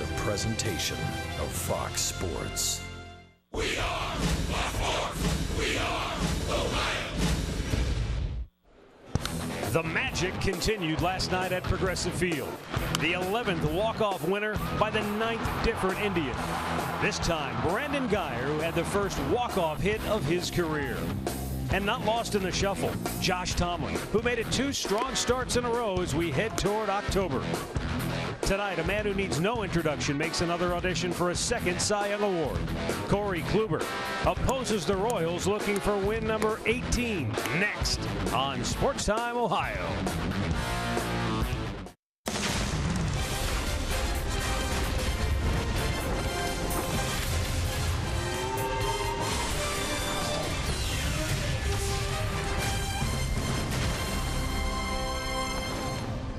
is a presentation of Fox Sports. We are the Fourth. We are Ohio. The magic continued last night at Progressive Field. The 11th walk-off winner by the 9th different Indian. This time, Brandon Guyer, who had the first walk-off hit of his career. And not lost in the shuffle, Josh Tomlin, who made it 2 strong starts in a row as we head toward October. Tonight, a man who needs no introduction makes another audition for a second Cy Young Award. Corey Kluber opposes the Royals looking for win number 18 next on Sports Time Ohio.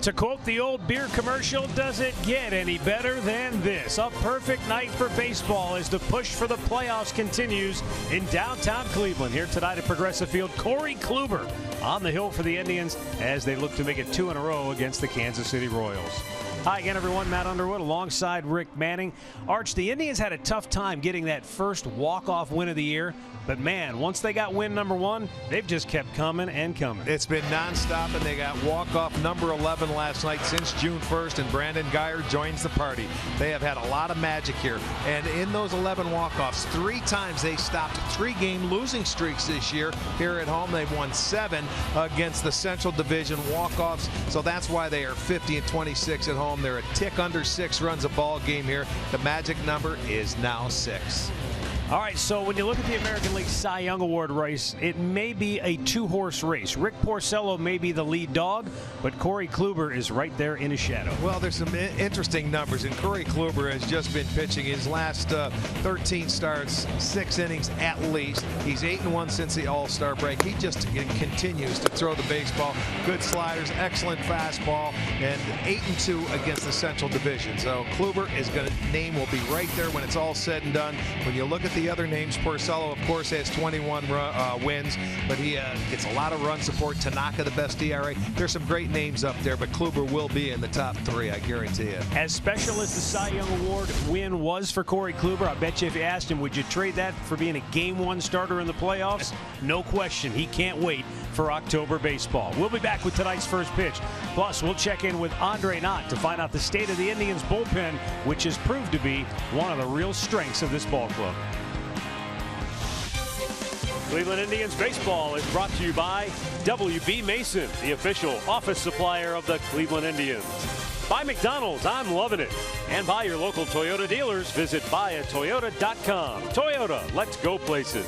To quote the old beer commercial, does it get any better than this? A perfect night for baseball as the push for the playoffs continues in downtown Cleveland. Here tonight at Progressive Field, Corey Kluber on the hill for the Indians as they look to make it 2 in a row against the Kansas City Royals. Hi again, everyone. Matt Underwood alongside Rick Manning. Arch, the Indians had a tough time getting that first walk-off win of the year. But, man, once they got win number 1, they've just kept coming and coming. It's been nonstop, and they got walk-off number 11 last night since June 1st, and Brandon Guyer joins the party. They have had a lot of magic here. And in those 11 walk-offs, 3 times they stopped 3-game losing streaks this year. Here at home, they've won 7 against the Central Division walk-offs. So that's why they are 50-26 at home. They're a tick under 6 runs a ball game here. The magic number is now 6. All right, so when you look at the American League Cy Young Award race, it may be a 2-horse race. Rick Porcello may be the lead dog, but Corey Kluber is right there in his shadow. Well, there's some interesting numbers, and Corey Kluber has just been pitching his last 13 starts, 6 innings at least. He's 8-1 since the All-Star break. He just continues to throw the baseball. Good sliders, excellent fastball, and 8-2 against the Central Division. So Kluber name will be right there when it's all said and done. When you look at the other names, Porcello, of course, has 21 wins, but he gets a lot of run support. Tanaka, the best ERA. There's some great names up there, but Kluber will be in the top 3, I guarantee you. As special as the Cy Young Award win was for Corey Kluber, I bet you if you asked him, would you trade that for being a Game 1 starter in the playoffs? No question. He can't wait for October baseball. We'll be back with tonight's first pitch. Plus, we'll check in with Andre Knott to find out the state of the Indians bullpen, which has proved to be one of the real strengths of this ball club. Cleveland Indians baseball is brought to you by W.B. Mason, the official office supplier of the Cleveland Indians. By McDonald's, I'm loving it. And by your local Toyota dealers, visit buyatoyota.com. Toyota, let's go places.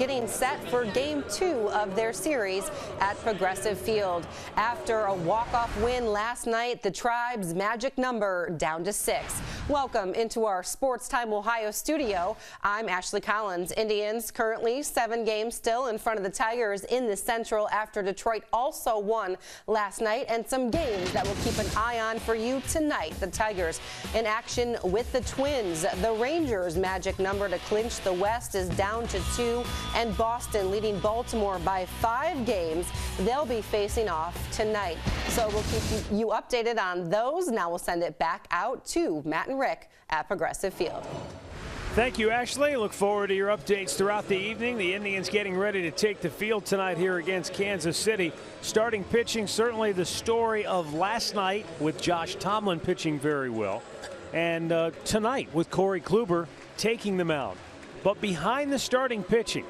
getting set for Game 2 of their series at Progressive Field. After a walk-off win last night, the Tribe's magic number down to 6. Welcome into our Sports Time Ohio studio. I'm Ashley Collins. Indians currently 7 games still in front of the Tigers in the Central after Detroit also won last night, and some games that we'll keep an eye on for you tonight. The Tigers in action with the Twins. The Rangers' magic number to clinch the West is down to 2. And Boston leading Baltimore by 5 games. They'll be facing off tonight. So we'll keep you updated on those. Now we'll send it back out to Matt and Rick at Progressive Field. Thank you, Ashley. Look forward to your updates throughout the evening. The Indians getting ready to take the field tonight here against Kansas City. Starting pitching, certainly the story of last night with Josh Tomlin pitching very well. And tonight with Corey Kluber taking the mound. But behind the starting pitching,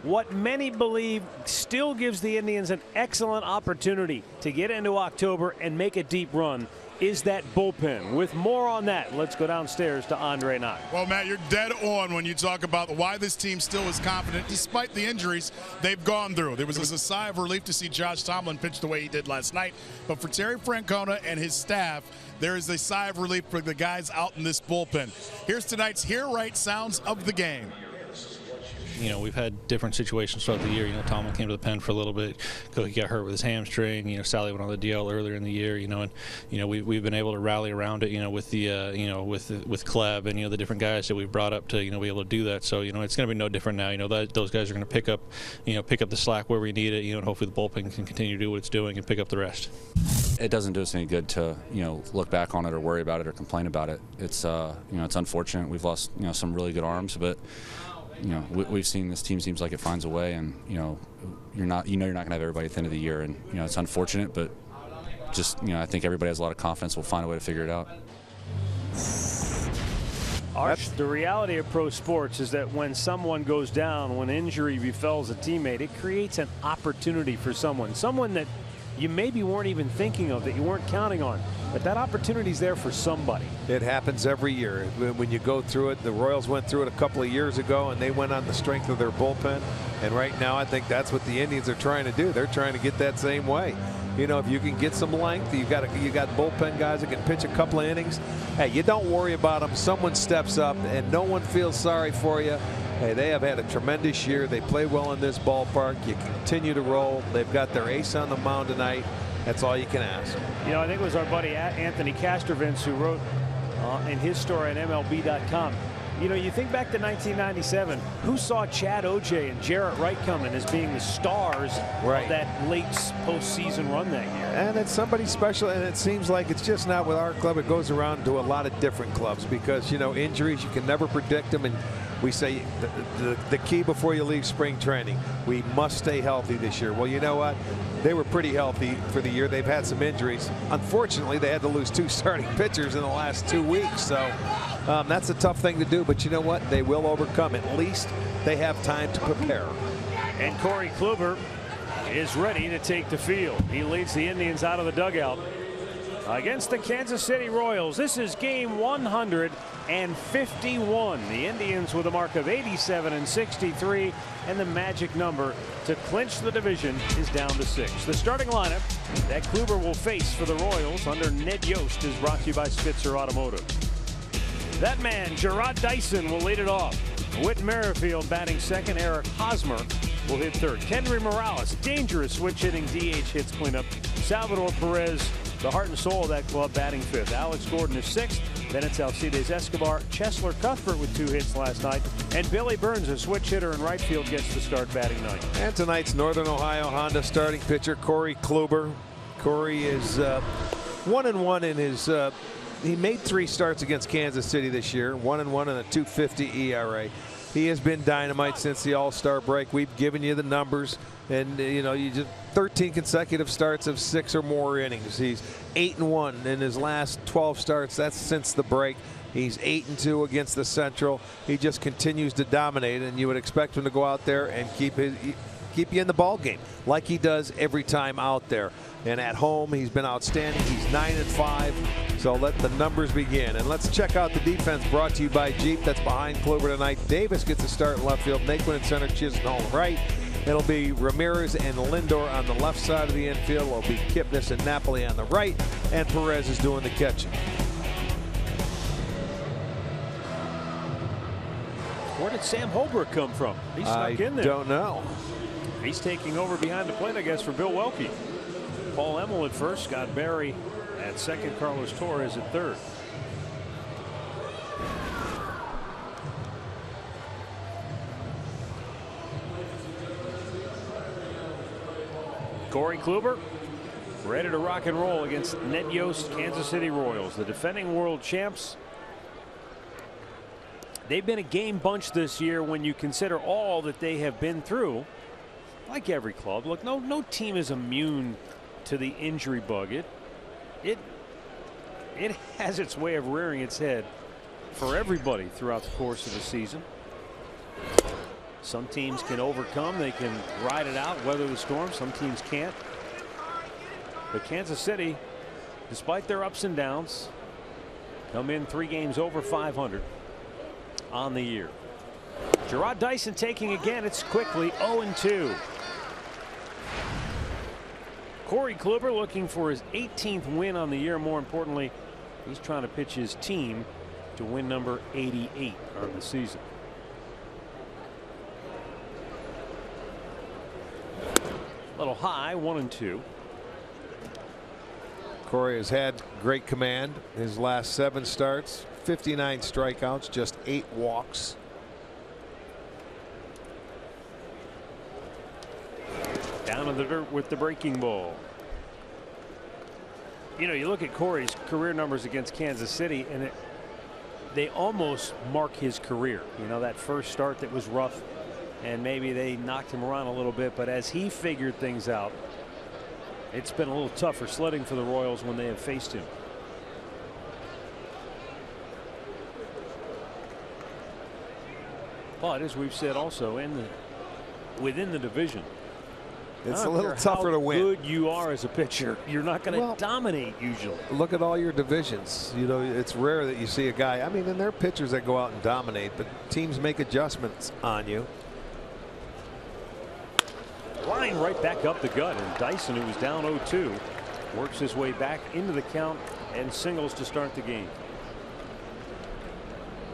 what many believe still gives the Indians an excellent opportunity to get into October and make a deep run is that bullpen. With more on that, let's go downstairs to Andre Knott. Well, Matt, you're dead on when you talk about why this team still is confident despite the injuries they've gone through. There was a sigh of relief to see Josh Tomlin pitch the way he did last night. But for Terry Francona and his staff, there is a sigh of relief for the guys out in this bullpen. Here's tonight's Hear Right Sounds of the game. You know, we've had different situations throughout the year. You know, Tomlin came to the pen for a little bit. He got hurt with his hamstring. You know, Sally went on the DL earlier in the year. You know, and you know we've been able to rally around it. You know, with the with Kleb and the different guys that we've brought up to be able to do that. So it's going to be no different now. You know, those guys are going to pick up the slack where we need it. And hopefully the bullpen can continue to do what it's doing and pick up the rest. It doesn't do us any good to look back on it or worry about it or complain about it. It's it's unfortunate. We've lost some really good arms, but. We've seen this team seems like it finds a way, and you're not going to have everybody at the end of the year, and it's unfortunate, but just I think everybody has a lot of confidence. We'll find a way to figure it out. Arch, the reality of pro sports is that when someone goes down, when injury befalls a teammate, it creates an opportunity for someone that you maybe weren't even thinking of, that you weren't counting on. But that opportunity is there for somebody. It happens every year. When you go through it, the Royals went through it a couple of years ago, and they went on the strength of their bullpen. And right now, I think that's what the Indians are trying to do. They're trying to get that same way. If you can get some length, you got bullpen guys that can pitch a couple of innings. Hey, you don't worry about them. Someone steps up, and no one feels sorry for you. Hey, they have had a tremendous year. They play well in this ballpark. You continue to roll. They've got their ace on the mound tonight. That's all you can ask. I think it was our buddy Anthony Castrovins who wrote in his story on MLB.com. You think back to 1997, who saw Chad Ojay and Jarrett Wright coming as being the stars of that late postseason run that year? And it's somebody special, and it seems like it's just not with our club. It goes around to a lot of different clubs because, injuries, you can never predict them. And we say the key before you leave spring training, we must stay healthy this year. Well, you know what? They were pretty healthy for the year. They've had some injuries. Unfortunately, they had to lose 2 starting pitchers in the last 2 weeks. So that's a tough thing to do. But you know what? They will overcome. At least they have time to prepare. And Corey Kluber is ready to take the field. He leads the Indians out of the dugout against the Kansas City Royals. This is game 151. The Indians with a mark of 87-63, and the magic number to clinch the division is down to 6. The starting lineup that Kluber will face for the Royals under Ned Yost is brought to you by Spitzer Automotive. That man, Jarrod Dyson, will lead it off. Whit Merrifield batting second. Eric Hosmer will hit third. Kendry Morales, dangerous switch hitting DH hits cleanup. Salvador Perez, the heart and soul of that club, batting fifth. Alex Gordon is sixth. Then it's Alcides Escobar. Cheslor Cuthbert with 2 hits last night. And Billy Burns, a switch hitter in right field, gets the start batting ninth. And tonight's Northern Ohio Honda starting pitcher, Corey Kluber. Corey is 1-1 in his he made 3 starts against Kansas City this year, 1-1 and a .250 ERA. He has been dynamite since the All-Star break. We've given you the numbers, and you just 13 consecutive starts of 6 or more innings. He's 8-1 in his last 12 starts. That's since the break. He's 8-2 against the Central. He just continues to dominate, and you would expect him to go out there and keep you in the ball game like he does every time out there. And at home, he's been outstanding. He's 9-5 So let the numbers begin. And let's check out the defense brought to you by Jeep. That's behind Kluber tonight. Davis gets a start in left field. Naquin in center. Chisenhall right. It'll be Ramirez and Lindor on the left side of the infield. It'll be Kipnis and Napoli on the right. And Perez is doing the catching. Where did Sam Holbrook come from? He snuck in there. I don't know. He's taking over behind the plate, I guess, for Bill Welke. Paul Emmel at first, Scott Barry at second, Carlos Torres at third. Corey Kluber ready to rock and roll against Ned Yost, Kansas City Royals, the defending world champs. They've been a game bunch this year when you consider all that they have been through. Like every club, look, no team is immune to the injury bug. It has its way of rearing its head for everybody throughout the course of the season. Some teams can overcome, they can ride it out, weather the storm. Some teams can't. But Kansas City, despite their ups and downs, come in 3 games over 500 on the year. Jarrod Dyson taking again. It's quickly 0-2. Corey Kluber looking for his 18th win on the year. More importantly, he's trying to pitch his team to win number 88 on the season. A little high, 1-2. Corey has had great command his last 7 starts, 59 strikeouts, just 8 walks. Down in the dirt with the breaking ball. You know, you look at Corey's career numbers against Kansas City, and they almost mark his career. You know, that first start that was rough, and maybe they knocked him around a little bit, but as he figured things out, it's been a little tougher sledding for the Royals when they have faced him. But as we've said also, within the division, it's a little tougher to win. How good you are as a pitcher, you're not going to dominate usually. Look at all your divisions. You know, it's rare that you see a guy. I mean, and there are pitchers that go out and dominate, but teams make adjustments on you. Line right back up the gut, and Dyson, who was down 0-2, works his way back into the count and singles to start the game.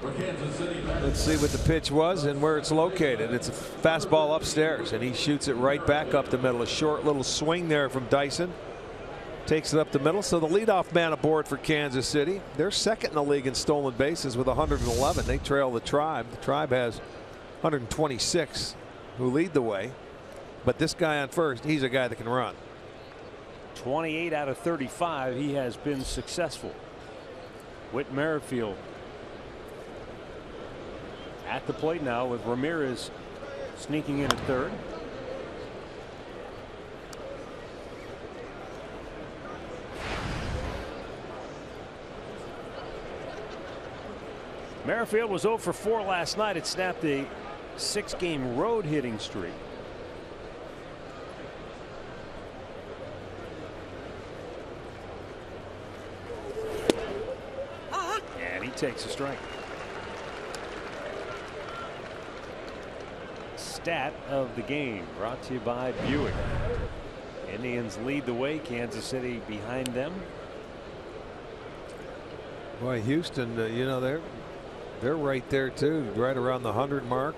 Let's see what the pitch was and where it's located. It's a fastball upstairs, and he shoots it right back up the middle. A short little swing there from Dyson. Takes it up the middle. So the leadoff man aboard for Kansas City. They're second in the league in stolen bases with 111. They trail the Tribe. The Tribe has 126 who lead the way. But this guy on first, he's a guy that can run. 28 out of 35. He has been successful. Whit Merrifield at the plate now with Ramirez sneaking in at third. Merrifield was 0 for 4 last night. It snapped a 6-game road hitting streak. And he takes a strike. Stat of the game brought to you by Buick. Indians lead the way, Kansas City behind them. Boy, Houston, you know, they're right there too, right around the 100 mark.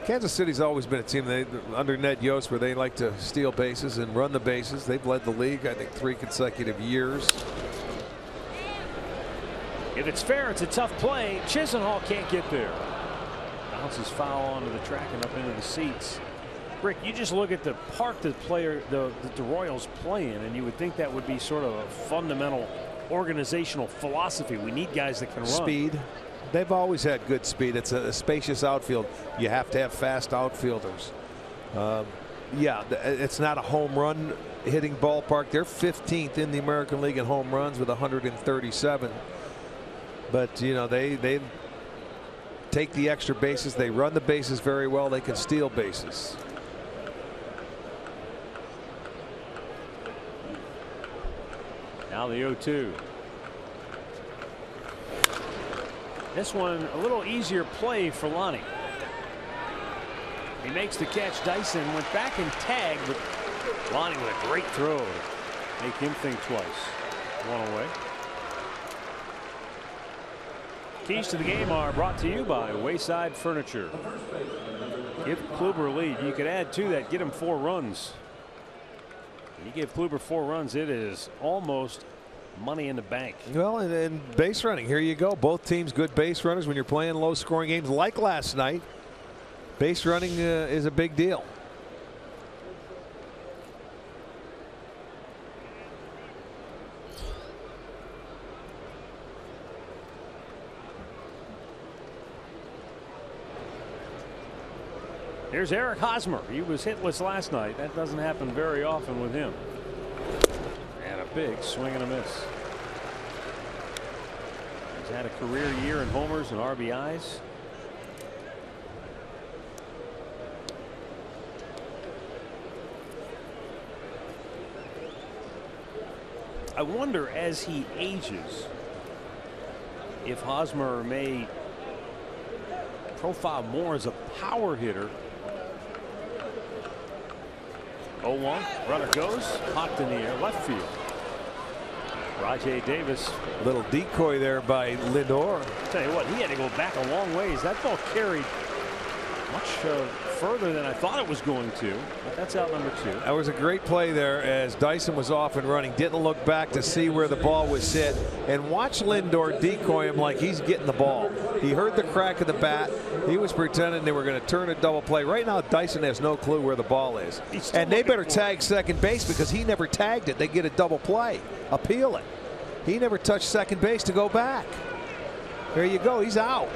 Kansas City's always been a team under Ned Yost where they like to steal bases and run the bases. They've led the league, I think, 3 consecutive years. If it's fair, it's a tough play. Chisenhall can't get there. Bounces foul onto the track and up into the seats. Rick, you just look at the park the Royals play in, and you would think that would be sort of a fundamental organizational philosophy. We need guys that can run. Speed. They've always had good speed. It's a spacious outfield. You have to have fast outfielders. Yeah, it's not a home run hitting ballpark. They're 15th in the American League in home runs with 137. But you know, they take the extra bases. They run the bases very well. They can steal bases. Now the 0-2. This one a little easier play for Lonnie. He makes the catch. Dyson went back and tagged, but Lonnie with a great throw to make him think twice. One away. Keys to the game are brought to you by Wayside Furniture. Give Kluber a lead. You could add to that, get him 4 runs. You give Kluber 4 runs, it is almost money in the bank. Well, and base running, here you go. Both teams good base runners when you're playing low scoring games like last night. Base running is a big deal. Here's Eric Hosmer. He was hitless last night. That doesn't happen very often with him. And a big swing and a miss. He's had a career year in homers and RBIs. I wonder as he ages if Hosmer may profile more as a power hitter. 0-1. Runner goes. Popped in the air. Left field. Rajai Davis. Little decoy there by Lindor. I'll tell you what, he had to go back a long ways. That ball carried much further than I thought it was going to. But that's out number 2. That was a great play there as Dyson was off and running. Didn't look back to see where the ball was hit. And watch Lindor decoy him like he's getting the ball. He heard the crack of the bat. He was pretending they were going to turn a double play. Right now Dyson has no clue where the ball is. And they better tag second base because he never tagged it. They get a double play. Appeal it. He never touched second base to go back. There you go. He's out.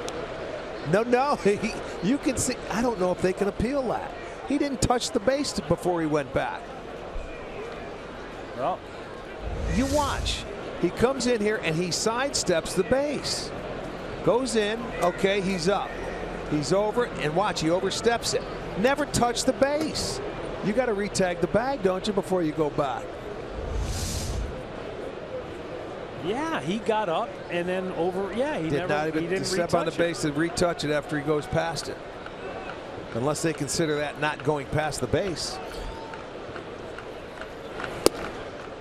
No, you can see. I don't know if they can appeal that. He didn't touch the base before he went back. Well, you watch. He comes in here and he sidesteps the base. Goes in. Okay, he's up. He's over it, and watch, he oversteps it. Never touched the base. You got to retag the bag, don't you, before you go back? yeah, he got up and then over. Yeah, he didn't step on the base to retouch it after he goes past it. Unless they consider that not going past the base.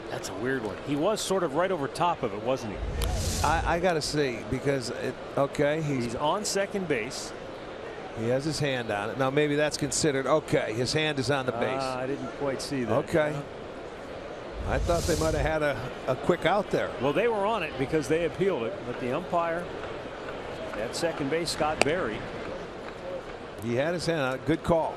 That's a weird one. He was sort of right over top of it, wasn't he? I got to see because okay, he's on second base. He has his hand on it. Now maybe that's considered okay. His hand is on the base. I didn't quite see that. Okay. I thought they might have had a quick out there. Well, they were on it because they appealed it, but the umpire at second base, Scott Berry. He had his hand on it. Good call.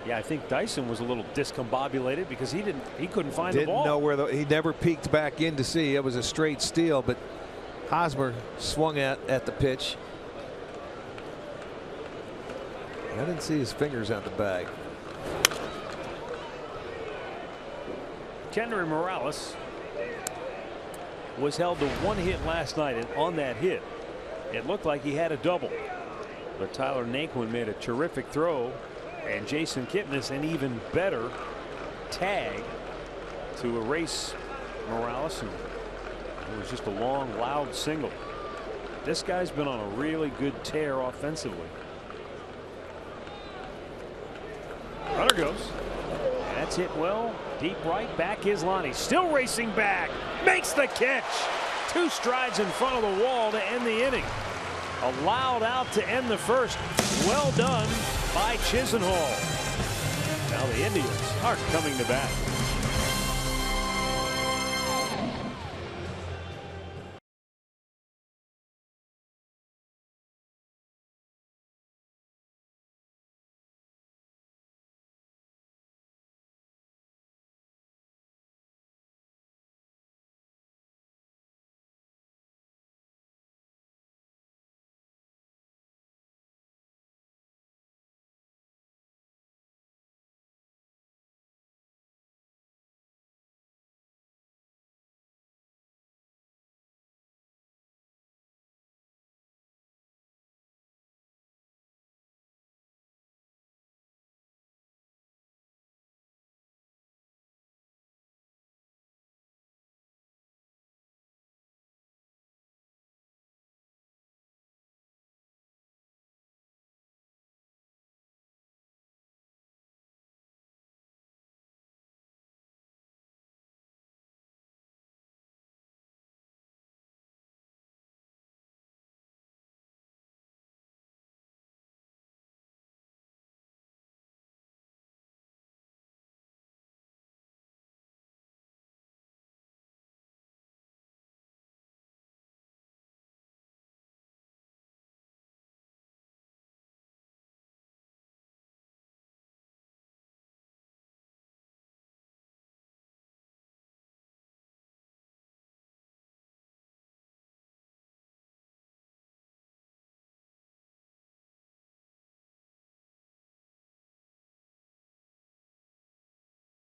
Yeah, I think Dyson was a little discombobulated because he couldn't find the ball. Didn't know where he never peeked back in to see. It was a straight steal, but Hosmer swung at the pitch. I didn't see his fingers on the bag. Kendry Morales was held to 1 hit last night, and on that hit it looked like he had a double, but Tyler Naquin made a terrific throw, and Jason Kipnis an even better tag to erase Morales, and it was just a long, loud single. This guy's been on a really good tear offensively. Runner goes. That's hit well. Deep right. Back is Lonnie. Still racing back. Makes the catch. 2 strides in front of the wall to end the inning. Allowed out to end the first. Well done by Chisenhall. Now the Indians are coming to bat.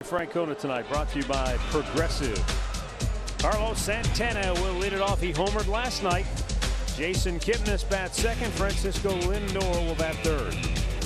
Francona tonight, brought to you by Progressive. Carlos Santana will lead it off. He homered last night. Jason Kipnis bats second. Francisco Lindor will bat third.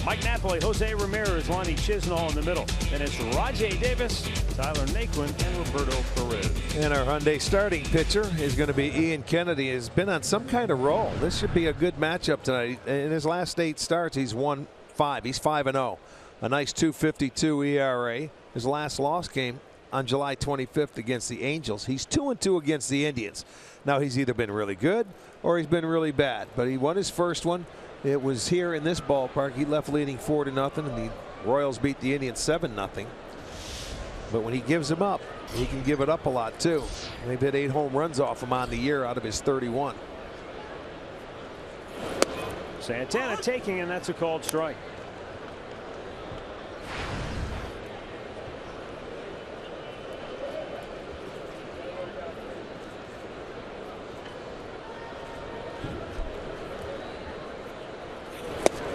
Mike Napoli, Jose Ramirez, Lonnie Chisnall in the middle. Then it's Rajai Davis, Tyler Naquin, and Roberto Perez. And our Hyundai starting pitcher is going to be Ian Kennedy. Has been on some kind of roll. This should be a good matchup tonight. In his last 8 starts, he's won 5. He's 5-0. A nice 2.52 ERA. His last loss came on July 25th against the Angels. He's 2-2 against the Indians. Now he's either been really good or he's been really bad. But he won his first one. It was here in this ballpark. He left leading 4-0, and the Royals beat the Indians 7-0. But when he gives them up, he can give it up a lot too. They've hit 8 home runs off him on the year out of his 31. Santana taking, and that's a called strike.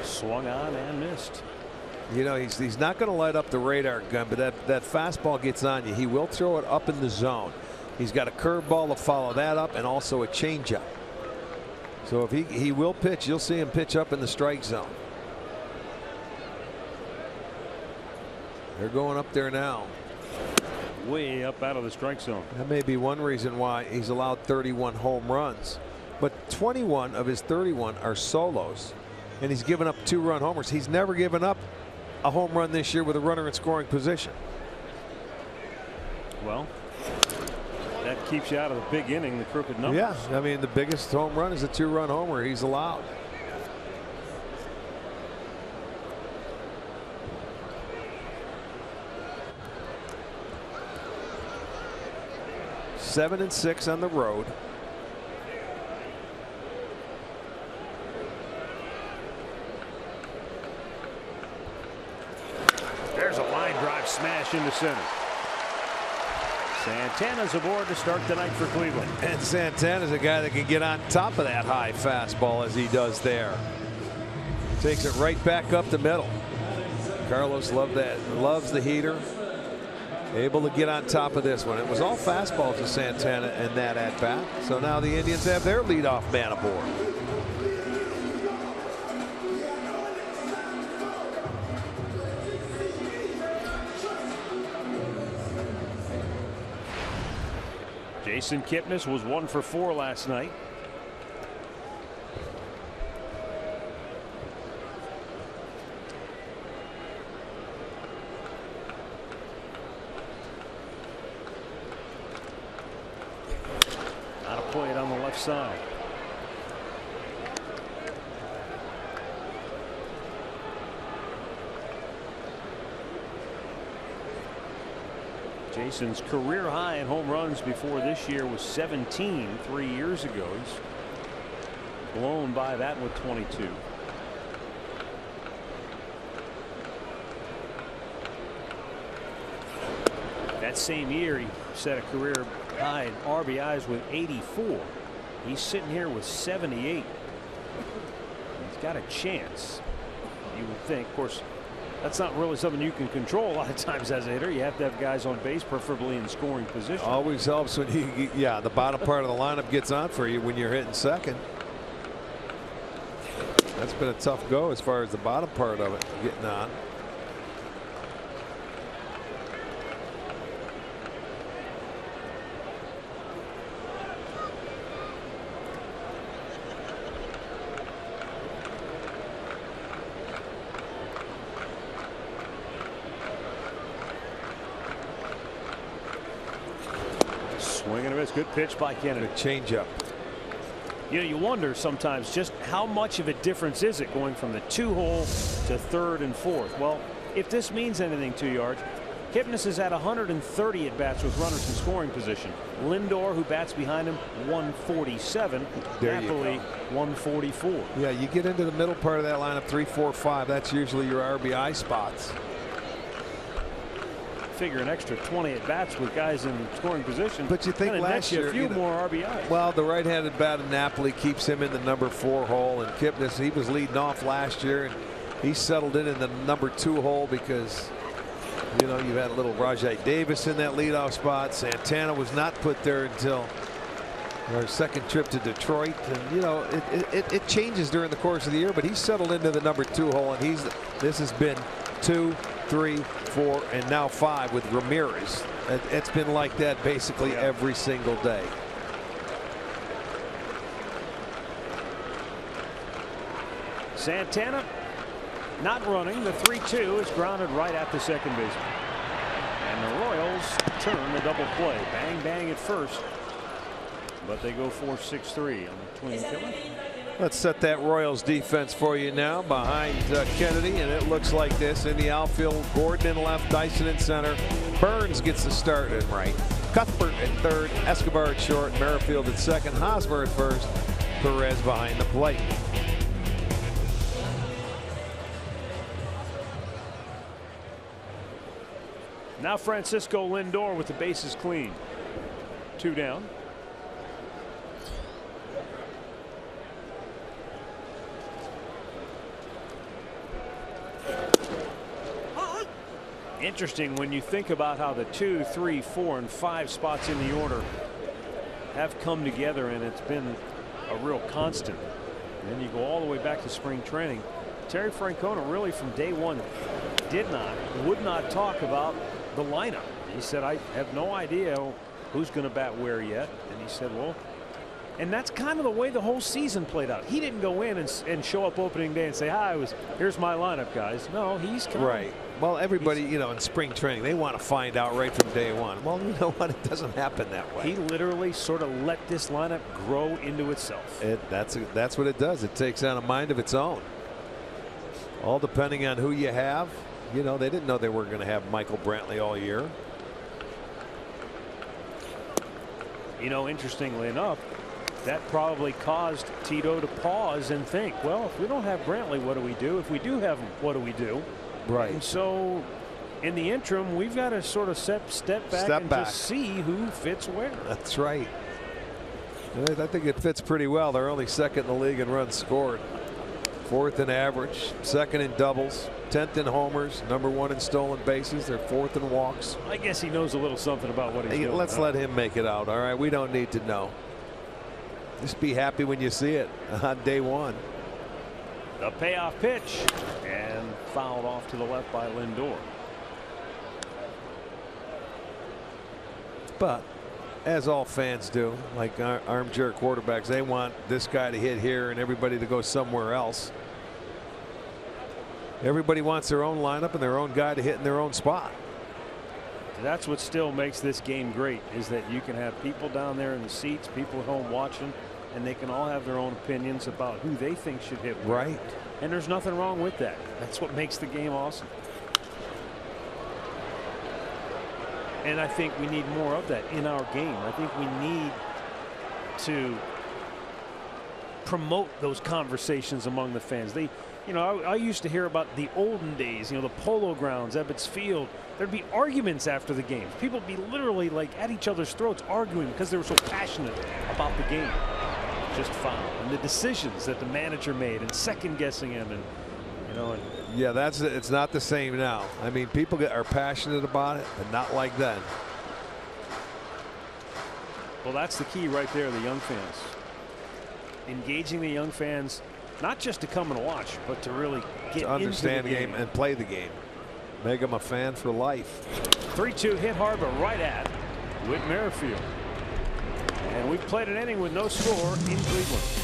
Swung on and missed. You know, he's not going to light up the radar gun, but that fastball gets on you. He will throw it up in the zone. He's got a curveball to follow that up, and also a changeup. So if he will pitch, you'll see him pitch up in the strike zone. They're going up there now. Way up out of the strike zone. That may be one reason why he's allowed 31 home runs, but 21 of his 31 are solos. And he's given up 2-run homers. He's never given up a home run this year with a runner in scoring position. Well, that keeps you out of the big inning, the crooked numbers. Yeah, I mean, the biggest home run is a 2-run homer he's allowed. Seven and 6 on the road. There's a line drive smash into center. Santana's aboard to start tonight for Cleveland. And Santana's a guy that can get on top of that high fastball as he does there. Takes it right back up the middle. Carlos loves the heater. Able to get on top of this one. It was all fastballs to Santana in that at bat. So now the Indians have their leadoff man aboard. Jason Kipnis was 1 for 4 last night. Out of play it on the left side. Jason's career high in home runs before this year was 17 3 years ago. He's blown by that with 22. That same year he set a career high in RBIs with 84. He's sitting here with 78. He's got a chance, you would think. Of course, that's not really something you can control a lot of times as a hitter. You have to have guys on base, preferably in scoring position. Always helps when the bottom part of the lineup gets on for you when you're hitting second. That's been a tough go as far as the bottom part of it getting on. Swing and a miss. Good pitch by Kennedy. Changeup. You know, you wonder sometimes just how much of a difference is it going from the 2-hole to 3rd and 4th. Well, if this means anything to you, Arch, Kipnis is at 130 at bats with runners in scoring position. Lindor, who bats behind him, 147. Napoli, 144. Yeah, you get into the middle part of that lineup, 3, 4, 5. That's usually your RBI spots. Figure an extra 20 at bats with guys in scoring position. But you think last year, a few more RBIs. Well, the right-handed bat of Napoli keeps him in the number 4 hole, and Kipnis, he was leading off last year, and he settled in the number 2 hole because You know, you had a little Rajai Davis in that leadoff spot. Santana was not put there until our second trip to Detroit. And, you know, it changes during the course of the year, but he's settled into the number 2 hole, and this has been 2, 3, 4, and now 5 with Ramirez. It's been like that basically every single day. Santana not running. The 3-2 is grounded right at the second baseman. And the Royals turn the double play. Bang, bang at first. But they go 4-6-3 on the twin killer. Let's set that Royals defense for you now behind Kennedy, and it looks like this in the outfield. Gordon in left, Dyson in center. Burns gets the start in right. Cuthbert at third, Escobar at short, Merrifield at second, Hosmer at first, Perez behind the plate. Now Francisco Lindor with the bases clean. 2 down. Interesting when you think about how the 2, 3, 4, and 5 spots in the order have come together, and it's been a real constant. And then you go all the way back to spring training. Terry Francona really from day one would not talk about the lineup. He said, I have no idea who's going to bat where yet. And he said, well, and that's kind of the way the whole season played out. He didn't go in and show up opening day and say, hi, here's my lineup, guys. No, he's kind right. Well, everybody, you know, in spring training, they want to find out right from day one. Well, you know what? It doesn't happen that way. He literally sort of let this lineup grow into itself. That's what it does. It takes on a mind of its own. All depending on who you have. You know, they didn't know they were going to have Michael Brantley all year. You know, interestingly enough, that probably caused Tito to pause and think, well, if we don't have Brantley, what do we do? If we do have him, what do we do? Right. And so in the interim, we've got to sort of step back just see who fits where. That's right. I think it fits pretty well. They're only second in the league in runs scored, 4th in average, 2nd in doubles, 10th in homers, number 1 in stolen bases. They're 4th in walks. I guess he knows a little something about what he's doing. Let's let him make it out. All right, we don't need to know. Just be happy when you see it on day one. The payoff pitch, and fouled off to the left by Lindor. But as all fans do, like armchair quarterbacks, they want this guy to hit here and everybody to go somewhere else. Everybody wants their own lineup and their own guy to hit in their own spot. That's what still makes this game great, is that you can have people down there in the seats, people at home watching, and they can all have their own opinions about who they think should hit where. Right. And there's nothing wrong with that. That's what makes the game awesome. And I think we need more of that in our game. I think we need to promote those conversations among the fans. They, you know, I used to hear about the olden days, you know, the Polo Grounds, Ebbets Field. There'd be arguments after the games. People would be literally like at each other's throats arguing because they were so passionate about the game. Just foul. And the decisions that the manager made and second guessing him, and you know, and yeah, it's not the same now. I mean, people are passionate about it, but not like then. Well, that's the key right there, the young fans. Engaging the young fans, not just to come and watch, but to really get to understand into the game and play the game. Make them a fan for life. 3-2 hit hard, but right at Whit Merrifield. And we've played an inning with no score in Cleveland.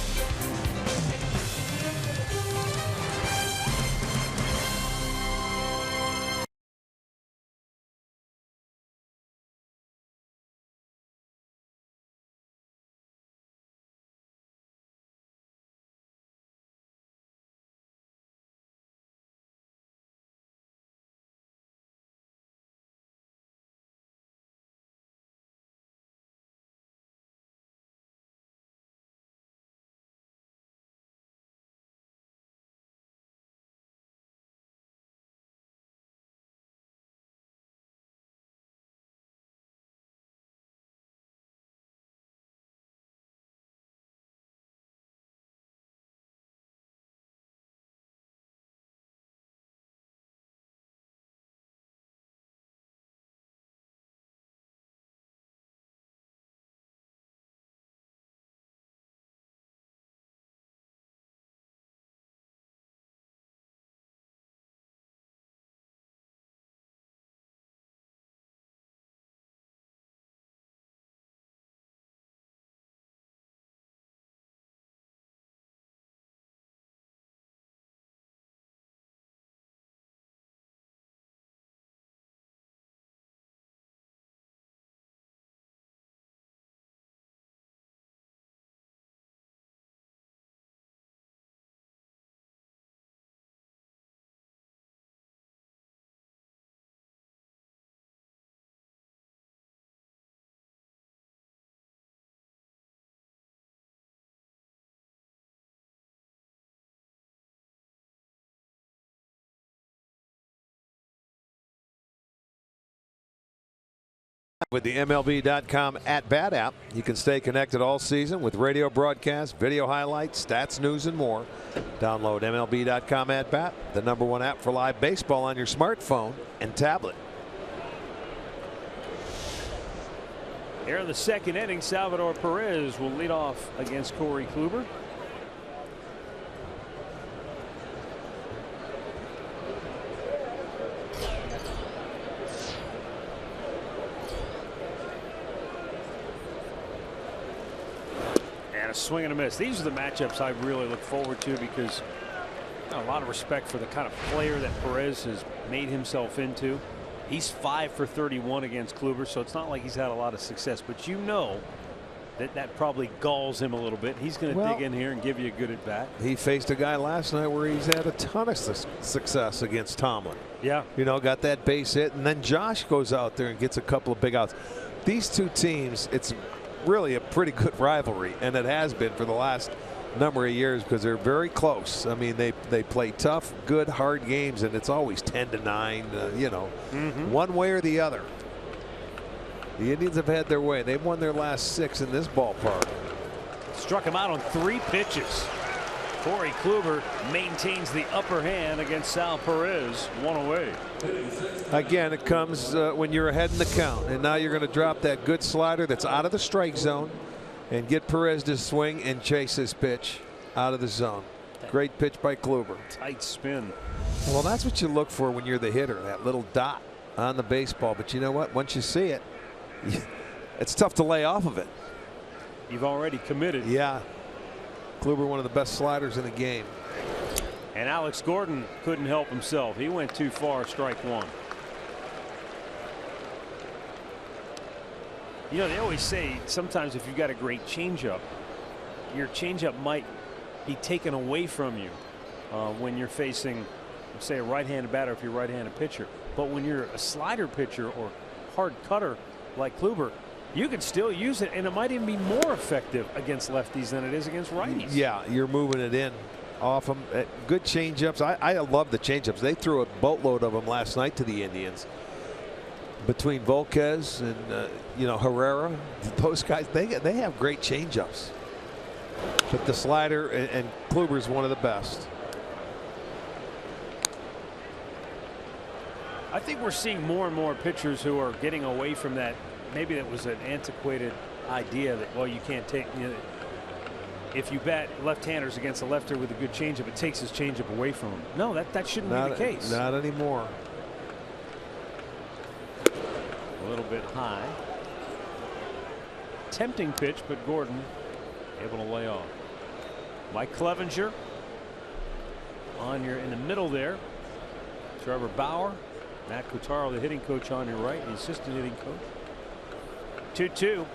With the MLB.com at-bat app, you can stay connected all season with radio broadcasts, video highlights, stats, news, and more. Download MLB.com at-bat, the #1 app for live baseball on your smartphone and tablet. Here in the second inning, Salvador Perez will lead off against Corey Kluber. A swing and a miss. These are the matchups I really look forward to because a lot of respect for the kind of player that Perez has made himself into. He's 5 for 31 against Kluber, so it's not like he's had a lot of success, but you know that probably galls him a little bit. He's going to dig in here and give you a good at bat. He faced a guy last night where he's had a ton of success against Tomlin. Yeah. You know, got that base hit, and then Josh goes out there and gets a couple of big outs. These two teams, it's really a pretty good rivalry, and it has been for the last number of years because they're very close. I mean, they play tough, good, hard games, and it's always 10-9, you know, one way or the other. The Indians have had their way. They've won their last 6 in this ballpark. Struck him out on 3 pitches. Corey Kluber maintains the upper hand against Sal Perez, 1 away. Again, it comes when you're ahead in the count, and now you're going to drop that good slider that's out of the strike zone and get Perez to swing and chase his pitch out of the zone. Great pitch by Kluber. Tight spin. Well, that's what you look for when you're the hitter, that little dot on the baseball. But you know what? Once you see it, it's tough to lay off of it. You've already committed. Yeah. Kluber, one of the best sliders in the game. And Alex Gordon couldn't help himself. He went too far, strike 1. You know, they always say sometimes if you've got a great changeup, your changeup might be taken away from you when you're facing, say, a right-handed batter if you're a right-handed pitcher. But when you're a slider pitcher or hard cutter like Kluber, you can still use it, and it might even be more effective against lefties than it is against righties. Yeah, you're moving it in off them. Good changeups. I love the changeups. They threw a boatload of them last night to the Indians. Between Volquez and you know, Herrera, those guys, they have great changeups. But the slider and Kluber is one of the best. I think we're seeing more and more pitchers who are getting away from that. Maybe that was an antiquated idea that, well, you can't take, you know, if you bat left-handers against a lefter with a good changeup, it takes his changeup away from him. No, that shouldn't be the case. Not anymore. A little bit high. Tempting pitch, but Gordon able to lay off. Mike Clevenger in the middle there. Trevor Bauer, Matt Quatraro, the hitting coach on your right, the assistant hitting coach. 2-2.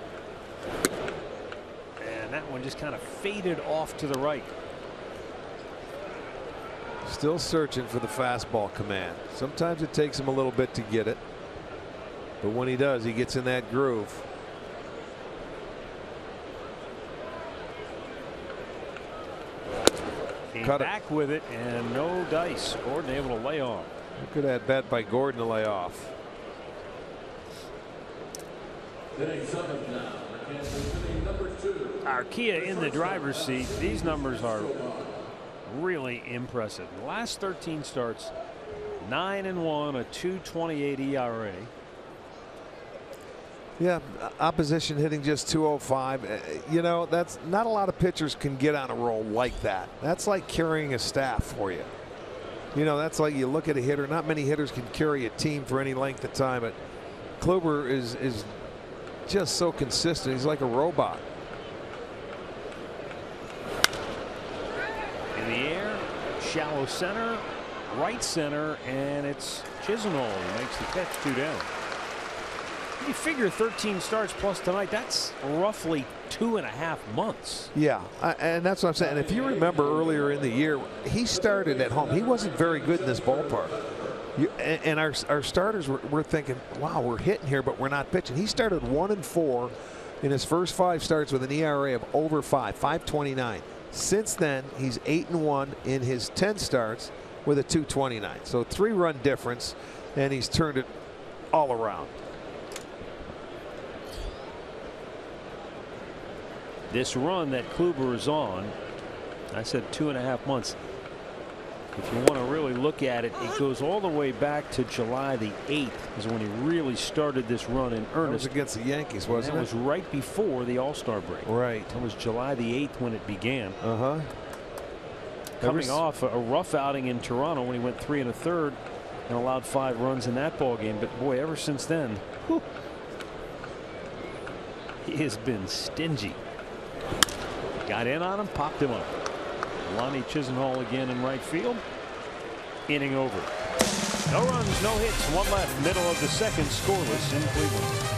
And that one just kind of faded off to the right. Still searching for the fastball command. Sometimes it takes him a little bit to get it, but when he does, he gets in that groove. Came back with it, and no dice. Gordon able to lay off. Good at bat by Gordon to lay off. Arcia in the driver's seat. These numbers are really impressive. The last 13 starts, 9-1, a 2.28 ERA. Yeah, opposition hitting just 205. You know, that's not a lot of pitchers can get on a roll like that. That's like carrying a staff for you. You know, that's like you look at a hitter. Not many hitters can carry a team for any length of time, but Kluber is just so consistent. He's like a robot. In the air, shallow center, right center, and it's Chisenhall who makes the catch, 2 down. You figure 13 starts plus tonight, that's roughly 2.5 months. Yeah, and that's what I'm saying. If you remember earlier in the year, he started at home. He wasn't very good in this ballpark. And our starters were thinking, wow, we're hitting here, but we're not pitching. He started 1-4 in his first 5 starts with an ERA of over 5.29. Since then, he's 8-1 in his 10 starts with a 2.29. So 3-run difference, and he's turned it all around. This run that Kluber is on, I said 2.5 months. If you want to really look at it, it goes all the way back to July the 8th is when he really started this run in earnest. That was against the Yankees, wasn't it? That was right before the All-Star break. Right. It was July the 8th when it began. Coming off a rough outing in Toronto when he went 3 1/3 and allowed 5 runs in that ball game. But boy, ever since then, whew, he has been stingy. Got in on him, popped him up. Lonnie Chisenhall again in right field. Inning over. No runs, no hits, 1 left. Middle of the second, scoreless in Cleveland.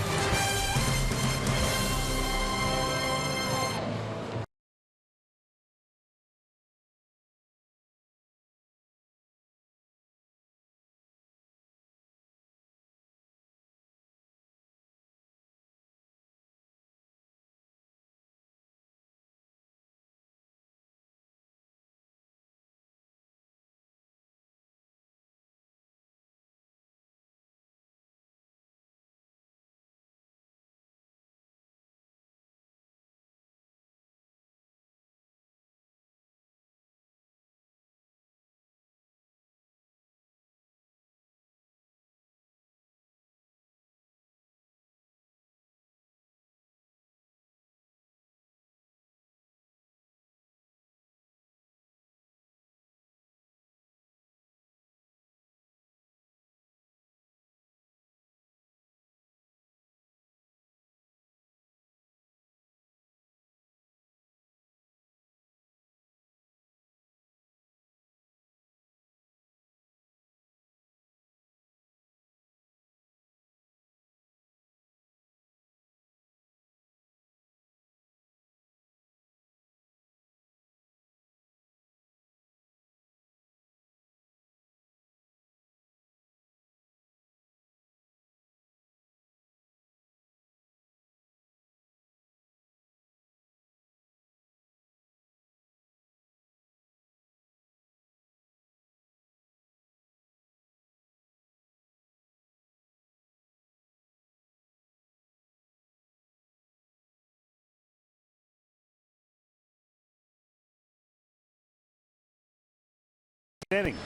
Inning.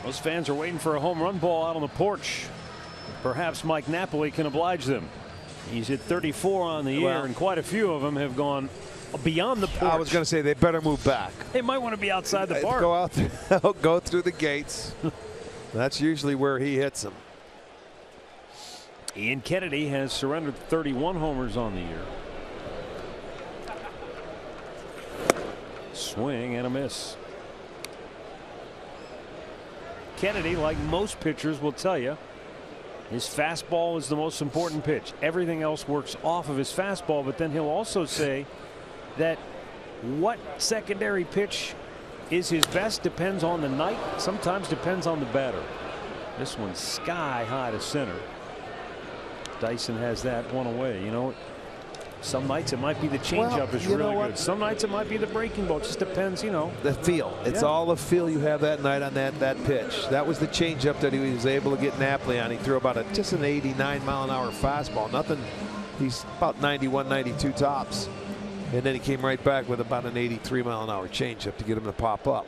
Those fans are waiting for a home run ball out on the porch. Perhaps Mike Napoli can oblige them. He's hit 34 on the year, and quite a few of them have gone beyond the porch. I was going to say they better move back. They might want to be outside the park. Go out there, go through the gates. That's usually where he hits them. Ian Kennedy has surrendered 31 homers on the year. Swing and a miss. Kennedy, like most pitchers, will tell you his fastball is the most important pitch. Everything else works off of his fastball, but then he'll also say that what secondary pitch is his best depends on the night, sometimes depends on the batter. This one's sky high to center. Dyson has that one away. You know, some nights it might be the changeup is really good. Some nights it might be the breaking ball. It just depends, you know. The feel. It's all the feel you have that night on that pitch. That was the changeup that he was able to get Napoli on. He threw about just an 89 mile-an-hour fastball. Nothing. He's about 91, 92 tops. And then he came right back with about an 83 mile-an-hour changeup to get him to pop up.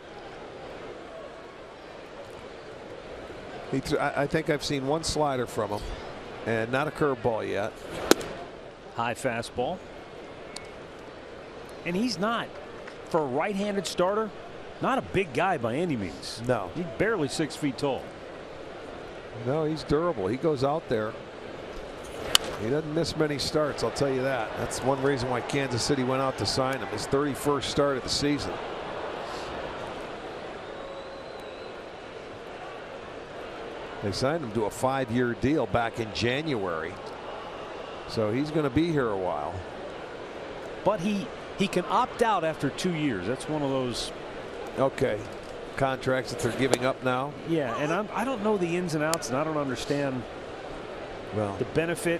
I think I've seen one slider from him, and not a curveball yet. High fastball. And he's not, for a right-handed starter, not a big guy by any means. No. He's barely 6 feet tall. No, he's durable. He goes out there. He doesn't miss many starts, I'll tell you that. That's one reason why Kansas City went out to sign him. His 31st start of the season. They signed him to a 5-year deal back in January. So he's going to be here a while. But he can opt out after 2 years. That's one of those contracts that they're giving up now. Yeah, and I don't know the ins and outs, and I don't understand the benefit.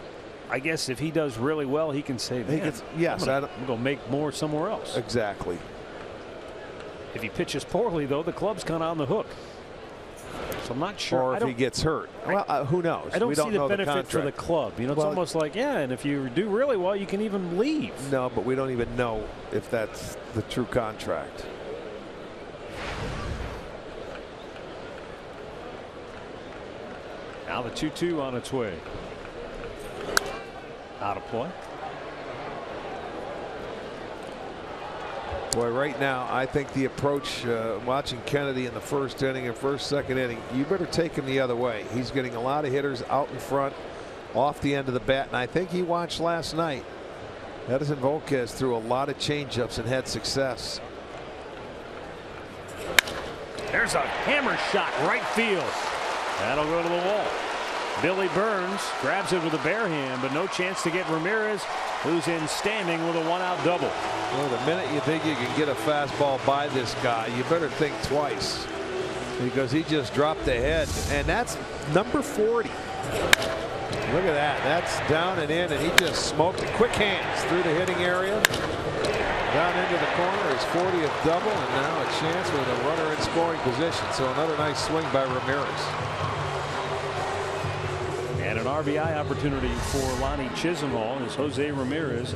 I guess if he does really well, he can say, man, I'm going to make more somewhere else. Exactly. If he pitches poorly, though, the club's kind of on the hook. So I'm not sure. Or if he gets hurt. Well, who knows? I don't we see don't the know benefit for the club. You know, it's almost like, yeah, and if you do really well, you can even leave. No, but we don't even know if that's the true contract. Now the 2-2 on its way. Out of play. Boy, right now, I think the approach, watching Kennedy in the first inning and second inning, you better take him the other way. He's getting a lot of hitters out in front, off the end of the bat, and I think he watched last night. Edinson Volquez threw a lot of changeups and had success. There's a hammer shot right field. That'll go to the wall. Billy Burns grabs it with a bare hand, but no chance to get Ramirez, who's in standing with a one-out double. Well, the minute you think you can get a fastball by this guy, you better think twice, because he just dropped the head, and that's number 40. Look at that. That's down and in, and he just smoked it. Quick hands through the hitting area. Down into the corner, his 40th double, and now a chance with a runner in scoring position. So another nice swing by Ramirez. And an RBI opportunity for Lonnie Chisenhall as Jose Ramirez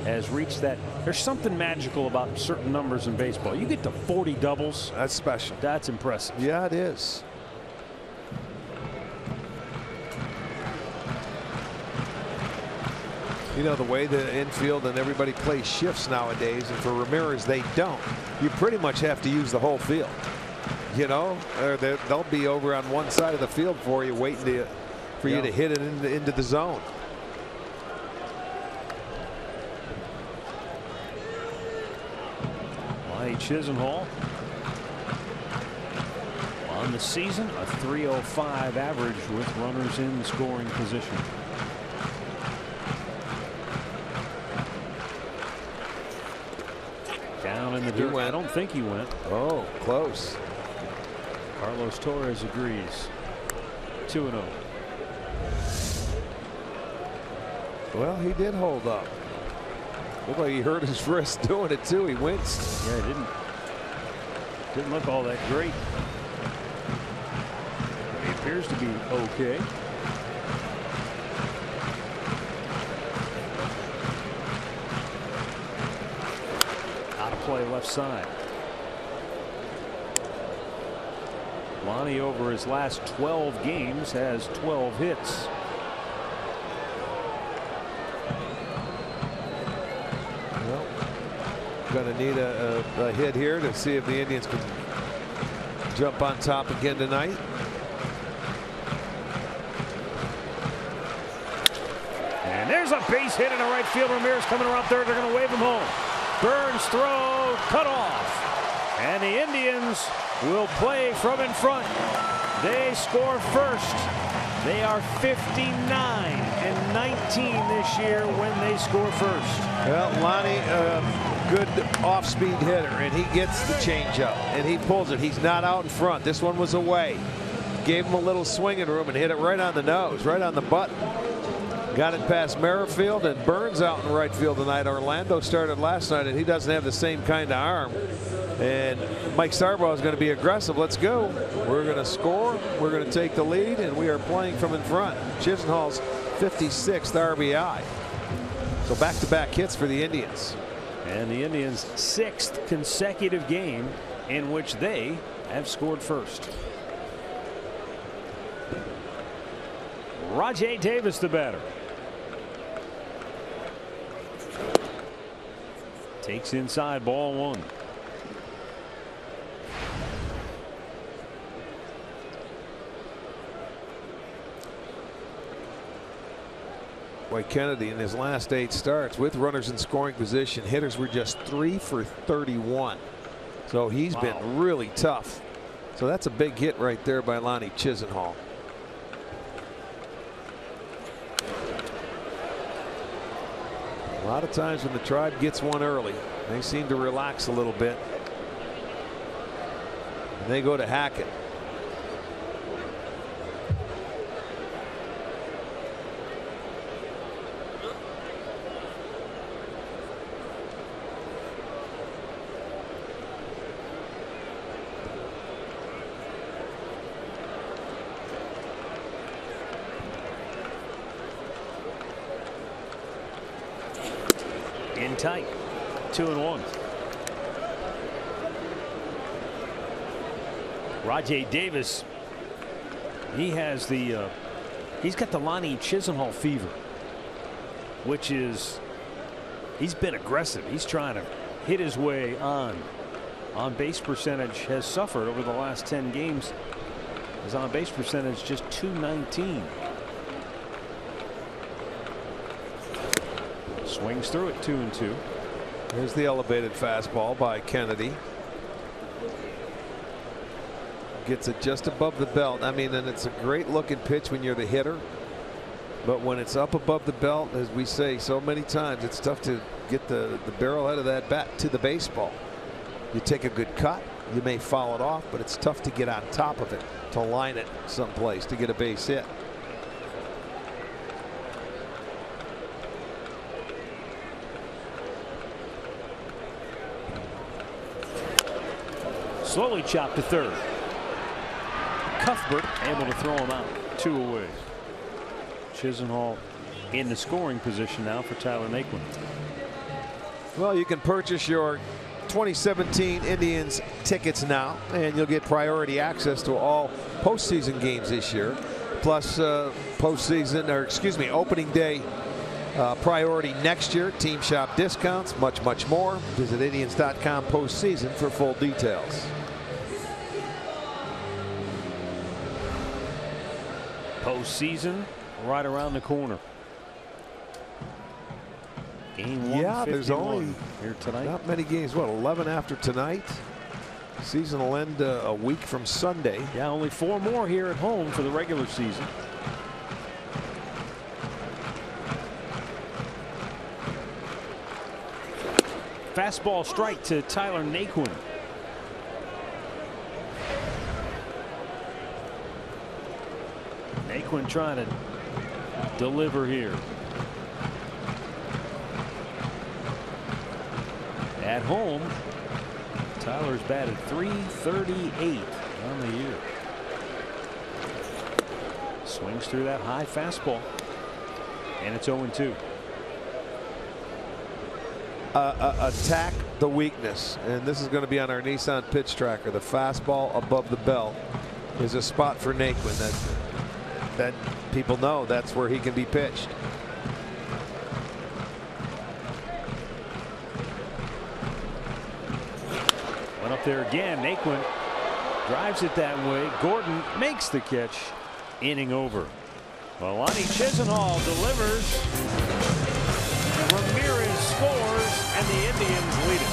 has reached that. There's something magical about certain numbers in baseball. You get to 40 doubles. That's special. That's impressive. Yeah, it is. You know, the way the infield and everybody plays shifts nowadays, and for Ramirez, they don't. You pretty much have to use the whole field. You know, they'll be over on one side of the field for you, waiting for you to hit it into the zone. Lonnie Chisenhall on the season, a .305 average with runners in scoring position. Down in the dirt. I don't think he went. Oh, close. Carlos Torres agrees. 2-0. Well, he did hold up. Looked like he hurt his wrist doing it too. He winced. Yeah, he didn't look all that great. He appears to be okay. Out of play left side. Lonnie over his last 12 games has 12 hits. Well, going to need a hit here to see if the Indians can jump on top again tonight. And there's a base hit in the right field. Ramirez coming around third. They're going to wave him home. Burns throw cut off. And the Indians will play from in front. They score first. They are 59-19 this year when they score first. Well, Lonnie, good off-speed hitter, and he gets the changeup, and he pulls it. He's not out in front. This one was away. Gave him a little swinging room and hit it right on the nose, right on the button. Got it past Merrifield, and Burns out in right field tonight. Orlando started last night, and he doesn't have the same kind of arm. And Mike Starbaugh is going to be aggressive. Let's go. We're going to score. We're going to take the lead, and we are playing from in front. Chisenhall's 56th RBI. So back-to-back hits for the Indians. And the Indians' 6th consecutive game in which they have scored first. Rajai Davis, the batter. Takes inside, ball one. Boy, Kennedy in his last 8 starts with runners in scoring position, hitters were just 3 for 31. So he's been really tough. So that's a big hit right there by Lonnie Chisenhall. A lot of times when the Tribe gets one early, they seem to relax a little bit. And they go to Hackett. tight. 2-1. Rajay Davis, he's got the Lonnie Chisenhall fever, which is, he's been aggressive. He's trying to hit his way on. On base percentage has suffered over the last 10 games. His on base percentage just .219. Swings through it, 2-2. Here's the elevated fastball by Kennedy. Gets it just above the belt. I mean, and it's a great looking pitch when you're the hitter. But when it's up above the belt, as we say so many times, it's tough to get the barrel head of that bat to the baseball. You take a good cut, you may foul it off, but it's tough to get on top of it, to line it someplace to get a base hit. Slowly chopped to third. Cuthbert able to throw him out. 2 away. Chisenhall in the scoring position now for Tyler Naquin. Well, you can purchase your 2017 Indians tickets now, and you'll get priority access to all postseason games this year, plus opening day priority next year, team shop discounts, much more. Visit Indians.com postseason for full details. Postseason right around the corner. Game 151. Yeah, there's only here tonight. Not many games. What, 11 after tonight? Season will end a week from Sunday. Yeah, only 4 more here at home for the regular season. Fastball strike to Tyler Naquin. Naquin trying to deliver here. At home, Tyler's batted .338 on the year. Swings through that high fastball, and it's 0-2. Attack the weakness, and this is going to be on our Nissan pitch tracker. The fastball above the belt is a spot for Naquin that people know that's where he can be pitched. Went up there again. Naquin drives it that way. Gordon makes the catch. Inning over. Well, Lonnie Chisenhall delivers. Ramirez scores, and the Indians lead it.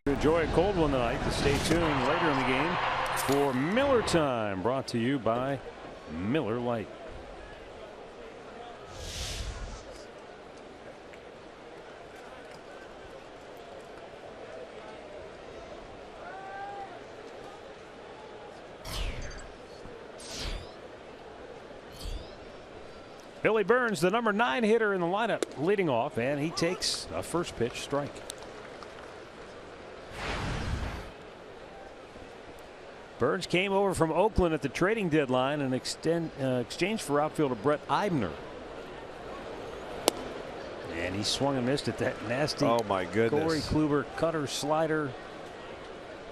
Enjoy a cold one tonight. To stay tuned later in the game. for Miller Time, brought to you by Miller Lite. Billy Burns, the number 9 hitter in the lineup, leading off, and he takes a first pitch strike. Burns came over from Oakland at the trading deadline and exchanged for outfielder Brett Eibner. And he swung and missed at that nasty oh my goodness, Corey Kluber cutter slider.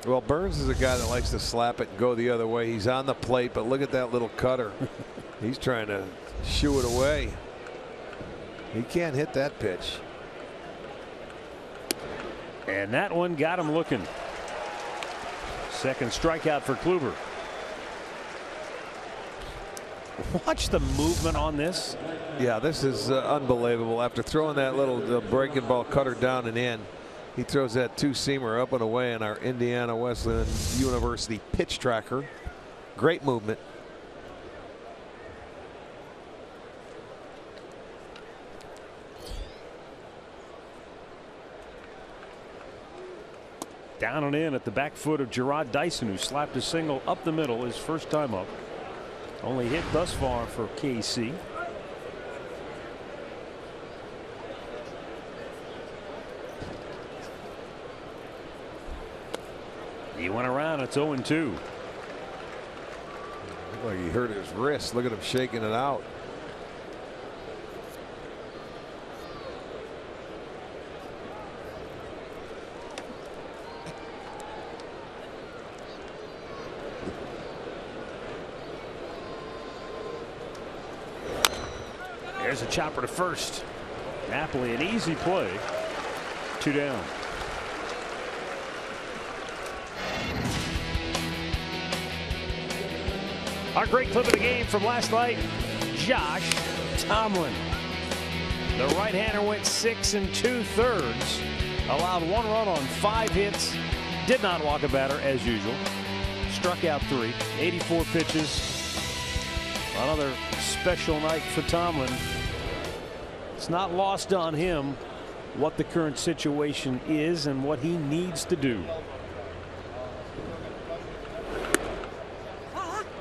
Well, Burns is a guy that likes to slap it and go the other way. He's on the plate, but look at that little cutter. He's trying to shoo it away. He can't hit that pitch. And that one got him looking. Second strikeout for Kluber. Watch the movement on this. Yeah, this is unbelievable. After throwing that little breaking ball cutter down and in, he throws that two-seamer up and away in our Indiana Wesleyan University pitch tracker. Great movement. Down and in at the back foot of Gerard Dyson, who slapped a single up the middle his first time up. Only hit thus far for KC. He went around. It's 0-2. Looked like he hurt his wrist. Look at him shaking it out. There's a chopper to first. Napoli, an easy play. 2 down. Our great clip of the game from last night, Josh Tomlin. The right-hander went 6 2/3, allowed 1 run on 5 hits, did not walk a batter as usual, struck out 3, 84 pitches. Another special night for Tomlin. It's not lost on him what the current situation is and what he needs to do.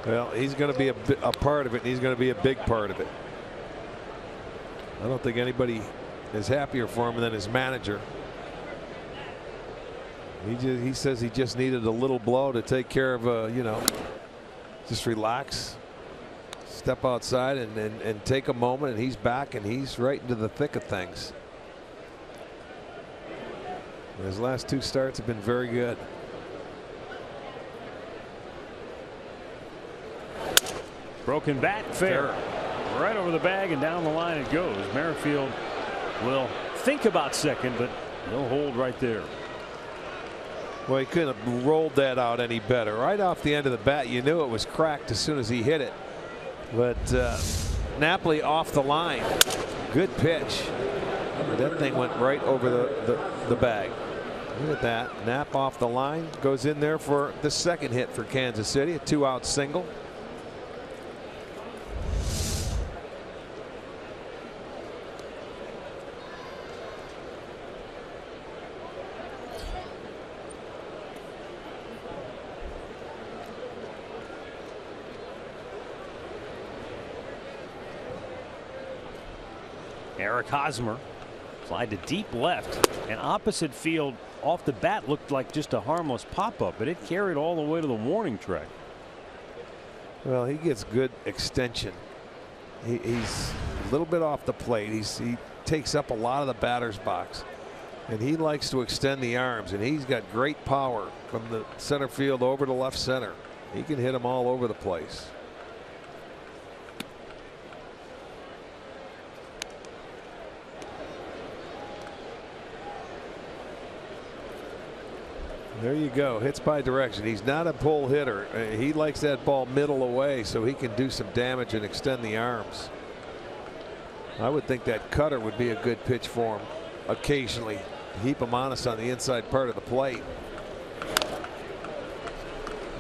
Well, he's going to be a part of it, and he's going to be a big part of it. I don't think anybody is happier for him than his manager. He says he just needed a little blow to take care of, you know, just relax, step outside and take a moment, and he's back, and he's right into the thick of things. His last 2 starts have been very good. Broken bat, fair. Right over the bag and down the line it goes. Merrifield will think about second, but he'll hold right there. Well, he couldn't have rolled that out any better. Right off the end of the bat, you knew it was cracked as soon as he hit it. But Napoli off the line. Good pitch. That thing went right over the bag. Look at that. Knapp off the line. Goes in there for the second hit for Kansas City. A 2-out single. Eric Hosmer applied to deep left, and opposite field off the bat looked like just a harmless pop-up, but it carried all the way to the warning track. Well, he gets good extension. He's a little bit off the plate. He takes up a lot of the batter's box, and he likes to extend the arms, and he's got great power from the center field over to left center. He can hit them all over the place. There you go. Hits by direction. He's not a pull hitter. He likes that ball middle away so he can do some damage and extend the arms. I would think that cutter would be a good pitch for him occasionally to keep him honest on the inside part of the plate.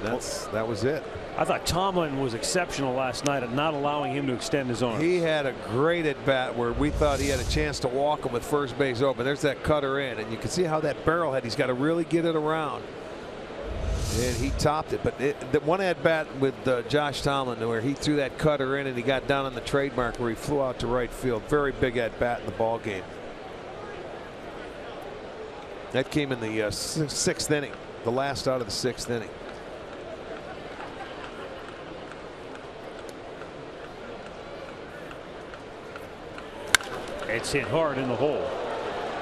that was it. I thought Tomlin was exceptional last night at not allowing him to extend his arms. He had a great at bat where we thought he had a chance to walk him with first base open. There's that cutter in, and you can see how that barrel head, he's got to really get it around. And he topped it. But the one at bat with Josh Tomlin where he threw that cutter in and he got down on the trademark where he flew out to right field. Very big at bat in the ball game. That came in the sixth inning, the last out of the sixth inning. It's hit hard in the hole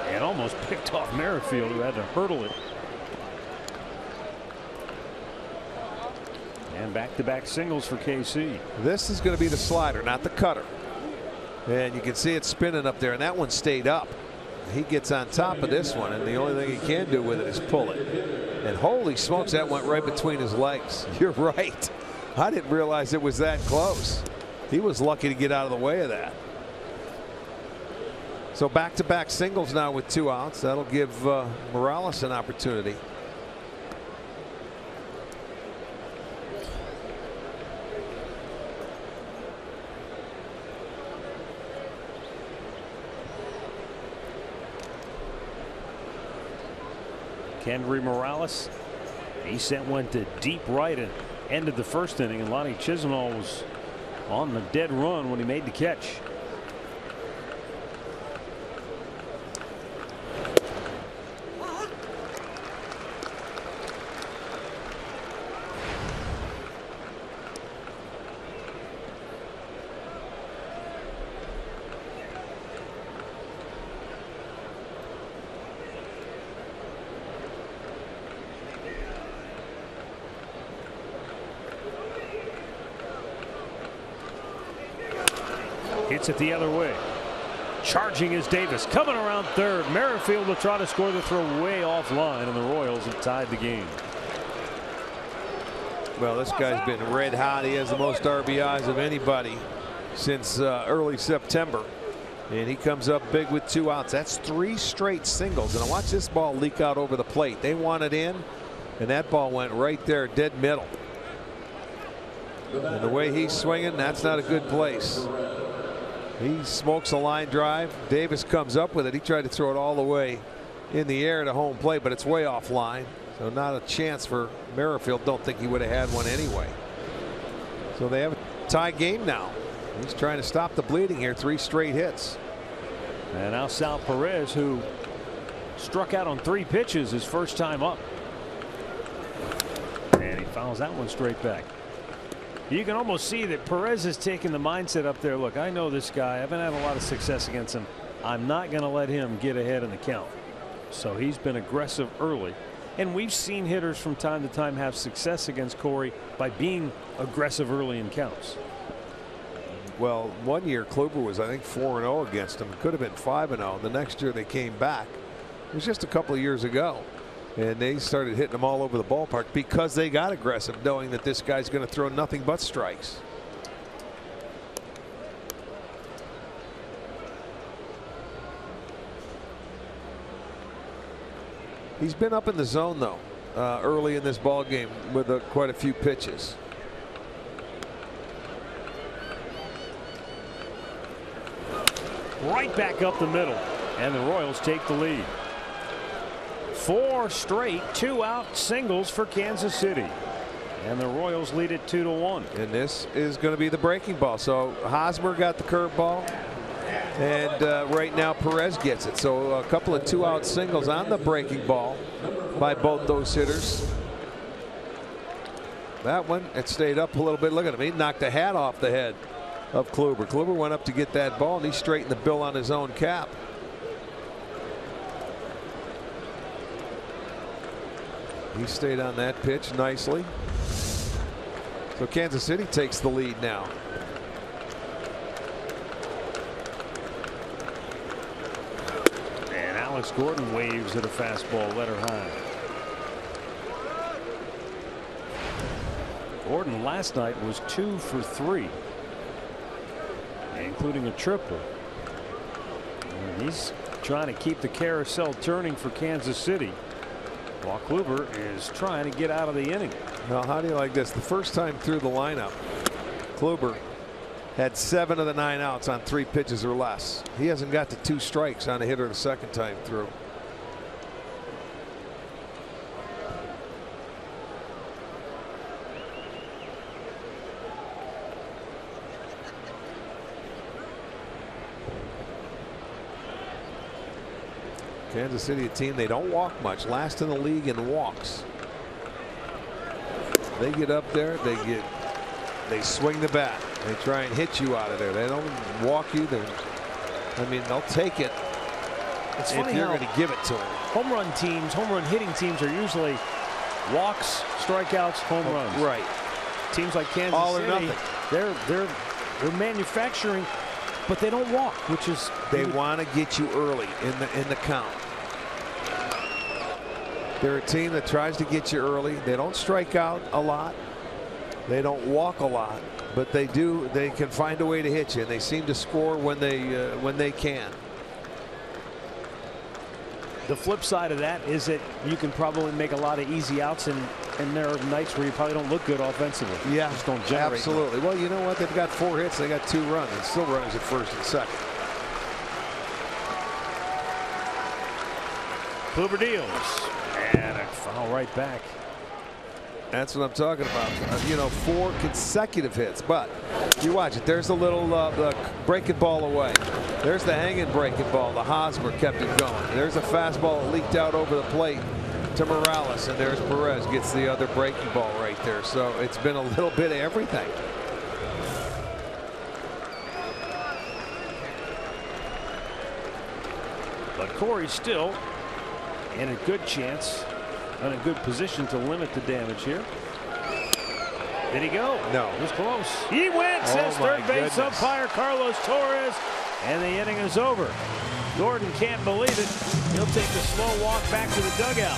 and almost picked off Merrifield, who had to hurdle it. And back-to-back singles for KC. This is going to be the slider, not the cutter. And you can see it spinning up there, and that one stayed up. He gets on top of this one, and the only thing he can do with it is pull it. And holy smokes, that went right between his legs. You're right. I didn't realize it was that close. He was lucky to get out of the way of that. So back-to-back singles now with 2 outs. That'll give Morales an opportunity. Kendry Morales, he sent one to deep right and ended the first inning, and Lonnie Chisenhall was on the dead run when he made the catch. Hits it the other way. Charging is Davis. Coming around third. Merrifield will try to score the throw way offline, and the Royals have tied the game. Well, this guy's been red hot. He has the most RBIs of anybody since early September. And he comes up big with 2 outs. That's 3 straight singles. And watch this ball leak out over the plate. They want it in, and that ball went right there, dead middle. And the way he's swinging, that's not a good place. He smokes a line drive. Davis comes up with it. He tried to throw it all the way in the air to home plate, but it's way offline. So not a chance for Merrifield. Don't think he would have had one anyway. So they have a tie game now. He's trying to stop the bleeding here. 3 straight hits. And now Sal Perez, who struck out on 3 pitches his first time up. And he fouls that one straight back. You can almost see that Perez is taking the mindset up there. Look, I know this guy. I haven't had a lot of success against him. I'm not going to let him get ahead in the count. So he's been aggressive early. And we've seen hitters from time to time have success against Corey by being aggressive early in counts. Well, one year Kluber was, I think, 4-0 against him. Could have been 5-0. The next year they came back. It was just a couple of years ago. And they started hitting them all over the ballpark because they got aggressive, knowing that this guy's going to throw nothing but strikes. He's been up in the zone, though, early in this ball game with quite a few pitches. Right back up the middle, and the Royals take the lead. 4 straight 2-out singles for Kansas City, and the Royals lead it 2-1. And this is going to be the breaking ball. So Hosmer got the curveball, and right now Perez gets it. So a couple of 2-out singles on the breaking ball by both those hitters. That one, it stayed up a little bit. Look at him. He knocked the hat off the head of Kluber. Kluber went up to get that ball, and he straightened the bill on his own cap. He stayed on that pitch nicely. So Kansas City takes the lead now. And Alex Gordon waves at a fastball, let her high. Gordon last night was 2 for 3, including a triple. And he's trying to keep the carousel turning for Kansas City, while Kluber is trying to get out of the inning. Well, how do you like this? The first time through the lineup, Kluber had 7 of the 9 outs on 3 pitches or less. He hasn't got to 2 strikes on a hitter the second time through. Kansas City, a team they don't walk much, last in the league in walks. They get up there, they swing the bat. They try and hit you out of there. They don't walk you. I mean, they'll take it. It's if funny you're how going to give it to them. home run teams, home run hitting teams are usually walks, strikeouts, home runs. Right. Teams like Kansas All or City, nothing. they're manufacturing, but they don't walk, which is They want to get you early in the count. They're a team that tries to get you early. They don't strike out a lot. They don't walk a lot, but they do. They can find a way to hit you, and they seem to score when they can. the flip side of that is that you can probably make a lot of easy outs, and there are nights where you probably don't look good offensively. Yeah, just don't generate. Absolutely. Much. Well, you know what? They've got 4 hits. They got 2 runs, and still runners at first and second. Kluber deals, and a foul right back. That's what I'm talking about. You know, 4 consecutive hits, but you watch it. There's a little breaking ball away. There's the hanging breaking ball. The Hosmer kept it going. There's a fastball that leaked out over the plate to Morales, and there's Perez gets the other breaking ball right there. So it's been a little bit of everything. But Corey's still in a good chance, in a good position to limit the damage here. Did he go? No. It was close. He went, says third base umpire Carlos Torres, and the inning is over. Gordon can't believe it. He'll take a slow walk back to the dugout.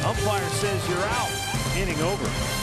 Umpire says you're out. Inning over.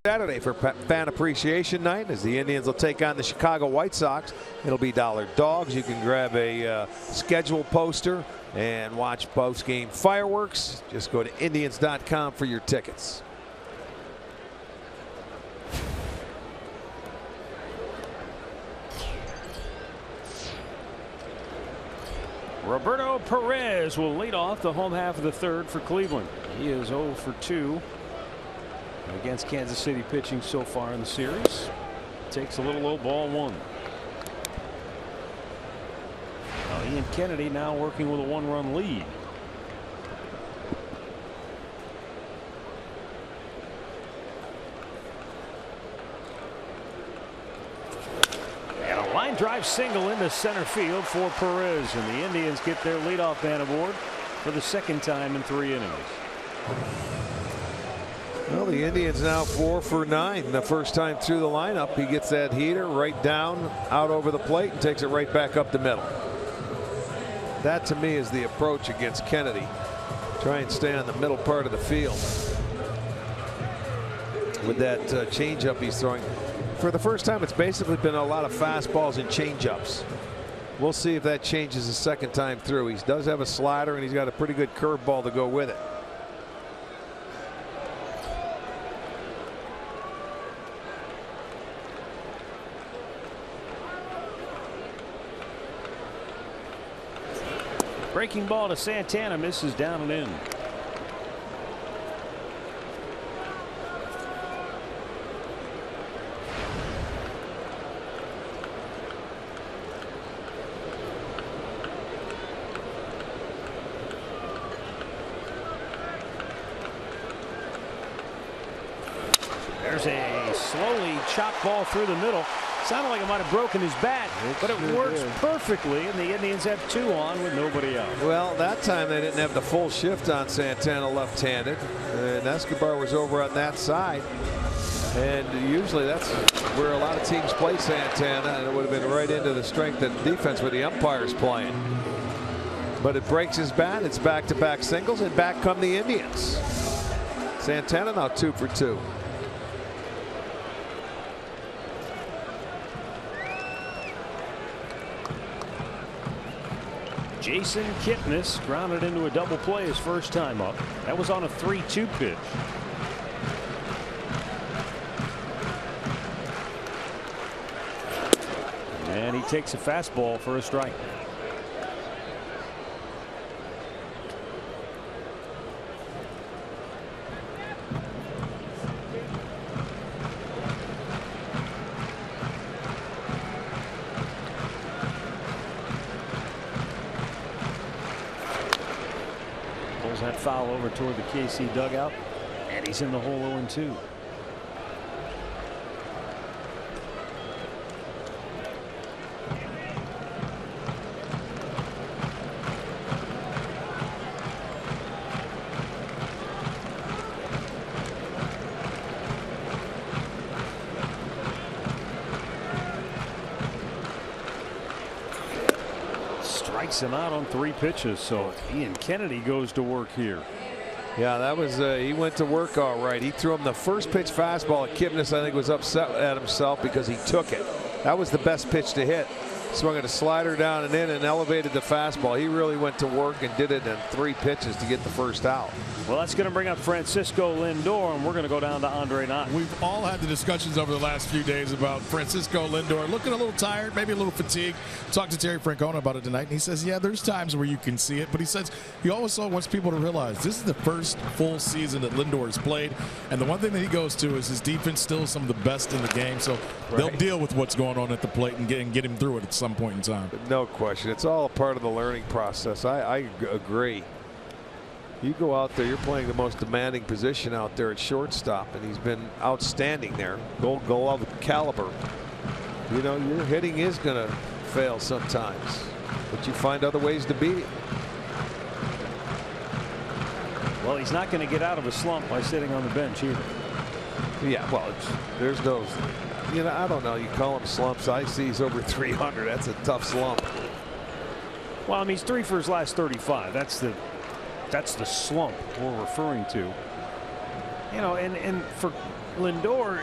Saturday for Fan Appreciation Night as the Indians will take on the Chicago White Sox. It'll be $1 dogs. You can grab a schedule poster and watch post-game fireworks. Just go to Indians.com for your tickets. Roberto Perez will lead off the home half of the third for Cleveland. He is 0 for 2 against Kansas City pitching so far in the series. Takes a little low ball 1. Now Ian Kennedy now working with a 1-run lead. And a line Line drive single into center field for Perez, and the Indians get their leadoff man aboard for the second time in 3 innings. Well, the Indians now 4 for 9 the first time through the lineup. He gets that heater right down out over the plate and takes it right back up the middle. That to me is the approach against Kennedy. Try and stay on the middle part of the field with that changeup he's throwing. For the first time, it's basically been a lot of fastballs and changeups. We'll see if that changes the second time through. He does have a slider, and he's got a pretty good curveball to go with it. Breaking ball to Santana, misses down and in. There's a slowly chopped ball through the middle. Sounded like it might have broken his bat, but it works perfectly, and the Indians have 2 on with nobody out. Well, that time they didn't have the full shift on Santana left-handed, and Escobar was over on that side. And usually that's where a lot of teams play Santana, and it would have been right into the strength of the defense with the umpires playing. But it breaks his bat. It's back-to-back singles, and back come the Indians. Santana now 2 for 2. Jason Kipnis grounded into a double play his first time up. That was on a 3-2 pitch. And he takes a fastball for a strike. That foul over toward the KC dugout, and he's in the hole 0-2. Strikes him out on 3 pitches, so Ian Kennedy goes to work here. Yeah, that was he went to work all right. He threw him the first pitch fastball. Kipnis, I think, was upset at himself because he took it. That was the best pitch to hit. Swung at a slider down and in and elevated the fastball. He really went to work and did it in 3 pitches to get the first out. Well, that's going to bring up Francisco Lindor, and we're going to go down to Andre Knott. We've all had the discussions over the last few days about Francisco Lindor looking a little tired, maybe a little fatigued. Talked to Terry Francona about it tonight, and he says, yeah, there's times where you can see it, but he says he also wants people to realize this is the first full season that Lindor has played, and the one thing that he goes to is his defense still some of the best in the game, so they'll deal with what's going on at the plate and get him through it at some point in time. No question. It's all a part of the learning process. I agree. You go out there, you're playing the most demanding position out there at shortstop, and he's been outstanding there. Gold glove caliber. You know, your hitting is going to fail sometimes, but you find other ways to beat it. Well, he's not going to get out of a slump by sitting on the bench either. Yeah, well, there's no, you know, I don't know. You call them slumps. I see he's over 300. That's a tough slump. Well, I mean, he's 3 for his last 35. That's the slump we're referring to. You know, and for Lindor,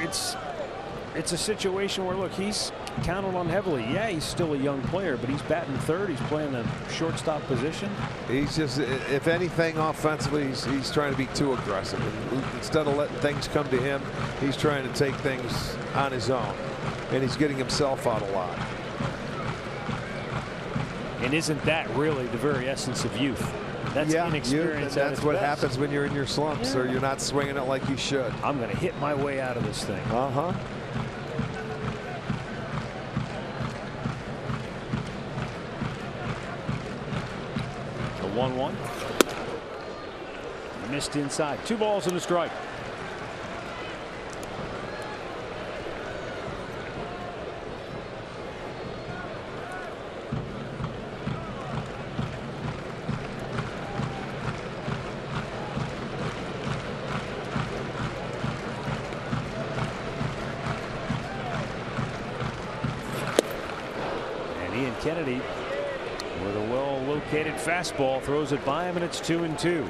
it's a situation where, look, he's counted on heavily. Yeah, he's still a young player, but he's batting third. He's playing the shortstop position. He's just, if anything, offensively, he's trying to be too aggressive. Instead of letting things come to him, he's trying to take things on his own, and he's getting himself out a lot. And isn't that really the very essence of youth? That's inexperience. That's what happens when you're in your slumps, or you're not swinging it like you should. I'm going to hit my way out of this thing. Uh-huh. The 1-1. Missed inside. 2 balls and a strike. Kennedy with a well-located fastball throws it by him, and it's 2-2.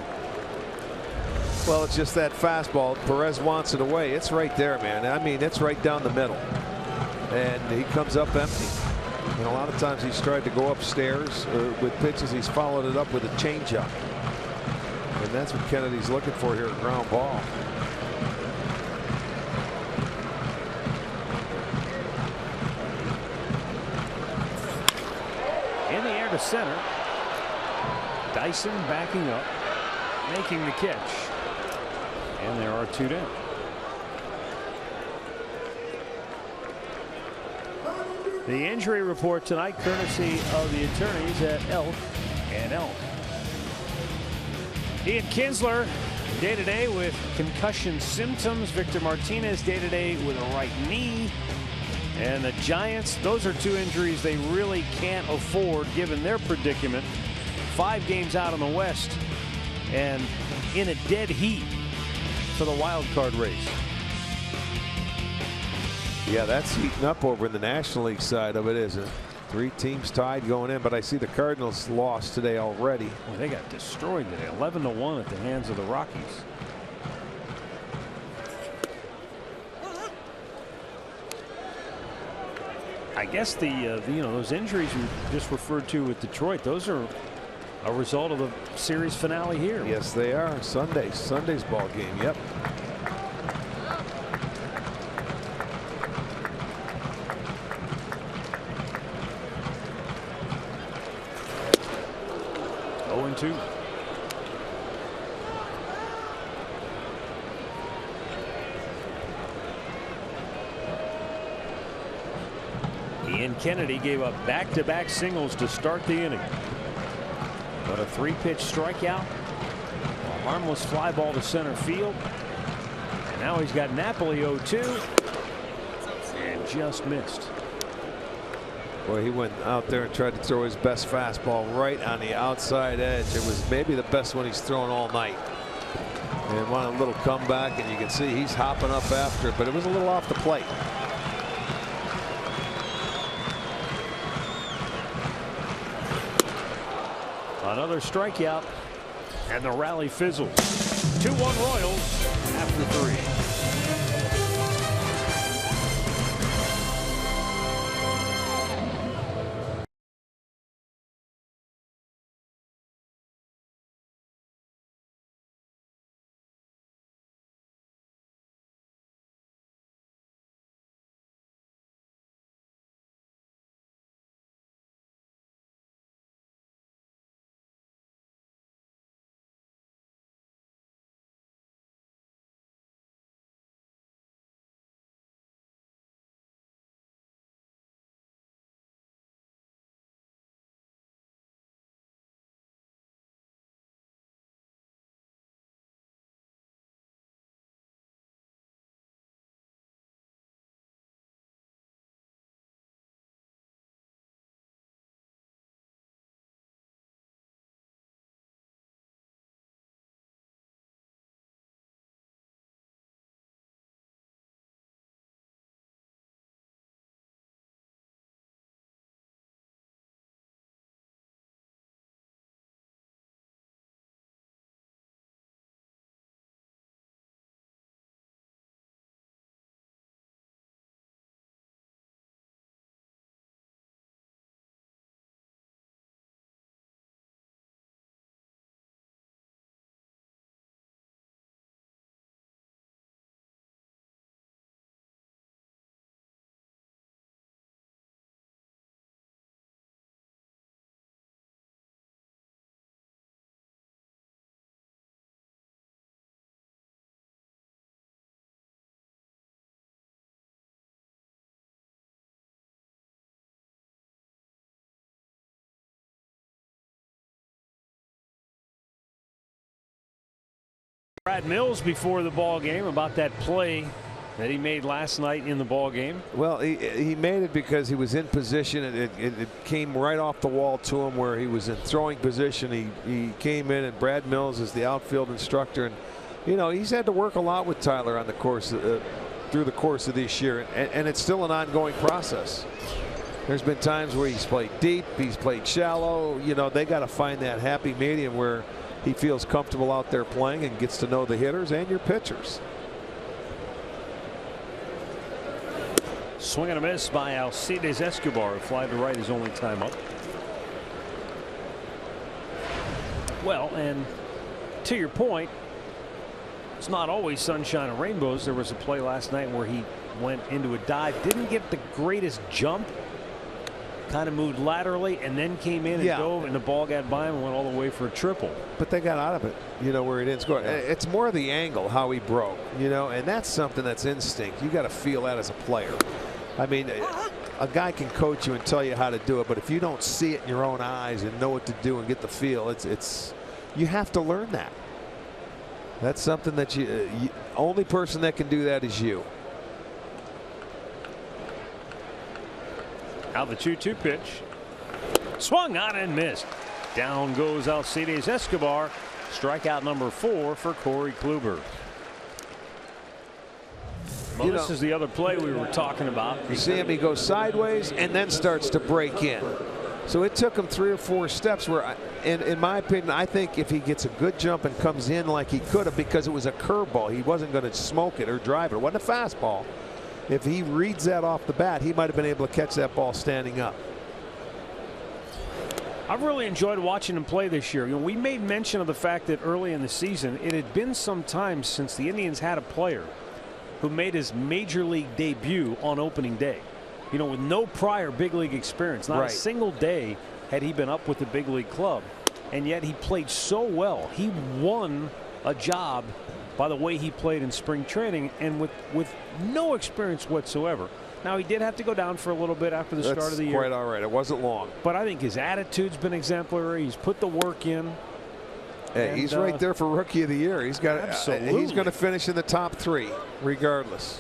Well, it's just that fastball. Perez wants it away. It's right there, man. I mean, it's right down the middle. And he comes up empty. And a lot of times he's tried to go upstairs with pitches. He's followed it up with a changeup. And that's what Kennedy's looking for here, a ground ball. In the air to center. Dyson backing up, making the catch. And there are 2 down. The injury report tonight, courtesy of the attorneys at Elk and Elk. Ian Kinsler, day-to-day with concussion symptoms. Victor Martinez, day-to-day with a right knee. And the Giants, those are 2 injuries they really can't afford given their predicament. 5 games out in the West and in a dead heat for the wild card race. Yeah, that's heating up over in the National League side of it, isn't it? 3 teams tied going in, but I see the Cardinals lost today already. Well, they got destroyed today, 11-1 at the hands of the Rockies. I guess those injuries you just referred to with Detroit, those are a result of the series finale here. Yes, they are. Sunday's ball game. Yep. Two. Ian Kennedy gave up back-to-back singles to start the inning. But a 3-pitch strikeout, a harmless fly ball to center field. And now he's got Napoli 0-2 and just missed. Boy, he went out there and tried to throw his best fastball right on the outside edge. It was maybe the best one he's thrown all night. And wanted a little comeback, and you can see he's hopping up after it, but it was a little off the plate. Another strikeout, and the rally fizzles. 2-1 Royals after 3. Brad Mills before the ball game about that play that he made last night in the ball game. Well, he made it because he was in position. It came right off the wall to him where he was in throwing position. He came in, and Brad Mills is the outfield instructor, and you know he's had to work a lot with Tyler on the course through the course of this year, and it's still an ongoing process. There's been times where he's played deep, he's played shallow. You know, they got to find that happy medium where he feels comfortable out there playing and gets to know the hitters and your pitchers. Swing and a miss by Alcides Escobar. Fly to right, his only time up. Well, and to your point, it's not always sunshine and rainbows. There was a play last night where he went into a dive, didn't get the greatest jump, kind of moved laterally, and then came in and dove, and the ball got by him and went all the way for a triple. But they got out of it, you know, where he didn't score. It's more the angle, how he broke, you know, and that's something that's instinct. You got to feel that as a player. I mean, a guy can coach you and tell you how to do it, but if you don't see it in your own eyes and know what to do and get the feel, you have to learn that. That's something that only person that can do that is you. Now the 2-2 pitch. Swung on and missed. Down goes Alcides Escobar. Strikeout number 4 for Corey Kluber. Well, this is the other play we were talking about. You see him, he goes sideways and then starts to break in. So it took him 3 or 4 steps where, in my opinion, I think if he gets a good jump and comes in like he could have, because it was a curveball, he wasn't going to smoke it or drive it. It wasn't a fastball. If he reads that off the bat, he might have been able to catch that ball standing up. I've really enjoyed watching him play this year. You know, we made mention of the fact that early in the season it had been some time since the Indians had a player who made his major league debut on opening day. You know, with no prior big league experience, not a single day had he been up with the big league club, and yet he played so well. He won a job by the way he played in spring training, and with no experience whatsoever. Now, he did have to go down for a little bit after the start of the year. That's quite all right. It wasn't long. But I think his attitude's been exemplary. He's put the work in. Hey, he's right there for Rookie of the Year. He's got. Absolutely. He's going to finish in the top 3, regardless,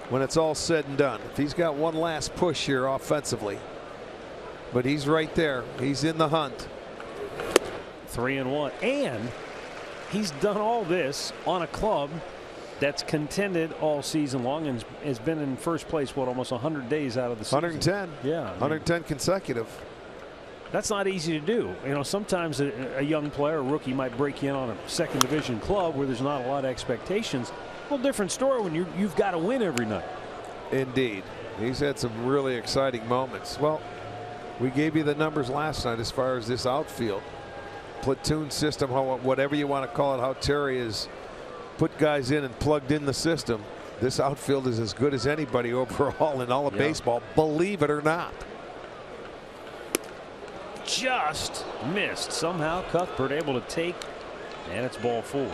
when it's all said and done. If he's got one last push here offensively, but he's right there. He's in the hunt. 3-1, and he's done all this on a club that's contended all season long and has been in first place, what, almost 100 days out of the season. 110. Yeah. 110 consecutive. That's not easy to do. You know, sometimes a young player, a rookie, might break in on a second division club where there's not a lot of expectations. A little different story when you've got to win every night. Indeed. He's had some really exciting moments. Well, we gave you the numbers last night as far as this outfield. Platoon system, whatever you want to call it, how Terry has put guys in and plugged in the system. This outfield is as good as anybody overall in all of baseball, believe it or not. Just missed. Somehow Cuthbert able to take, and it's ball 4.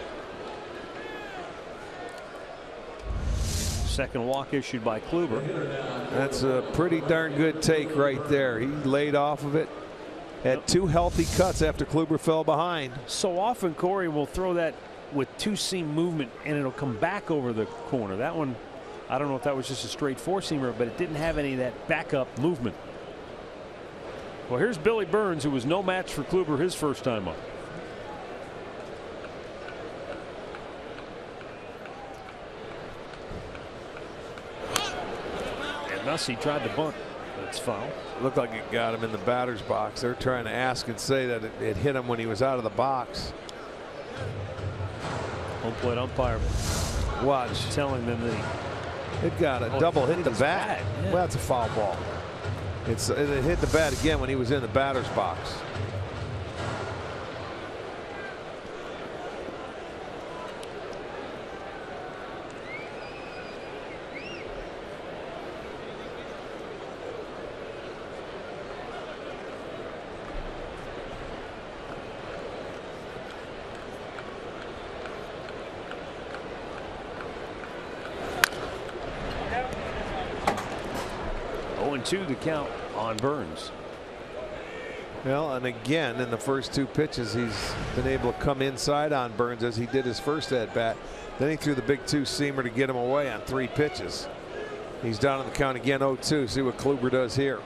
Second walk issued by Kluber. That's a pretty darn good take right there. He laid off of it. Had 2 healthy cuts after Kluber fell behind. So often Corey will throw that with 2-seam movement and it'll come back over the corner. That one, I don't know if that was just a straight 4-seamer, but it didn't have any of that backup movement. Well, here's Billy Burns, who was no match for Kluber his first time up. And Nussey tried to bunt. That's foul. Looked like it got him in the batter's box. They're trying to ask and say that it hit him when he was out of the box. Home plate umpire watch telling them that it got a double hit the bat. Yeah. Well, that's a foul ball. It hit the bat again when he was in the batter's box. The count on Burns. Well, and again, in the first 2 pitches, he's been able to come inside on Burns as he did his first at bat. Then he threw the big 2-seamer to get him away on 3 pitches. He's down on the count again, 0-2. See what Kluber does here.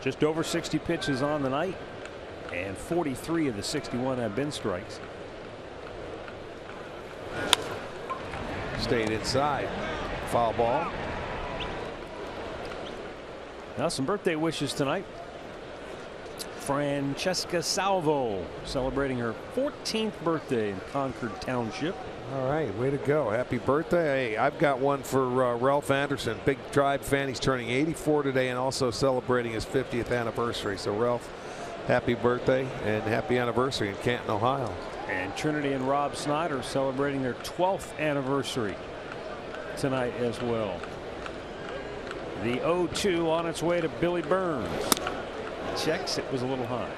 Just over 60 pitches on the night, and 43 of the 61 have been strikes. Stayed inside. Foul ball. Now some birthday wishes tonight. Francesca Salvo celebrating her 14th birthday in Concord Township. All right, way to go. Happy birthday. Hey, I've got one for Ralph Anderson, big Tribe fan. He's turning 84 today and also celebrating his 50th anniversary. So Ralph, happy birthday and happy anniversary in Canton, Ohio. And Trinity and Rob Snyder celebrating their 12th anniversary tonight as well. The 0-2 on its way to Billy Burns. Checks, it was a little high.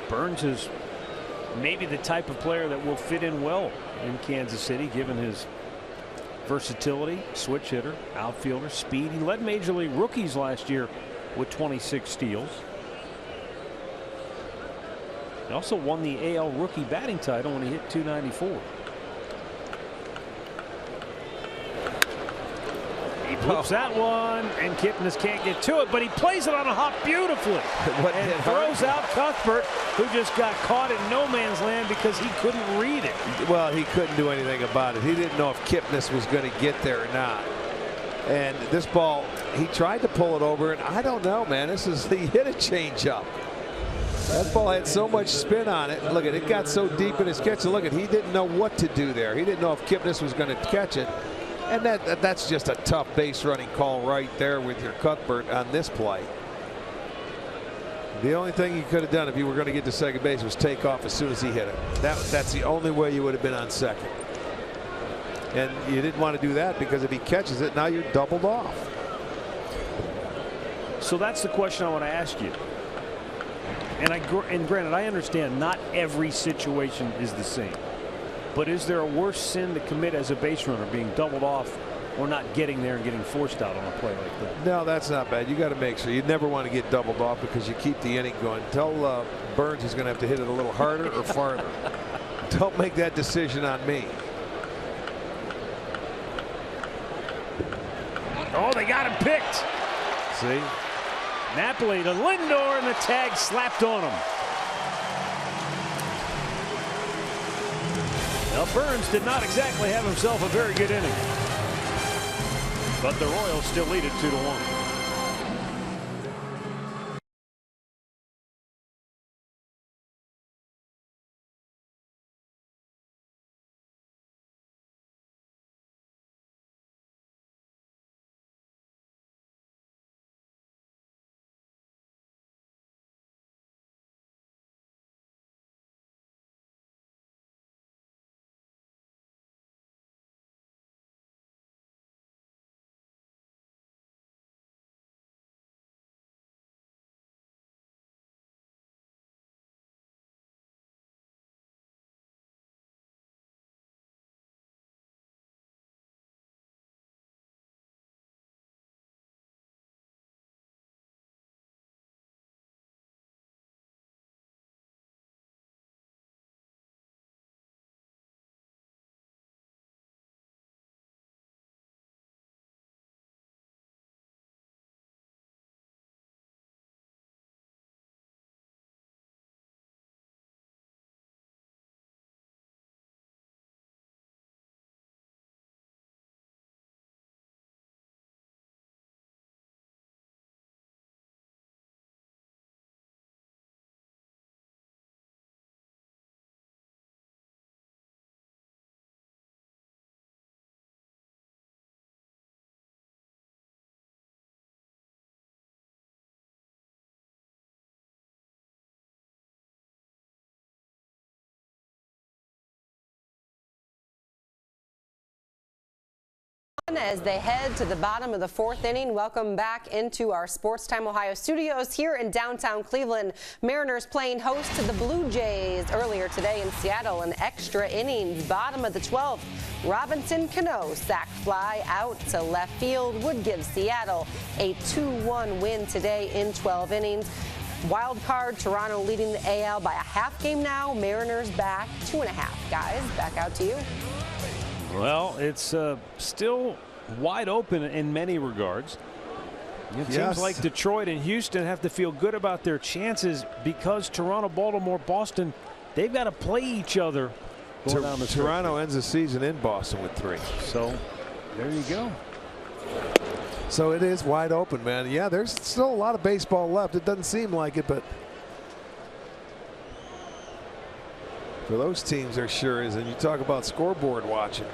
Burns is maybe the type of player that will fit in well in Kansas City, given his versatility, switch hitter, outfielder, speed. He led Major League rookies last year with 26 steals. He also won the AL rookie batting title when he hit .294. He flips that one, and Kipnis can't get to it, but he plays it on a hop beautifully. And throws out Cuthbert, who just got caught in no man's land because he couldn't read it. Well, he couldn't do anything about it. He didn't know if Kipnis was going to get there or not. And this ball, he tried to pull it over, and I don't know, man. He hit a changeup. That ball had so much spin on it. Look at it, got so deep in his catch. And look at, he didn't know what to do there. He didn't know if Kipnis was going to catch it. And that's just a tough base running call right there with your Cuthbert on this play. The only thing you could have done if you were going to get to second base was take off as soon as he hit it. That's the only way you would have been on second. And you didn't want to do that because if he catches it, now you're doubled off. So that's the question I want to ask you. And granted, I understand not every situation is the same. But is there a worse sin to commit as a base runner, being doubled off or not getting there and getting forced out on a play like that? No, that's not bad. You got to make sure. You never want to get doubled off because you keep the inning going. Tell Burns he's going to have to hit it a little harder or farther. Don't make that decision on me. Oh, they got him picked. See? Napoli to Lindor, and the tag slapped on him. Now, Burns did not exactly have himself a very good inning. But the Royals still lead it 2-1. As they head to the bottom of the 4th inning, welcome back into our Sports Time Ohio studios here in downtown Cleveland. Mariners playing host to the Blue Jays earlier today in Seattle. An extra innings, bottom of the 12th. Robinson Cano sac fly out to left field would give Seattle a 2-1 win today in 12 innings. Wild card, Toronto leading the AL by a half game now. Mariners back 2.5. Guys, back out to you. Well, it's still wide open in many regards. It seems like Detroit and Houston have to feel good about their chances because Toronto, Baltimore, Boston, they've got to play each other going down the stretch. Toronto ends the season in Boston with 3. So there you go. So it is wide open, man. Yeah, there's still a lot of baseball left. It doesn't seem like it, but for those teams there sure is. And you talk about scoreboard watching.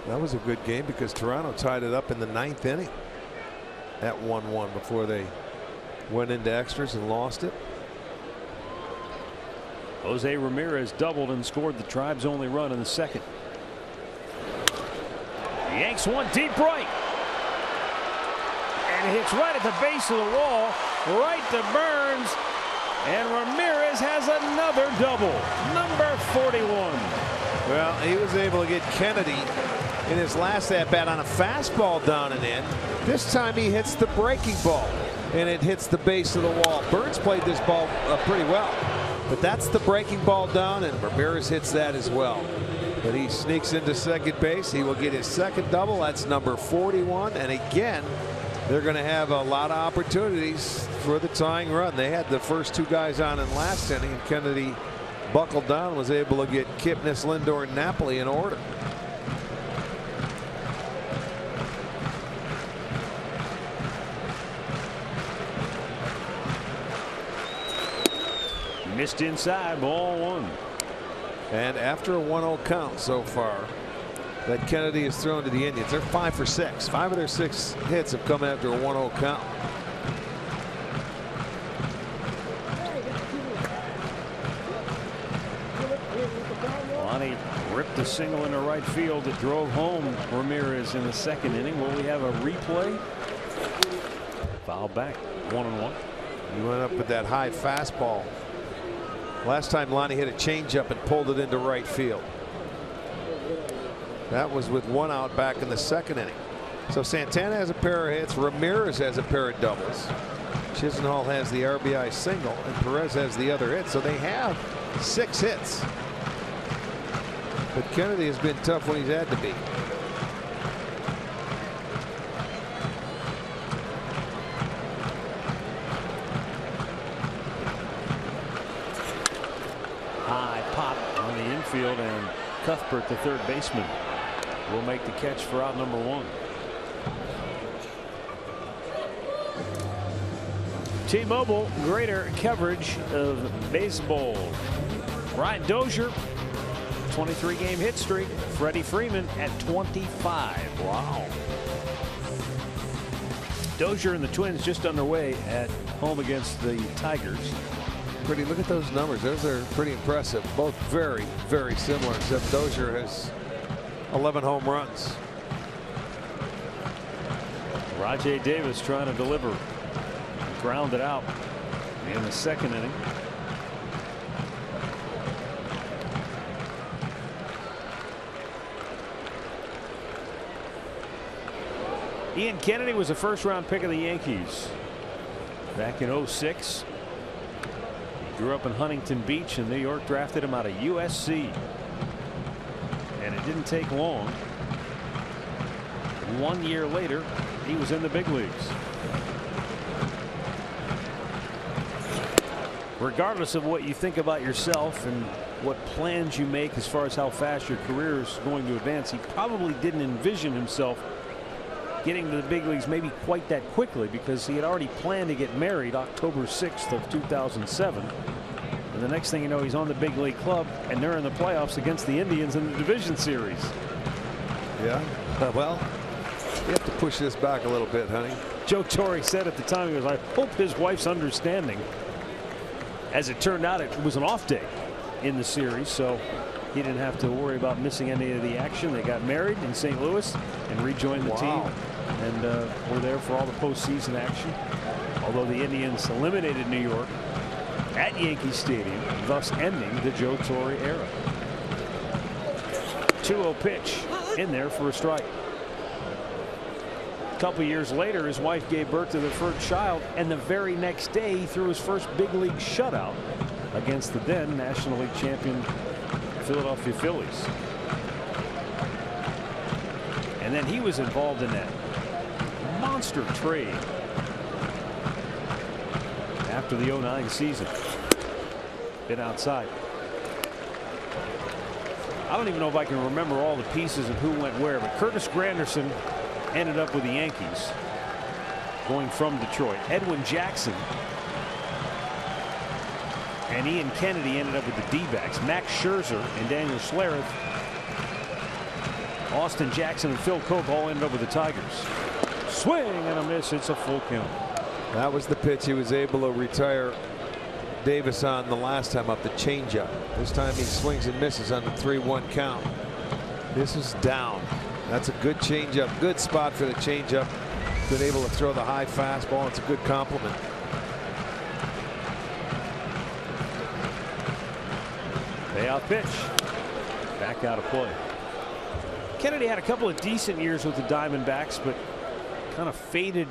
That was a good game because Toronto tied it up in the 9th inning at 1-1 before they went into extras and lost it. Jose Ramirez doubled and scored the Tribe's only run in the 2nd. The Yanks one deep right. And it hits right at the base of the wall, right to Burns. And Ramirez has another double, number 41. Well, he was able to get Kennedy in his last at-bat on a fastball down and in. This time he hits the breaking ball, and it hits the base of the wall. Burns played this ball pretty well, but that's the breaking ball down, and Ramirez hits that as well. But he sneaks into second base. He will get his 2nd double. That's number 41. And again, they're going to have a lot of opportunities for the tying run. They had the first 2 guys on in last inning, and Kennedy buckled down, was able to get Kipnis, Lindor, and Napoli in order. Missed inside, ball 1. And after a 1-0 count so far that Kennedy has thrown to the Indians, they're 5 for 6. 5 of their 6 hits have come after a 1-0 count. Lonnie ripped a single into right field that drove home Ramirez in the 2nd inning. Will we have a replay? Foul back, 1-1. He went up with that high fastball. Last time Lonnie hit a changeup and pulled it into right field. That was with 1 out back in the 2nd inning. So Santana has a pair of hits. Ramirez has a pair of doubles. Chisenhall has the RBI single, and Perez has the other hit. So they have 6 hits. But Kennedy has been tough when he's had to be. High pop on the infield, and Cuthbert, the 3rd baseman, will make the catch for out number 1. T-Mobile, greater coverage of baseball. Brian Dozier, 23-game hit streak. Freddie Freeman at 25. Wow. Dozier and the Twins just underway at home against the Tigers. Pretty, look at those numbers. Those are pretty impressive. Both very, very similar, except Dozier has 11 home runs. Rajay Davis trying to deliver. Grounded out in the 2nd inning. Ian Kennedy was a 1st-round pick of the Yankees back in '06. Grew up in Huntington Beach, and New York drafted him out of USC. And it didn't take long. 1 year later, he was in the big leagues. Regardless of what you think about yourself and what plans you make as far as how fast your career is going to advance, he probably didn't envision himself getting to the big leagues maybe quite that quickly, because he had already planned to get married October 6th of 2007. And the next thing you know, he's on the big league club, and they're in the playoffs against the Indians in the division series. Yeah. Well, you have to push this back a little bit, honey. Joe Torre said at the time, he goes, I hope his wife's understanding. As it turned out, it was an off day in the series, so he didn't have to worry about missing any of the action. They got married in St. Louis and rejoined the team, and were there for all the postseason action. Although the Indians eliminated New York at Yankee Stadium, thus ending the Joe Torre era. 2-0 pitch in there for a strike. A couple years later, his wife gave birth to their first child, and the very next day he threw his first big league shutout against the then National League champion Philadelphia Phillies. And then he was involved in that monster trade after the 09 season. Been outside. I don't even know if I can remember all the pieces and who went where, but Curtis Granderson ended up with the Yankees, going from Detroit. Edwin Jackson and Ian Kennedy ended up with the D-backs. Max Scherzer and Daniel Schlereth, Austin Jackson and Phil Koch all ended up with the Tigers. Swing and a miss. It's a full count. That was the pitch he was able to retire Davis on the last time up, the changeup. This time he swings and misses on the 3-1 count. This is down. That's a good changeup. Good spot for the changeup. Been able to throw the high fastball. It's a good compliment. Payout pitch. Back out of play. Kennedy had a couple of decent years with the Diamondbacks, but kind of faded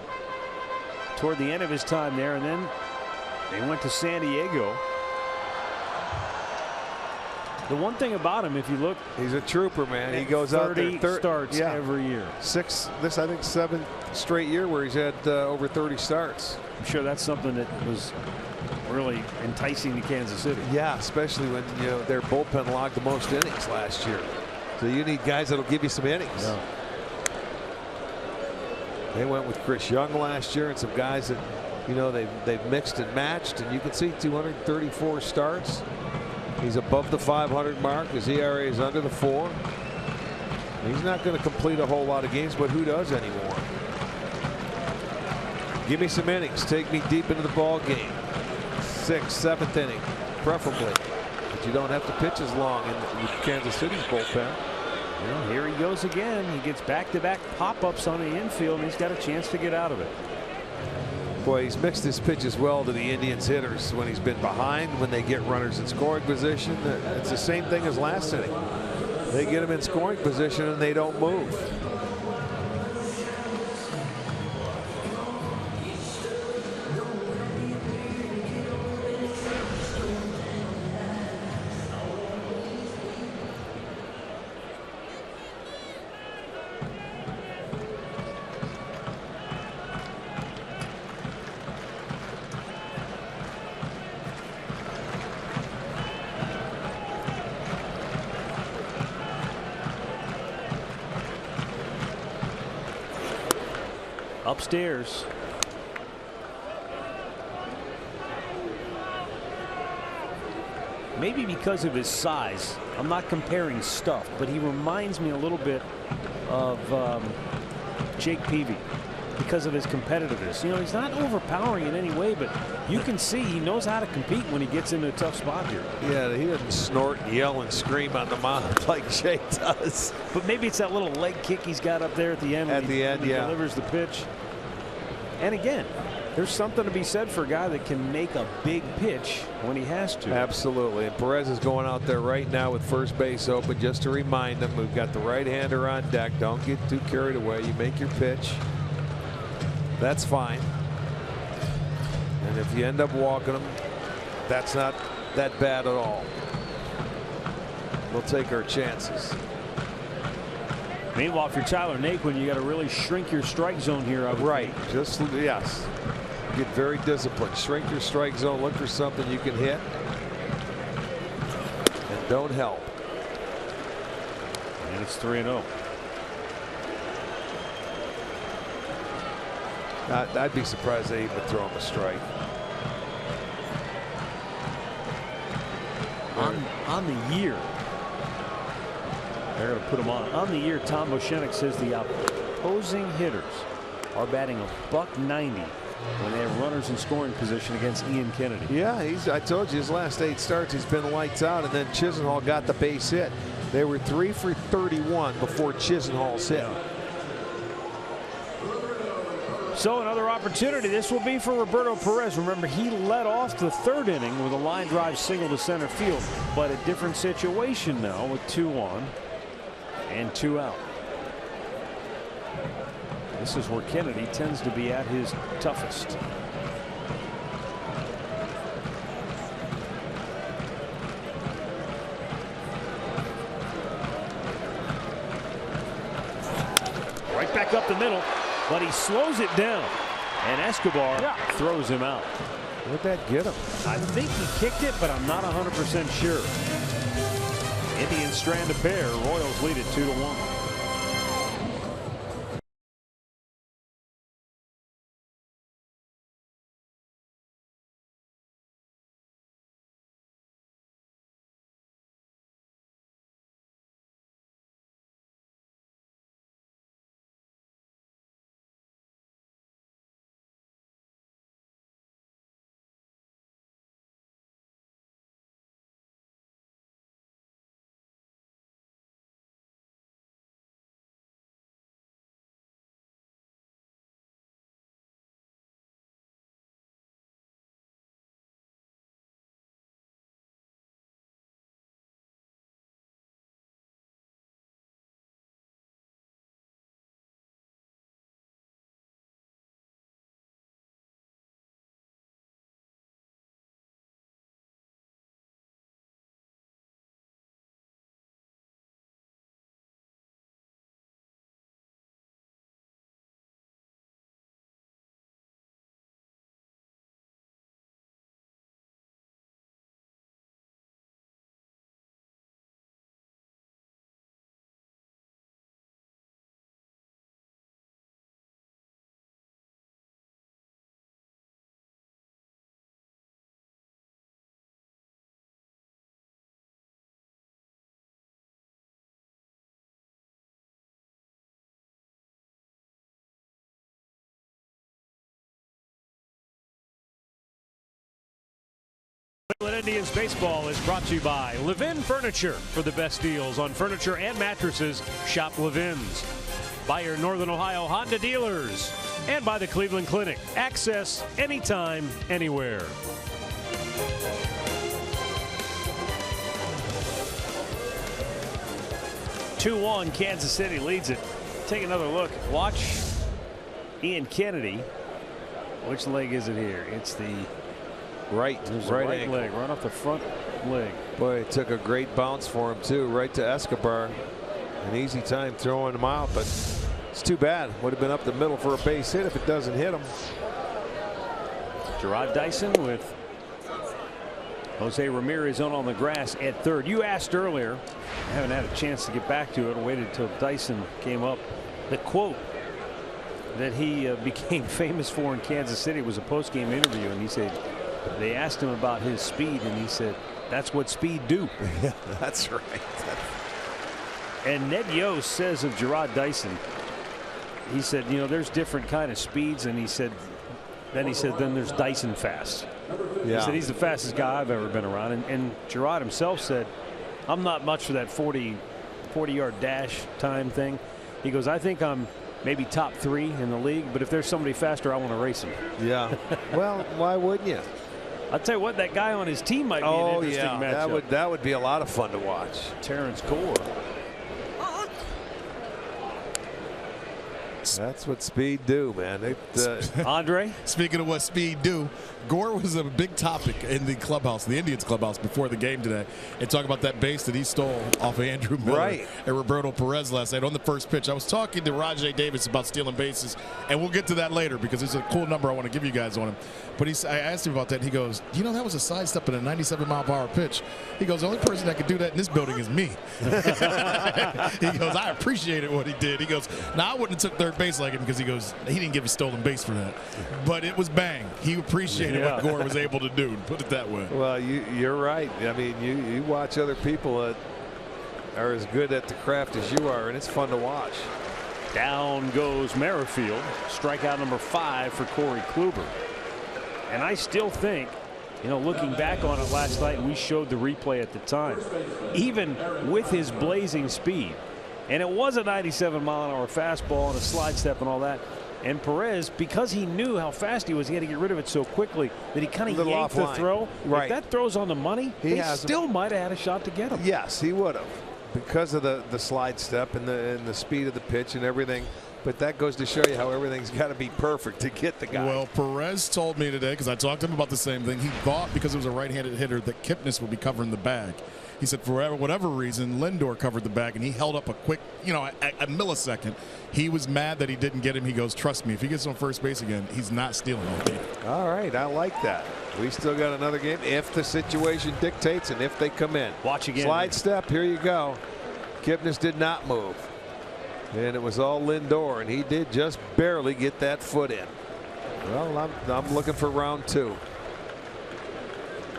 toward the end of his time there, and then they went to San Diego. The one thing about him, if you look, he's a trooper, man. He goes out there 30 starts every year. I think 7th straight year where he's had over 30 starts. I'm sure that's something that was really enticing to Kansas City. Yeah, especially when their bullpen logged the most innings last year. So you need guys that'll give you some innings. Yeah. They went with Chris Young last year and some guys that they've mixed and matched, and you can see 234 starts. He's above the 500 mark. His ERA is under the 4. He's not going to complete a whole lot of games, but who does anymore? Give me some innings. Take me deep into the ball game. 6th, 7th inning, preferably. But you don't have to pitch as long in Kansas City's bullpen. Well, here he goes again. He gets back-to-back pop-ups on the infield, and he's got a chance to get out of it. Boy, he's mixed his pitches well to the Indians hitters when he's been behind, when they get runners in scoring position. It's the same thing as last inning. They get them in scoring position and they don't move. Upstairs. Maybe because of his size. I'm not comparing stuff, but he reminds me a little bit of Jake Peavy because of his competitiveness. He's not overpowering in any way, but you can see he knows how to compete when he gets into a tough spot here. Yeah, he doesn't snort and yell and scream on the mound like Jake does. But maybe it's that little leg kick he's got up there at the end. At the end, yeah. Delivers the pitch. And again, there's something to be said for a guy that can make a big pitch when he has to. Absolutely. And Perez is going out there right now with first base open, just to remind them we've got the right-hander on deck. Don't get too carried away. You make your pitch. That's fine. And if you end up walking them, that's not that bad at all. We'll take our chances. Meanwhile, if you're Tyler Naquin, you got to really shrink your strike zone here. Right. Just, yes. Get very disciplined. Shrink your strike zone. Look for something you can hit. And don't help. And it's 3-0. I'd be surprised they even throw him a strike. On the year. They're going to put him on the year. Tom Bochenek says the opposing hitters are batting a .190 when they have runners in scoring position against Ian Kennedy. Yeah, I told you his last 8 starts he's been lights out, and then Chisenhall got the base hit. They were 3 for 31 before Chisenhall's hit. So another opportunity. This will be for Roberto Perez. Remember, he led off the 3rd inning with a line drive single to center field, but a different situation now with 2 on and 2 out. This is where Kennedy tends to be at his toughest. Right back up the middle, but he slows it down, and Escobar throws him out. Where'd that get him? I think he kicked it, but I'm not 100% sure. Indians strand a pair. Royals lead it 2-1. Cleveland Indians baseball is brought to you by Levin Furniture. For the best deals on furniture and mattresses, shop Levin's. By your Northern Ohio Honda dealers. And by the Cleveland Clinic. Access anytime, anywhere. Two-1, Kansas City leads it. Take another look. Watch Ian Kennedy. Which leg is it here? It's the right leg, right off the front leg. Boy, it took a great bounce for him too, right to Escobar. An easy time throwing him out, but it's too bad. Would have been up the middle for a base hit if it doesn't hit him. Jarrod Dyson with Jose Ramirez on the grass at 3rd. You asked earlier, I haven't had a chance to get back to it. I waited until Dyson came up. The quote that he became famous for in Kansas City was a post-game interview, and he said, they asked him about his speed, and he said, that's what speed do. Yeah, that's right. And Ned Yost says of Jarrod Dyson, he said, you know, there's different kind of speeds, and he said, then there's Dyson fast. Yeah. He said he's the fastest guy I've ever been around. And Jarrod himself said, I'm not much for that 40-yard dash time thing. He goes, I think I'm maybe top 3 in the league, but if there's somebody faster, I want to race him. Yeah. Well, why wouldn't you? I'll tell you what, that guy on his team might be an interesting matchup. That would be a lot of fun to watch. Terrence Gore. That's what speed do, man. Andre? Speaking of what speed do, Gore was a big topic in the clubhouse, the Indians clubhouse, before the game today. And talk about that base that he stole off of Andrew Miller and Roberto Perez last night on the first pitch. I was talking to Rajay Davis about stealing bases, and we'll get to that later because there's a cool number I want to give you guys on him. But I asked him about that, and he goes, you know, that was a sidestep in a 97-mile-per-hour pitch. He goes, the only person that could do that in this building is me. He goes, I appreciated what he did. He goes, now I wouldn't have took third base like him because he goes, he didn't give a stolen base for that. But it was bang. He appreciated what Gore was able to do, put it that way. Well, you're right. I mean, you watch other people that are as good at the craft as you are, and it's fun to watch. Down goes Merrifield. Strikeout number 5 for Corey Kluber. And I still think, looking back on it last night, we showed the replay at the time, even with his blazing speed, and it was a 97-mile-an-hour fastball and a slide step and all that. And Perez, because he knew how fast he was, he had to get rid of it so quickly that he kind of yanked the throw. Right. If that throw's on the money, he still might have had a shot to get him. Yes, he would have, because of the slide step and the speed of the pitch and everything. But that goes to show you how everything's got to be perfect to get the guy. Well, Perez told me today, because I talked to him about the same thing, he thought because it was a right-handed hitter that Kipnis would be covering the bag. He said for whatever reason, Lindor covered the bag, and he held up a quick, a millisecond. He was mad that he didn't get him. He goes, trust me, if he gets on first base again, he's not stealing that game. All right, I like that. We still got another game if the situation dictates and if they come in. Watch again. Slide step, here you go. Kipnis did not move. And it was all Lindor, and he did just barely get that foot in. Well, I'm looking for round 2.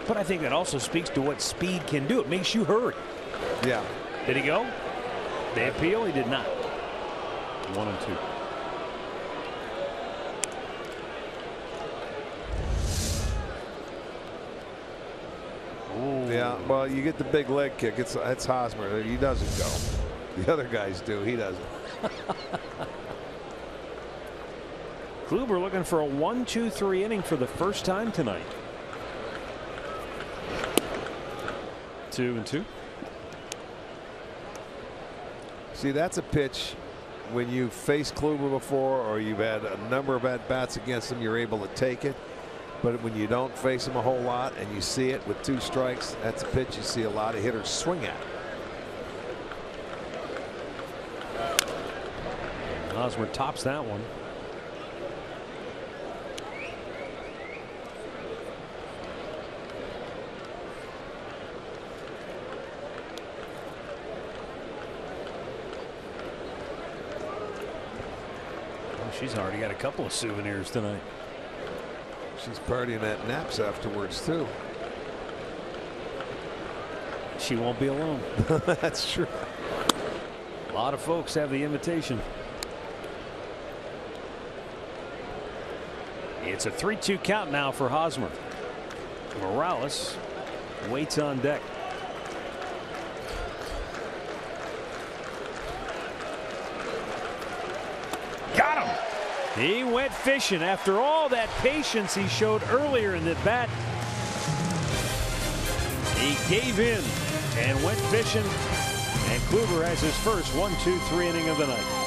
But I think that also speaks to what speed can do. It makes you hurry. Yeah. Did he go? They appeal? He did not. 1-2. Ooh. Yeah, well, you get the big leg kick. It's Hosmer. He doesn't go. The other guys do. He doesn't. Kluber looking for a 1-2-3 inning for the first time tonight. 2-2. See, that's a pitch when you face Kluber before, or you've had a number of at-bats against him, you're able to take it. But when you don't face him a whole lot and you see it with 2 strikes, that's a pitch you see a lot of hitters swing at. Hosmer tops that one. Oh, she's already got a couple of souvenirs tonight. She's partying at Naps afterwards too. She won't be alone. That's true. A lot of folks have the invitation. It's a 3-2 count now for Hosmer. Morales waits on deck. Got him. He went fishing after all that patience he showed earlier in the bat. He gave in and went fishing, and Kluber has his first 1-2-3 inning of the night.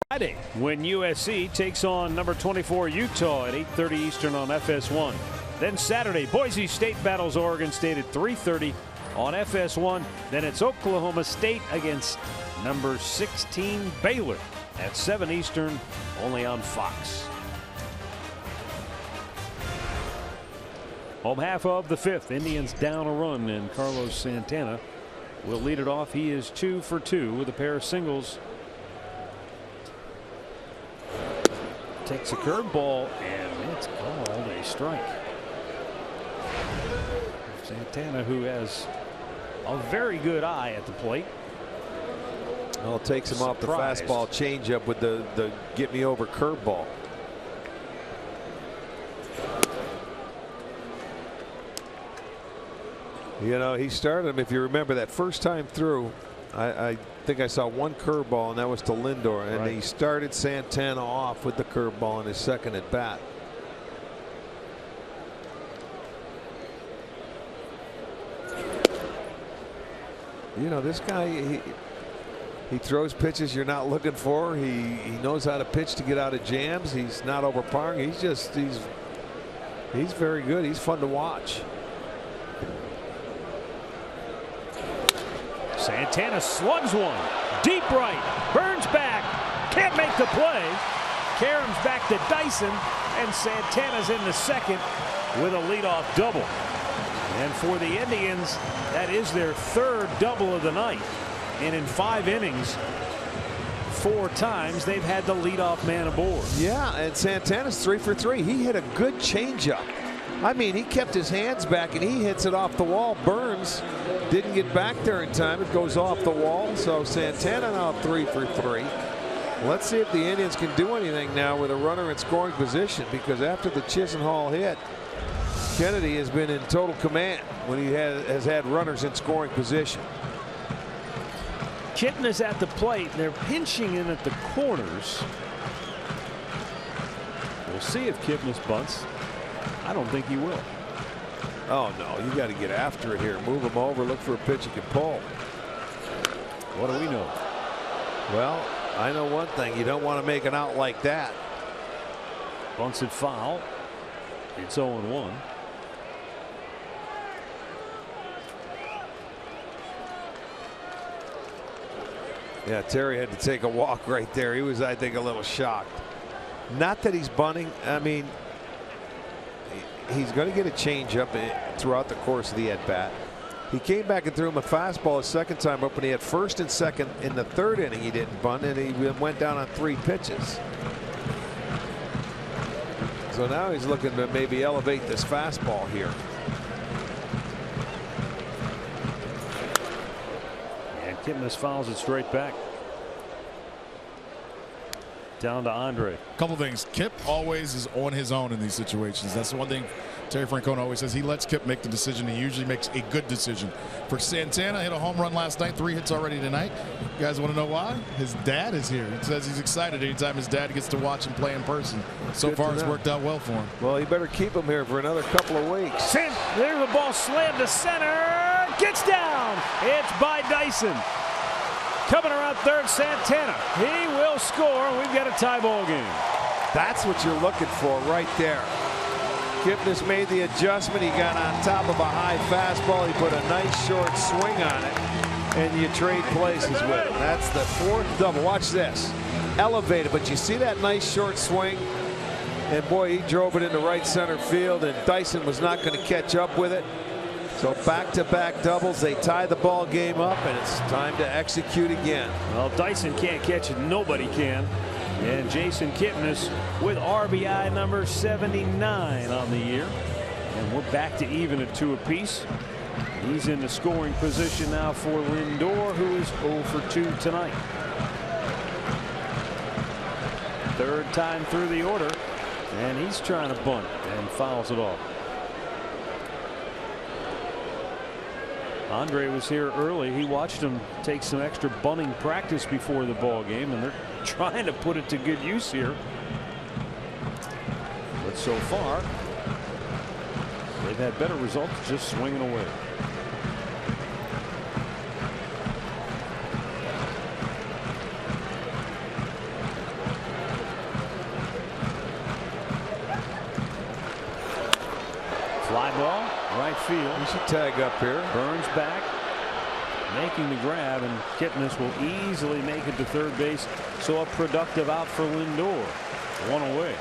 Friday when USC takes on number 24 Utah at 8:30 Eastern on FS1. Then Saturday, Boise State battles Oregon State at 3:30 on FS1. Then it's Oklahoma State against number 16 Baylor at 7 Eastern, only on Fox. Home half of the 5th. Indians down a run, and Carlos Santana will lead it off. He is 2 for 2 with a pair of singles. Takes a curveball, and it's called a strike. Santana, who has a very good eye at the plate. Well, it takes him off the fastball changeup with the get me over curveball. You know, he started him, if you remember that first time through, I think I saw one curveball, and that was to Lindor, and he started Santana off with the curveball in his second at bat. You know, this guy, he throws pitches you're not looking for. He knows how to pitch to get out of jams. He's not overpowering. He's very good. He's fun to watch. Santana slugs one deep right, Burns back, can't make the play. Karam's back to Dyson, and Santana's in the second with a leadoff double. And for the Indians, that is their 3rd double of the night. And in 5 innings, 4 times they've had the leadoff man aboard. Yeah, and Santana's 3 for 3. He hit a good changeup. I mean, he kept his hands back and he hits it off the wall. Burns didn't get back there in time. It goes off the wall. So Santana now 3 for 3. Let's see if the Indians can do anything now with a runner in scoring position, because after the Chisenhall hit, Kennedy has been in total command when he has had runners in scoring position. Kitten is at the plate. They're pinching in at the corners. We'll see if Kipnis bunts. I don't think he will. Oh no, you got to get after it here. Move him over, look for a pitch you can pull. What do we know? Well, I know one thing. You don't want to make an out like that. Bunts it foul. It's 0-1. Yeah, Terry had to take a walk right there. He was, I think, a little shocked. Not that he's bunting. I mean, he's going to get a changeup throughout the course of the at-bat. He came back and threw him a fastball his second time up, and he had first and second in the 3rd inning. He didn't bunt, and he went down on 3 pitches. So now he's looking to maybe elevate this fastball here. And Kipnis fouls it straight back. Down to Andre. Couple things. Kip always is on his own in these situations. That's the one thing Terry Francona always says. He lets Kip make the decision. He usually makes a good decision. For Santana, hit a home run last night, 3 hits already tonight. You guys want to know why? His dad is here. He says he's excited anytime his dad gets to watch him play in person. So far, it's worked out well for him. Well, you better keep him here for another couple of weeks. There's the ball slammed to center. Gets down. It's by Dyson. Coming around third, Santana. He will score. We've got a tie ball game. That's what you're looking for right there. Kipnis made the adjustment. He got on top of a high fastball. He put a nice short swing on it, and you trade places with it. That's the 4th double. Watch this. Elevated, but you see that nice short swing? And boy, he drove it into right center field, and Dyson was not going to catch up with it. So back-to-back doubles. They tie the ball game up, and it's time to execute again. Well, Dyson can't catch it. Nobody can. And Jason Kipnis with RBI number 79 on the year. And we're back to even at 2 apiece. He's in the scoring position now for Lindor, who is 0 for 2 tonight. 3rd time through the order, and he's trying to bunt and fouls it off. Andre was here early. He watched him take some extra bunting practice before the ball game, and they're trying to put it to good use here. But so far, they've had better results just swinging away. Fly ball right field. He should tag up here. Burns back, making the grab, and Kipnis will easily make it to third base. So a productive out for Lindor. One away.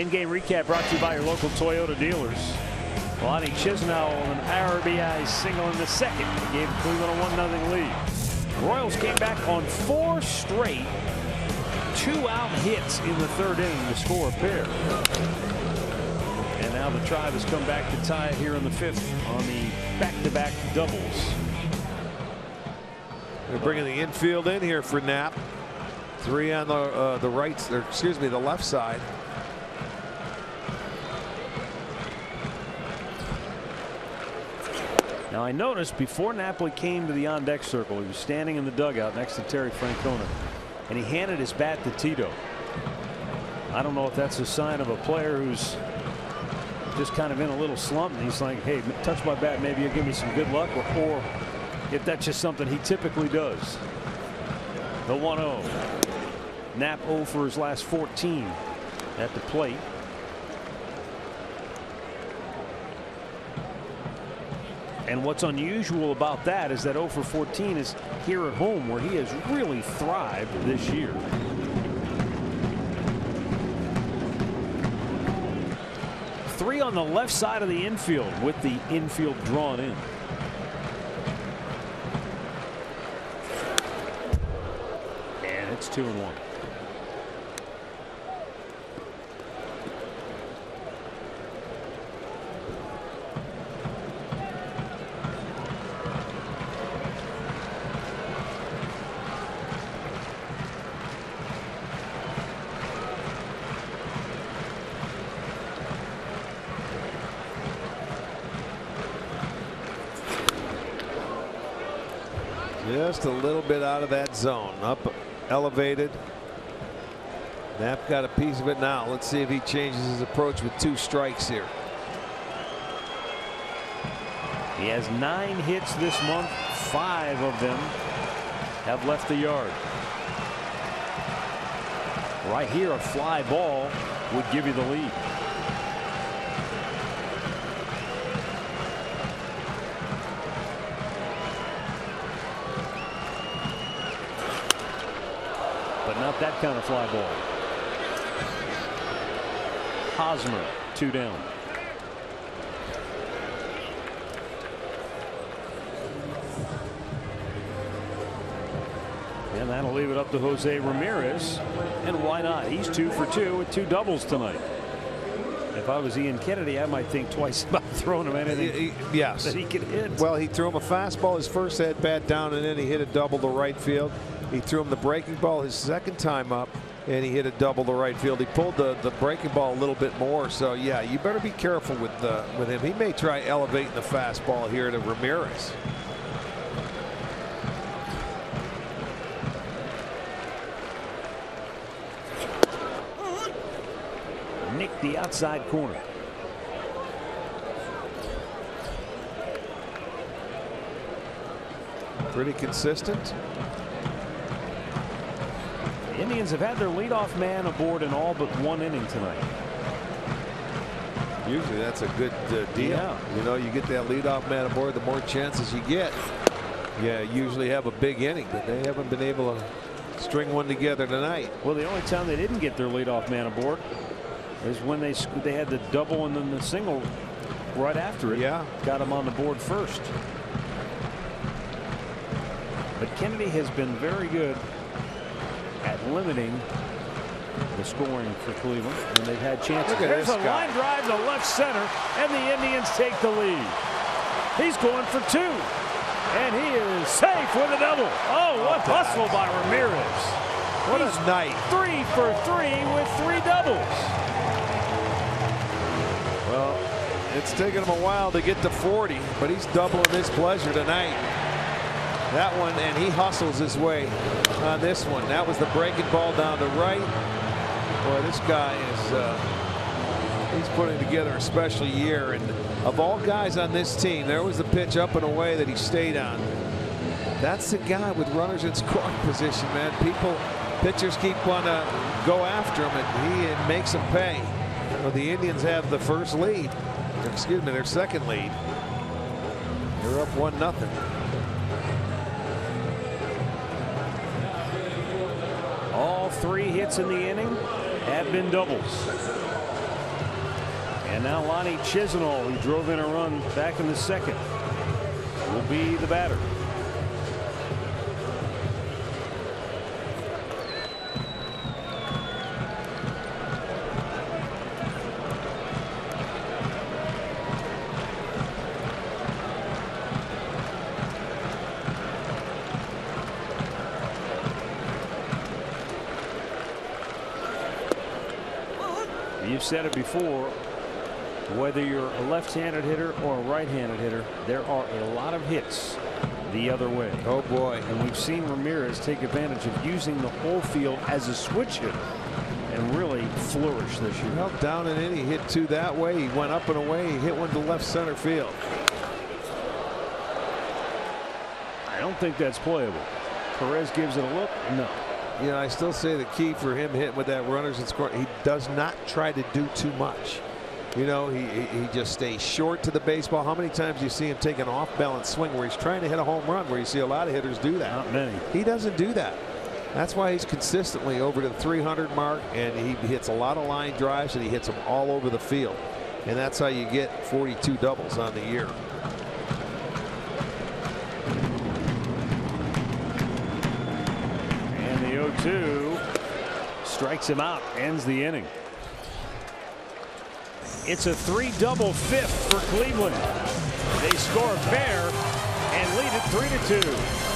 In-game recap brought to you by your local Toyota dealers. Lonnie Chisnell with an RBI single in the second gave Cleveland a 1-0 lead. Royals came back on 4 straight 2-out hits in the third inning to score a pair. And now the Tribe has come back to tie it here in the 5th on the back-to-back doubles. They're bringing the infield in here for Knapp. 3 on the right, or excuse me, the left side. Now I noticed before Napoli came to the on-deck circle, he was standing in the dugout next to Terry Francona, and he handed his bat to Tito. I don't know if that's a sign of a player who's just kind of in a little slump, and he's like, hey, touch my bat, maybe you'll give me some good luck, or if that's just something he typically does. The 1-0. Knapp 0 for his last 14 at the plate. And what's unusual about that is that 0 for 14 is here at home, where he has really thrived this year. Three on the left side of the infield with the infield drawn in. And it's 2-1. Just a little bit out of that zone. Up, elevated. Knapp got a piece of it now. Let's see if he changes his approach with 2 strikes here. He has 9 hits this month. 5 of them have left the yard. Right here, a fly ball would give you the lead. But not that kind of fly ball. Hosmer, 2 down. And that'll leave it up to Jose Ramirez. And why not? He's 2 for 2 with 2 doubles tonight. If I was Ian Kennedy, I might think twice about throwing him anything yes. that he could hit. Well, he threw him a fastball his first at bat down, and then he hit a double to right field. He threw him the breaking ball his second time up, and he hit a double to right field. He pulled the breaking ball a little bit more. So yeah, you better be careful with him. He may try elevating the fastball here to Ramirez. Nick the outside corner. Pretty consistent. The Indians have had their leadoff man aboard in all but 1 inning tonight. Usually that's a good deal. Yeah. You know, you get that leadoff man aboard, the more chances you get. Yeah, usually have a big inning, but they haven't been able to string one together tonight. Well, the only time they didn't get their leadoff man aboard is when they had the double and then the single right after it. Yeah. Got him on the board first. But Kennedy has been very good at limiting the scoring for Cleveland when they've had chances. Look at There's this a guy. line drive to left center, and the Indians take the lead. He's going for 2, and he is safe with a double. Oh, what hustle by Ramirez. What He's a night. 3 for 3 with 3 doubles. Well, it's taken him a while to get to 40, but he's doubling his pleasure tonight. That one, and he hustles his way on this one. That was the breaking ball down the right. Boy, this guy is he's putting together a special year. And of all guys on this team, there was the pitch up and away that he stayed on. That's the guy with runners in scoring position, man. Pitchers keep on to go after him, and he makes them pay. Well, the Indians have the first lead. Excuse me, their second lead. They're up 1-0. All 3 hits in the inning have been doubles. And now Lonnie Chisenhall, who drove in a run back in the second, will be the batter. You've said it before, whether you're a left-handed hitter or a right-handed hitter, there are a lot of hits the other way. Oh boy. And we've seen Ramirez take advantage of using the whole field as a switch hitter and really flourish this year. Well, down and in, he hit 2 that way. He went up and away. He hit 1 to left center field. I don't think that's playable. Perez gives it a look. No. You know, I still say the key for him hitting with that runners and score, he does not try to do too much. You know, he just stays short to the baseball. How many times do you see him take an off-balance swing where he's trying to hit a home run, where you see a lot of hitters do that? Not many. He doesn't do that. That's why he's consistently over to the 300 mark, and he hits a lot of line drives, and he hits them all over the field. And that's how you get 42 doubles on the year. And the 0-2 strikes him out, ends the inning. It's a 3-double fifth for Cleveland. They score fair and lead it 3-2.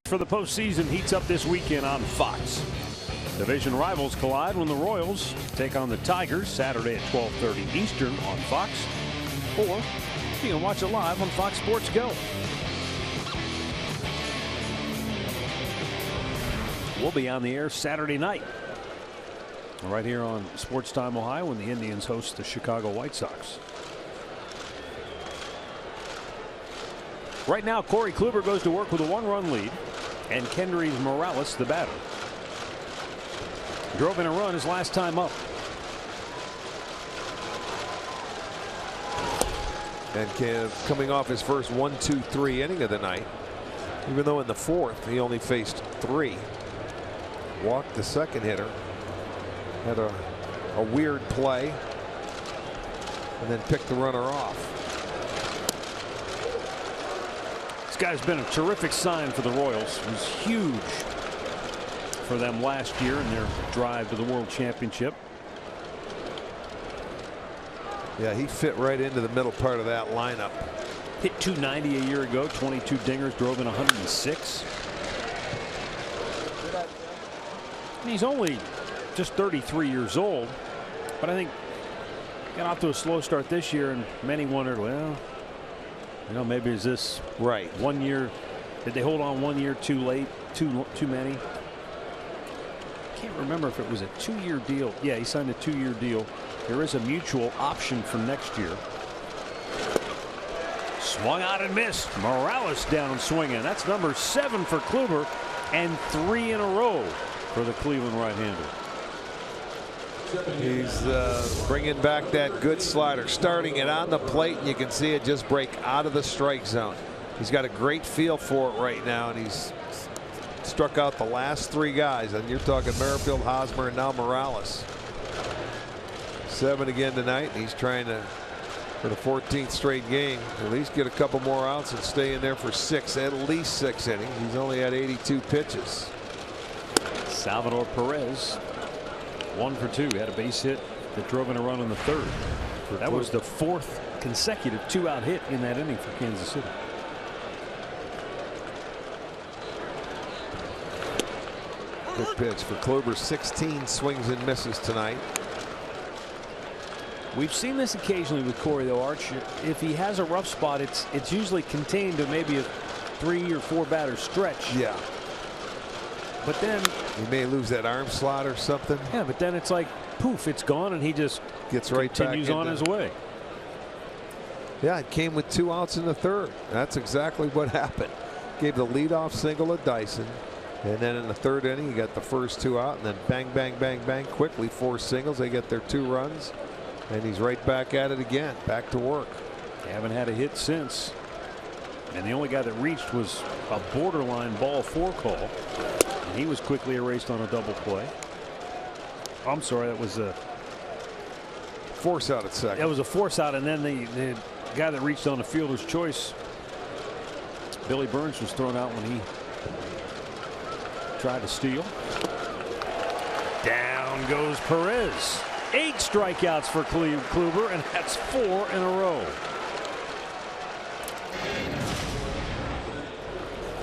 For the postseason heats up this weekend on Fox. Division rivals collide when the Royals take on the Tigers Saturday at 12:30 Eastern on Fox, or you can watch it live on Fox Sports Go. We'll be on the air Saturday night right here on Sports Time Ohio when the Indians host the Chicago White Sox. Right now, Corey Kluber goes to work with a 1-run lead, and Kendrys Morales, the batter, drove in a run his last time up. And coming off his first 1-2-3 inning of the night, even though in the 4th he only faced 3. Walked the second hitter, had a weird play, and then picked the runner off. This guy's been a terrific sign for the Royals. It was huge for them last year in their drive to the World Championship. Yeah, he fit right into the middle part of that lineup. Hit .290 a year ago, 22 dingers, drove in 106. And he's only just 33 years old, but I think got off to a slow start this year, and many wondered, well, You know, maybe is this right 1 year? Did they hold on 1 year too late? Too many? Can't remember if it was a 2-year deal. Yeah, he signed a 2-year deal. There is a mutual option for next year. Swung out and missed. Morales down swinging. That's number 7 for Kluber and 3 in a row for the Cleveland right-hander. He's bringing back that good slider, starting it on the plate, and you can see it just break out of the strike zone. He's got a great feel for it right now, and he's struck out the last 3 guys, and you're talking Merrifield, Hosmer, and now Morales. 7 again tonight, and he's trying to, for the 14th straight game, at least get a couple more outs and stay in there for 6, at least 6 innings. He's only had 82 pitches. Salvador Perez, 1 for 2, had a base hit that drove in a run in the 3rd. That was the 4th consecutive 2-out hit in that inning for Kansas City. Good pitch for Kluber. 16 swings and misses tonight. We've seen this occasionally with Corey, though, Arch. If he has a rough spot, it's usually contained to maybe a 3 or 4 batter stretch. Yeah. But then he may lose that arm slot or something. Yeah, but then it's like poof, it's gone, and he just gets right continues back on his way. Yeah, it came with 2 outs in the 3rd. That's exactly what happened. Gave the leadoff single to Dyson. And then in the 3rd inning, you got the first 2 out, and then bang, bang, bang, bang, quickly 4 singles. They get their 2 runs, and he's right back at it again, back to work. They haven't had a hit since. And the only guy that reached was a borderline ball 4 call. And he was quickly erased on a double play. I'm sorry, that was a force out at second. That was a force out, and then the guy that reached on the fielder's choice, Billy Burns, was thrown out when he tried to steal. Down goes Perez. 8 strikeouts for Kluber, and that's 4 in a row.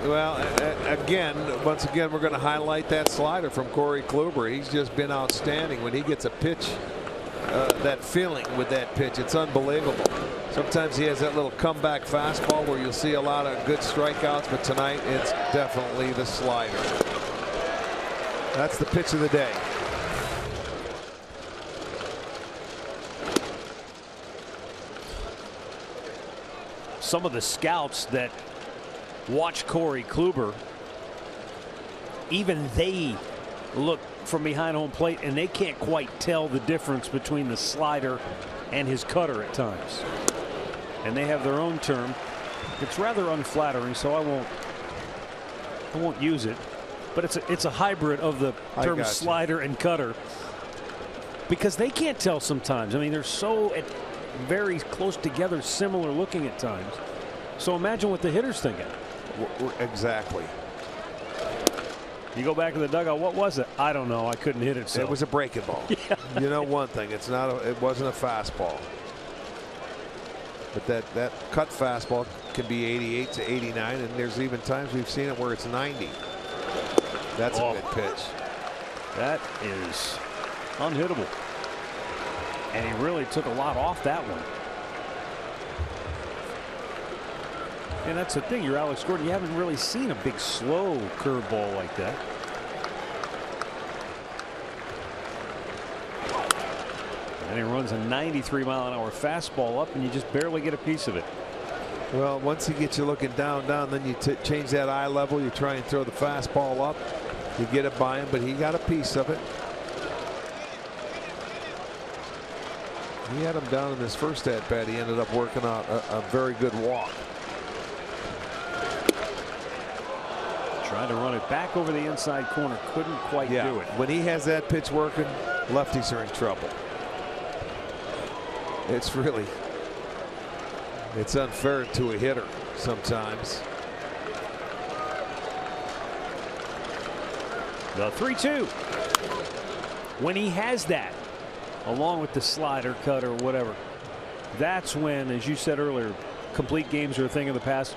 Well, once again, we're going to highlight that slider from Corey Kluber. He's just been outstanding when he gets a pitch. That feeling with that pitch, it's unbelievable. Sometimes he has that little comeback fastball where you'll see a lot of good strikeouts, but tonight it's definitely the slider. That's the pitch of the day. Some of the scouts that watch Corey Kluber, even they look from behind home plate and they can't quite tell the difference between the slider and his cutter at times. And they have their own term. It's rather unflattering, so I won't use it. But it's a hybrid of the term slider and cutter, because they can't tell sometimes. I mean, they're so very close together, similar looking at times. So imagine what the hitter's thinking. Exactly. You go back to the dugout. What was it? I don't know. I couldn't hit it. So. It was a breaking ball. Yeah. You know one thing. It wasn't a fastball. But that cut fastball can be 88 to 89, and there's even times we've seen it where it's 90. That's a good pitch. That is unhittable. And he really took a lot off that one. And that's the thing. You're Alex Gordon. You haven't really seen a big slow curveball like that. And he runs a 93-mile-an-hour fastball up, and you just barely get a piece of it. Well, once he gets you looking down, then you change that eye level. You try and throw the fastball up. You get it by him, but he got a piece of it. He had him down in his first at-bat. He ended up working out a very good walk. Tried to run it back over the inside corner. Couldn't quite do it. When he has that pitch working, lefties are in trouble. It's unfair to a hitter sometimes. The 3-2. When he has that, along with the slider, cutter, whatever, that's when, as you said earlier, complete games are a thing of the past.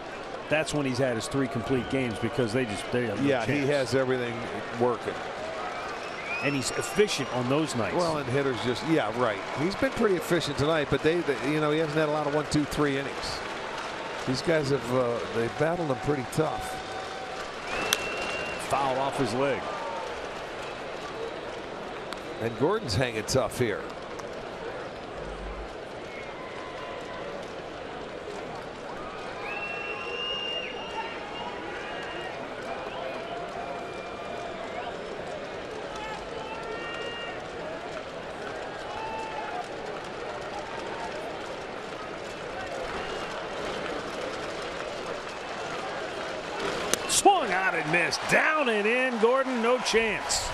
That's when he's had his 3 complete games, because they have no chance. He has everything working. And he's efficient on those nights. Well, and hitters just, right. He's been pretty efficient tonight, but he hasn't had a lot of 1, 2, 3 innings. These guys have they battled him pretty tough. Foul off his leg. And Gordon's hanging tough here. Swung out and missed. Down and in. Gordon, no chance.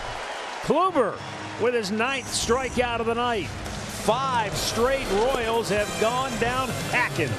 Kluber with his 9th strikeout of the night. 5 straight Royals have gone down hacking.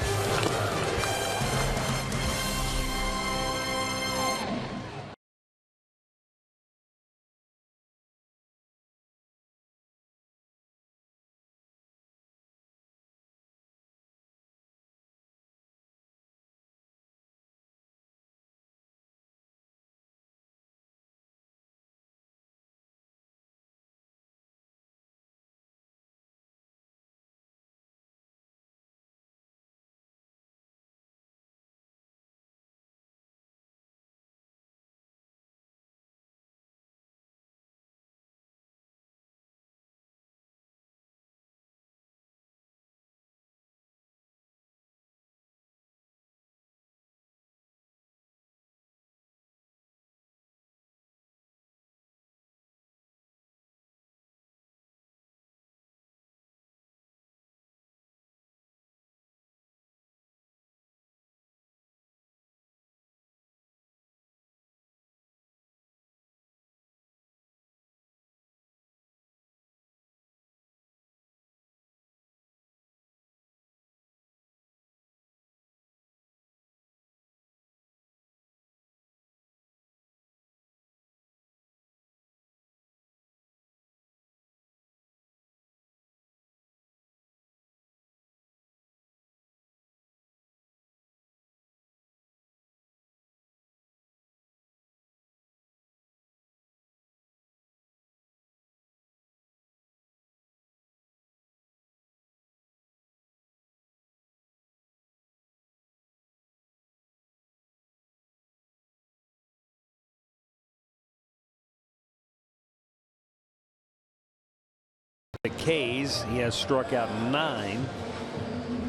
The K's, he has struck out 9,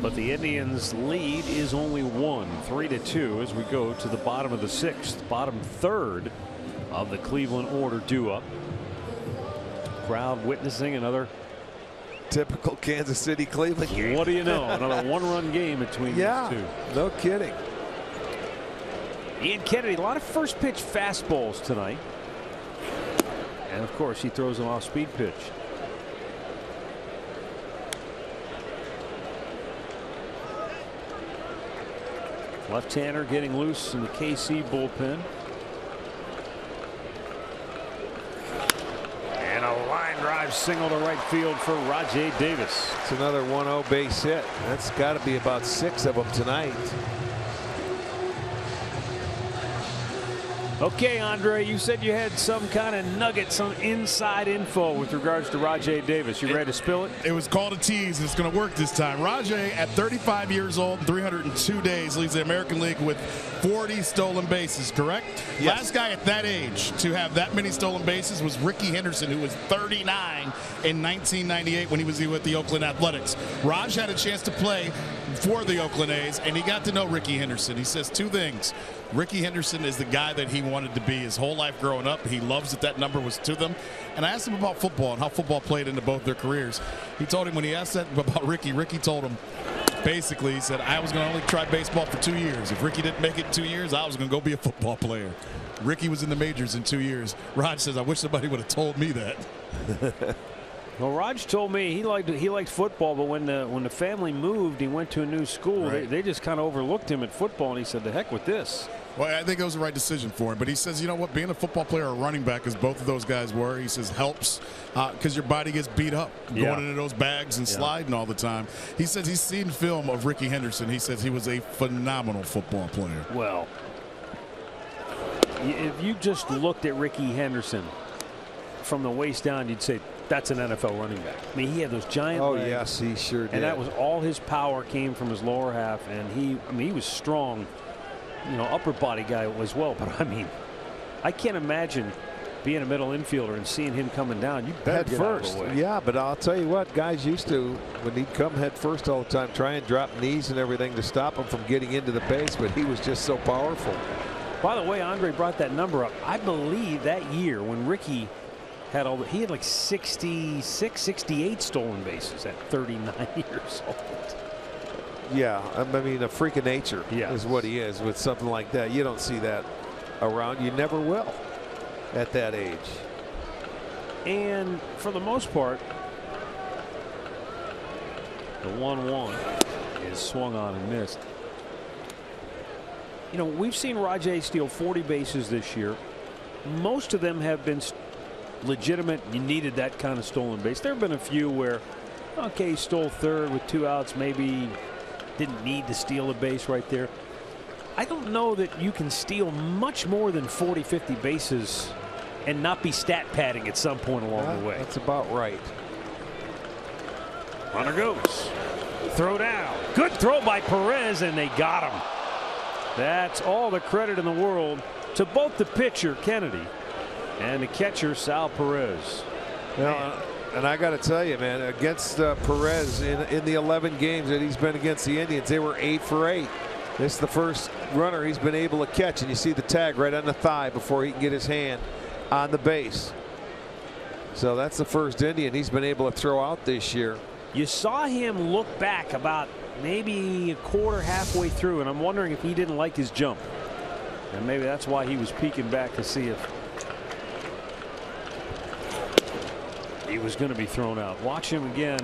but the Indians' lead is only 1, 3-2 as we go to the bottom of the 6th, bottom 3rd of the Cleveland order due up. Crowd witnessing another typical Kansas City Cleveland game. What do you know? Another 1-run game between these two. No kidding. Ian Kennedy, a lot of first pitch fastballs tonight. And of course, he throws an off-speed pitch. Left-hander getting loose in the KC bullpen. And a line drive single to right field for Rajai Davis. It's another 1-0 base hit. That's got to be about 6 of them tonight. Okay, Andre, you said you had some kind of nugget, some inside info with regards to Rajai Davis. You ready to spill it? It was called a tease. It's going to work this time. Rajai, at 35 years old, 302 days, leads the American League with 40 stolen bases, correct? Yes. Last guy at that age to have that many stolen bases was Rickey Henderson, who was 39 in 1998 when he was with the Oakland Athletics. Raj had a chance to play for the Oakland A's, and he got to know Rickey Henderson. He says 2 things. Rickey Henderson is the guy that he wanted to be his whole life growing up. He loves that that number was to them. And I asked him about football and how football played into both their careers. He told him when he asked that about Rickey, Rickey told him, basically, he said, I was going to only try baseball for 2 years. If Rickey didn't make it in 2 years, I was going to go be a football player. Rickey was in the majors in 2 years. Raj says, I wish somebody would have told me that. Well, Raj told me he liked football, but when the family moved, he went to a new school. Right. They just kind of overlooked him at football, and he said, "The heck with this." Well, I think it was the right decision for him. But he says, you know what, being a football player or running back, as both of those guys were, he says helps because your body gets beat up going into those bags and sliding all the time. He says he's seen film of Rickey Henderson. He says he was a phenomenal football player. Well, if you just looked at Rickey Henderson, from the waist down, you'd say that's an NFL running back. I mean, he had those giant legs. Oh, yes, he sure did. And that was all his power came from his lower half. And he was strong, upper body guy as well. But I mean, I can't imagine being a middle infielder and seeing him coming down. You better get out of the way. Yeah, but I'll tell you what, guys used to, when he'd come head first all the time, try and drop knees and everything to stop him from getting into the base, but he was just so powerful. By the way, Andre brought that number up. I believe that year when Ricky had he had like 66, 68 stolen bases at 39 years old. Yeah, I mean, a freak of nature is what he is with something like that. You don't see that around. You never will at that age. And for the most part, the 1-1 is swung on and missed. We've seen Rajai steal 40 bases this year. Most of them have been legitimate. You needed that kind of stolen base. There have been a few where, okay, he stole third with 2 outs, maybe didn't need to steal a base right there. I don't know that you can steal much more than 40, 50 bases and not be stat padding at some point along the way. That's about right. Runner goes. Throw down. Good throw by Perez, and they got him. That's all the credit in the world to both the pitcher, Kennedy, and the catcher, Sal Perez. And I got to tell you, man, against Perez in the 11 games that he's been against the Indians, they were 8 for 8. This is the first runner he's been able to catch, and you see the tag right on the thigh before he can get his hand on the base. So that's the first Indian he's been able to throw out this year. You saw him look back about maybe a quarter, halfway through, and I'm wondering if he didn't like his jump. And maybe that's why he was peeking back to see if he was going to be thrown out. Watch him again.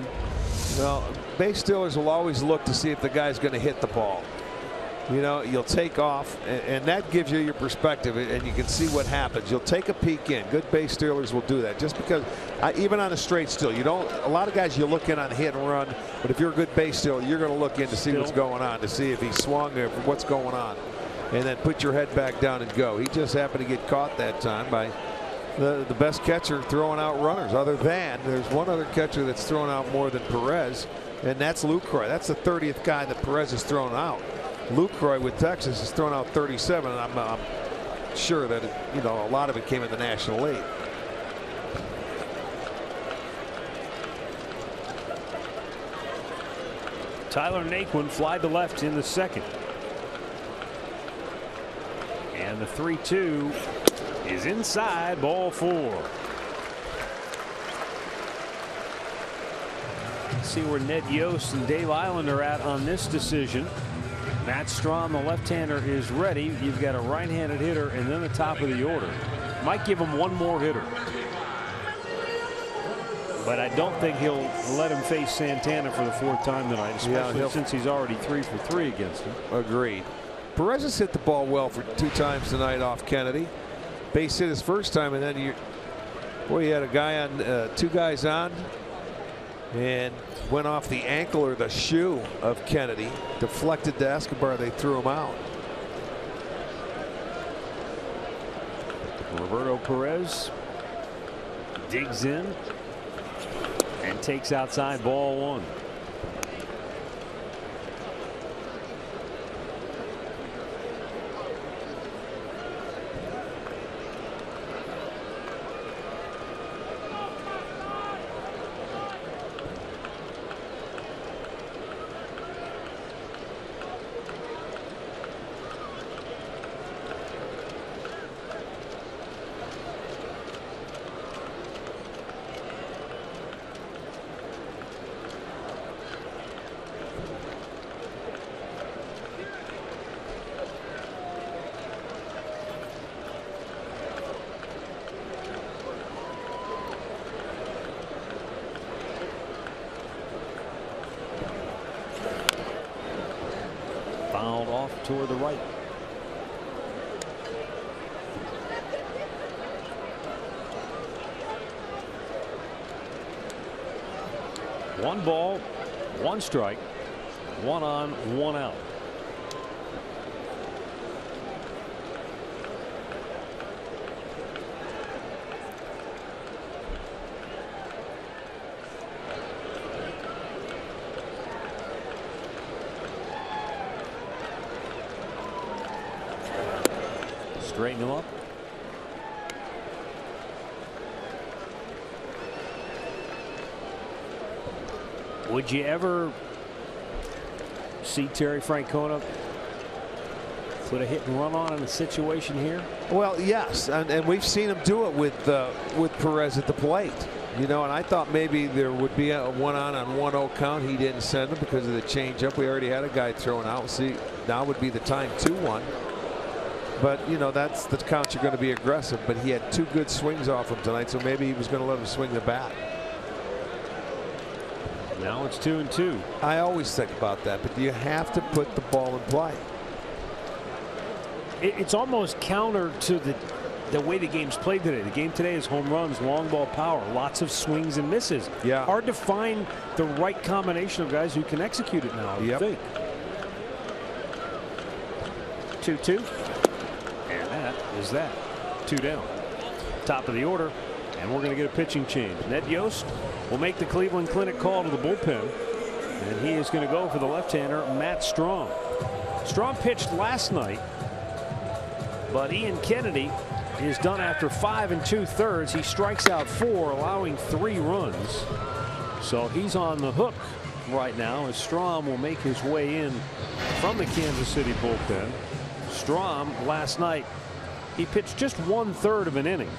Well, base stealers will always look to see if the guy's going to hit the ball. You'll take off, and that gives you your perspective, and you can see what happens. You'll take a peek in. Good base stealers will do that. Just because, even on a straight steal, you don't. A lot of guys you look in on hit and run, but if you're a good base stealer, you're going to look in to see what's going on, to see if he swung or what's going on, and then put your head back down and go. He just happened to get caught that time by the best catcher throwing out runners. Other than there's one other catcher that's thrown out more than Perez, and that's Lucroy. That's the 30th guy that Perez has thrown out. Lucroy with Texas has thrown out 37, and I'm sure that a lot of it came in the National League. Tyler Naquin fly to left in the second, and the 3-2 is inside, ball 4. Let's see where Ned Yost and Dave Island are at on this decision. Matt Strahm, the left-hander, is ready. You've got a right-handed hitter and then the top of the order. Might give him one more hitter, but I don't think he'll let him face Santana for the 4th time tonight, especially since he's already 3 for 3 against him. Agreed. Perez has hit the ball well for 2 times tonight off Kennedy. Base hit his first time, and then you had a guy on, 2 guys on, and went off the ankle or the shoe of Kennedy, deflected to Escobar. They threw him out. Roberto Perez digs in and takes outside, ball 1. Fouled off toward the right. One ball, 1 strike, 1 on, 1 out. Straighten him up. Would you ever see Terry Francona put a hit and run on in a situation here? Well, yes, and we've seen him do it with Perez at the plate. You know, and I thought maybe there would be a 1-on-1-0 count. He didn't send him because of the changeup. We already had a guy thrown out. See, now would be the time 2-1. But you know, that's the count you're going to be aggressive. But he had 2 good swings off him tonight, so maybe he was going to let him swing the bat. Now it's 2-2. I always think about that, but you have to put the ball in play. It's almost counter to the way the game's played today. The game today is home runs, long ball power, lots of swings and misses. Yeah. Hard to find the right combination of guys who can execute it now, I think. 2-2. And that is that. 2 down. Top of the order. And we're going to get a pitching change. Ned Yost will make the Cleveland Clinic call to the bullpen. And he is going to go for the left-hander, Matt Strahm. Strahm pitched last night, but Ian Kennedy is done after 5 2/3. He strikes out 4, allowing 3 runs. So he's on the hook right now as Strahm will make his way in from the Kansas City bullpen. Strahm last night, he pitched just 1/3 of an inning.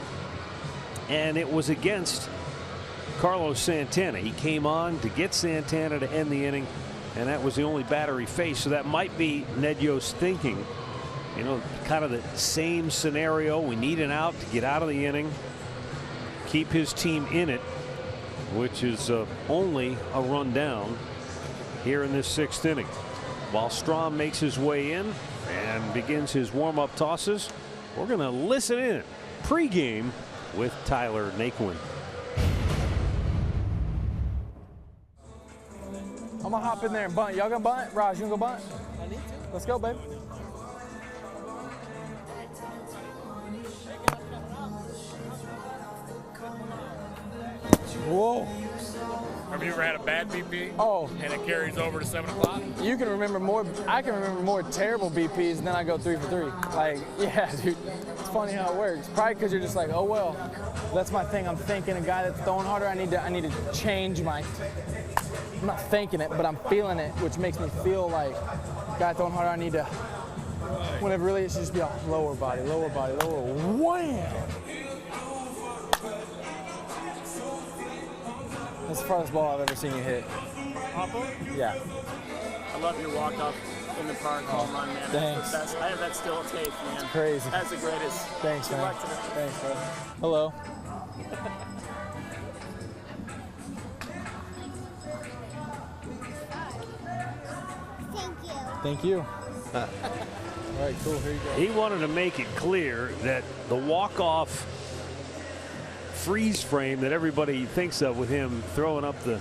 And it was against Carlos Santana. He came on to get Santana to end the inning, and that was the only batter he faced. So that might be Ned Yost thinking, you know, kind of the same scenario. We need an out to get out of the inning, keep his team in it, which is only a run down here in this 6th inning. While Strahm makes his way in and begins his warm-up tosses, we're going to listen in pregame with Tyler Naquin. I'm gonna hop in there and bunt. Y'all gonna bunt? Raj, you gonna go bunt? I need to. Let's go, baby. Whoa. Have you ever had a bad BP? Oh. And it carries over to 7 o'clock? You can remember more. I can remember more terrible BPs, and then I go 3 for 3. Like, yeah, dude. It's funny how it works. Probably because you're just like, oh well, that's my thing. I'm thinking a guy that's throwing harder. I need to change my. I'm not thinking it, but I'm feeling it, which makes me feel like guy throwing harder. I need to. Whenever really it should just be a lower body, lower. Wham! That's the farthest ball I've ever seen you hit. Papa? Yeah. I love your walk-off in the park home run, man. Thanks. That's the best. I have that still taped, man. It's crazy. That's the greatest. Thanks, Good man. luck tonight. Thanks, bro. Hello. Thank you. All right, cool. Here you go. He wanted to make it clear that the walk-off freeze frame that everybody thinks of with him throwing up the.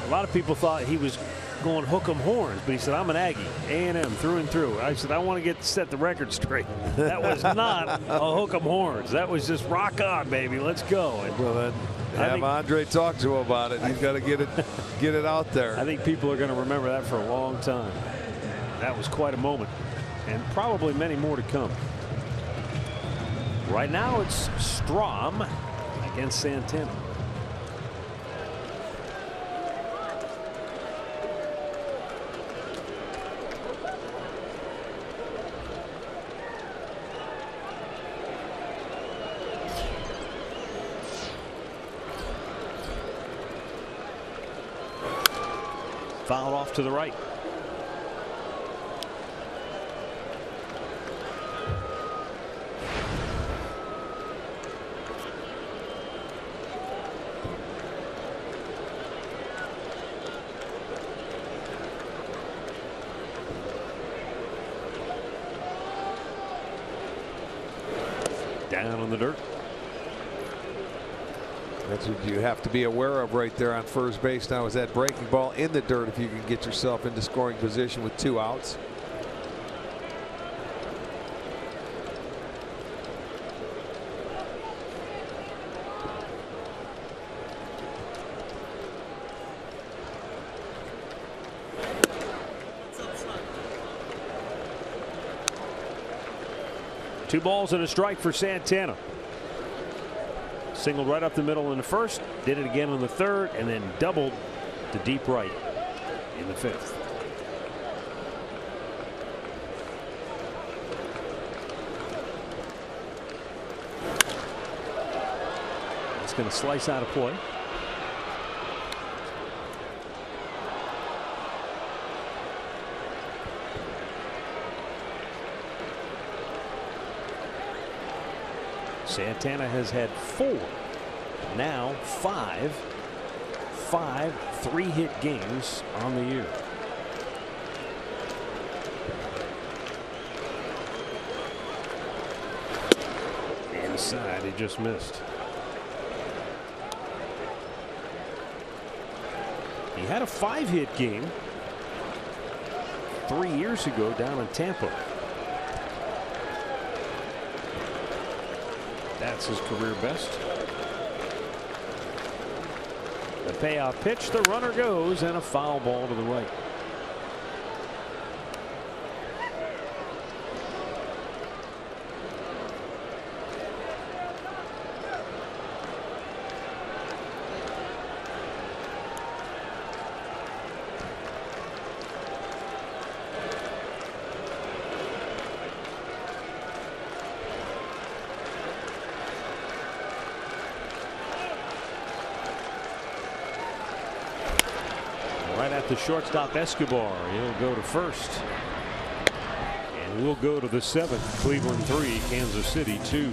A lot of people thought he was going hook 'em horns, but he said, I'm an Aggie, A&M through and through. I said, I want to set the record straight. That was not a hook 'em horns. That was just rock on, baby. Let's go. And well, then have Andre talk to him about it. He's got to get it out there. I think people are going to remember that for a long time. That was quite a moment, and probably many more to come. Right now, it's Strahm against Santana. Fouled off to the right. Down on the dirt. That's what you have to be aware of right there on first base now, is that breaking ball in the dirt if you can get yourself into scoring position with 2 outs. 2 balls and a strike for Santana. Singled right up the middle in the first, did it again in the third, and then doubled to deep right in the 5th. It's going to slice out of play. Santana has had 4, now 5 3-hit games on the year. Inside, he just missed. He had a 5-hit game 3 years ago down in Tampa. That's his career best. The payoff pitch, the runner goes, and a foul ball to the right. Right at the shortstop, Escobar. He'll go to first. And we'll go to the 7th. Cleveland 3, Kansas City 2.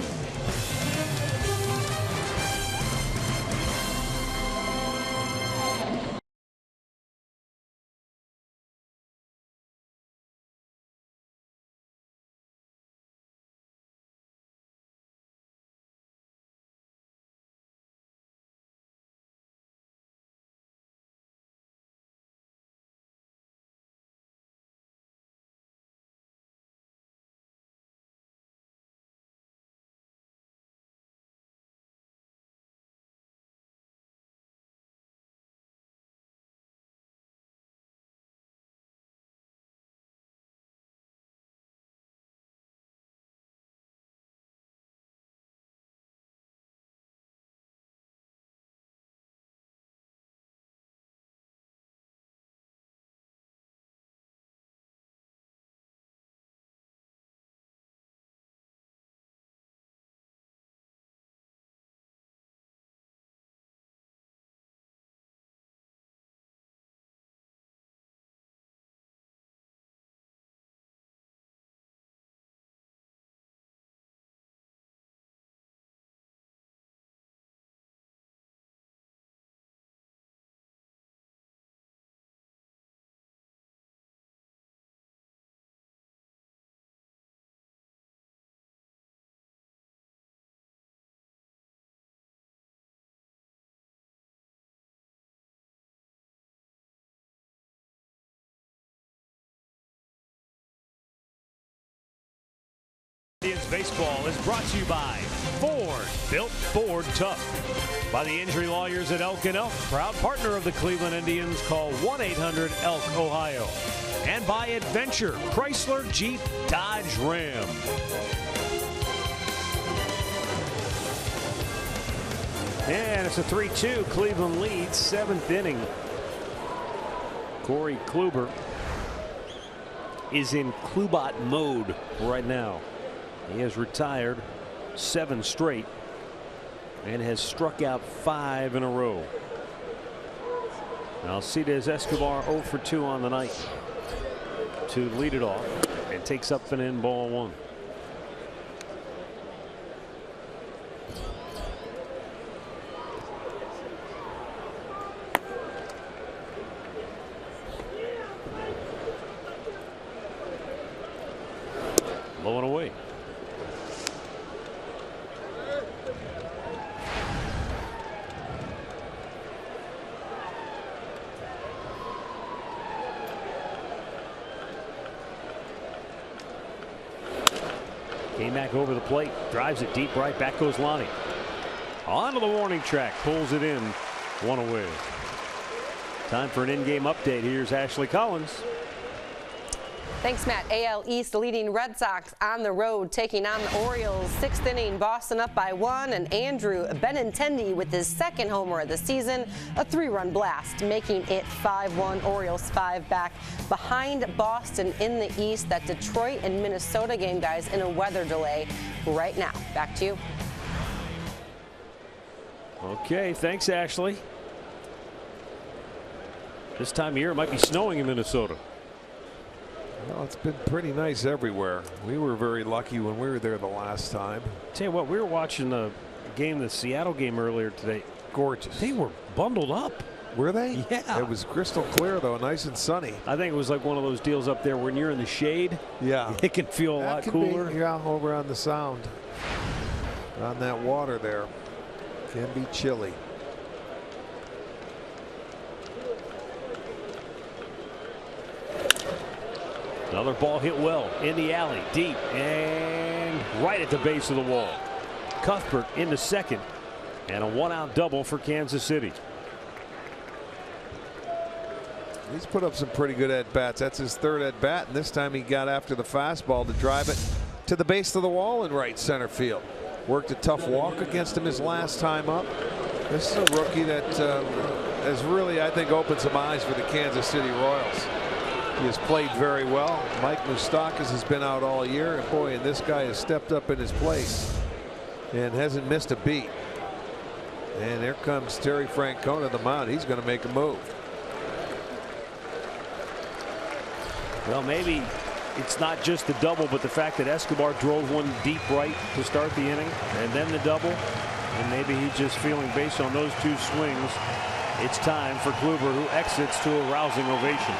Indians baseball is brought to you by Ford, built Ford tough. By the injury lawyers at Elk & Elk, proud partner of the Cleveland Indians. Call 1-800-ELK, Ohio. And by Adventure, Chrysler, Jeep, Dodge, Ram. And it's a 3-2. Cleveland leads, 7th inning. Corey Kluber is in Klubat mode right now. He has retired 7 straight and has struck out 5 in a row. Alcides Escobar 0 for 2 on the night to lead it off, and takes up an in ball 1. Low and away. Came back over the plate, drives it deep right, back goes Lonnie. Onto the warning track, pulls it in, 1 away. Time for an in-game update. Here's Ashley Collins. Thanks, Matt. AL East leading Red Sox on the road taking on the Orioles. 6th inning, Boston up by 1, and Andrew Benintendi with his 2nd homer of the season, a 3-run blast, making it 5-1. Orioles 5 back behind Boston in the East. That Detroit and Minnesota game, guys, in a weather delay right now. Back to you. Okay, thanks, Ashley. This time of year, it might be snowing in Minnesota. Well, it's been pretty nice everywhere. We were very lucky when we were there the last time. Tell you what, we were watching the game, the Seattle game earlier today. Gorgeous. They were bundled up. Were they? Yeah. It was crystal clear, though, nice and sunny. I think it was like one of those deals up there when you're in the shade. Yeah. It can feel a lot cooler. Yeah, over on the Sound. On that water there. Can be chilly. Another ball hit well in the alley, deep and right at the base of the wall. Cuthbert into second, and a 1-out double for Kansas City. He's put up some pretty good at-bats. That's his 3rd at-bat, and this time he got after the fastball to drive it to the base of the wall in right center field. Worked a tough walk against him his last time up. This is a rookie that has really, I think, opened some eyes for the Kansas City Royals. He has played very well. Mike Moustakas has been out all year, and boy, and this guy has stepped up in his place and hasn't missed a beat. And there comes Terry Francona to the mound. He's going to make a move. Well, maybe it's not just the double, but the fact that Escobar drove one deep right to start the inning, and then the double, and maybe he's just feeling, based on those 2 swings, it's time for Kluber, who exits to a rousing ovation.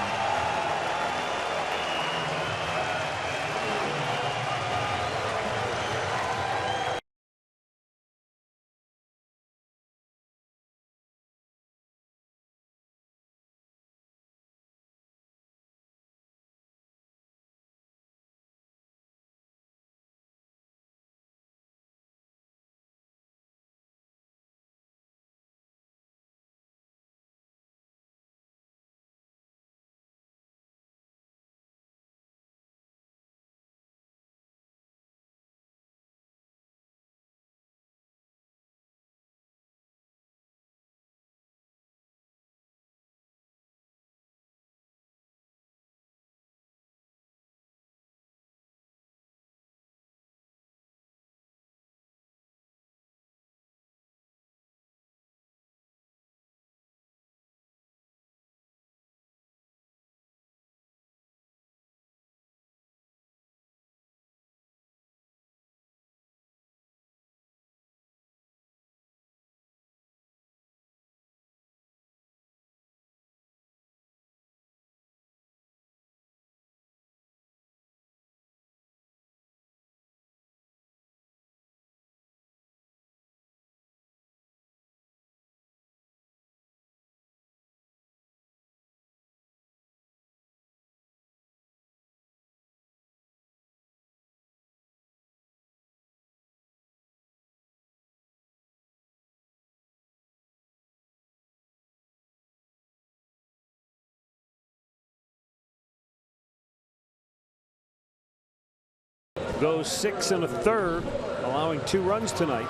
Goes 6 1/3, allowing 2 runs tonight.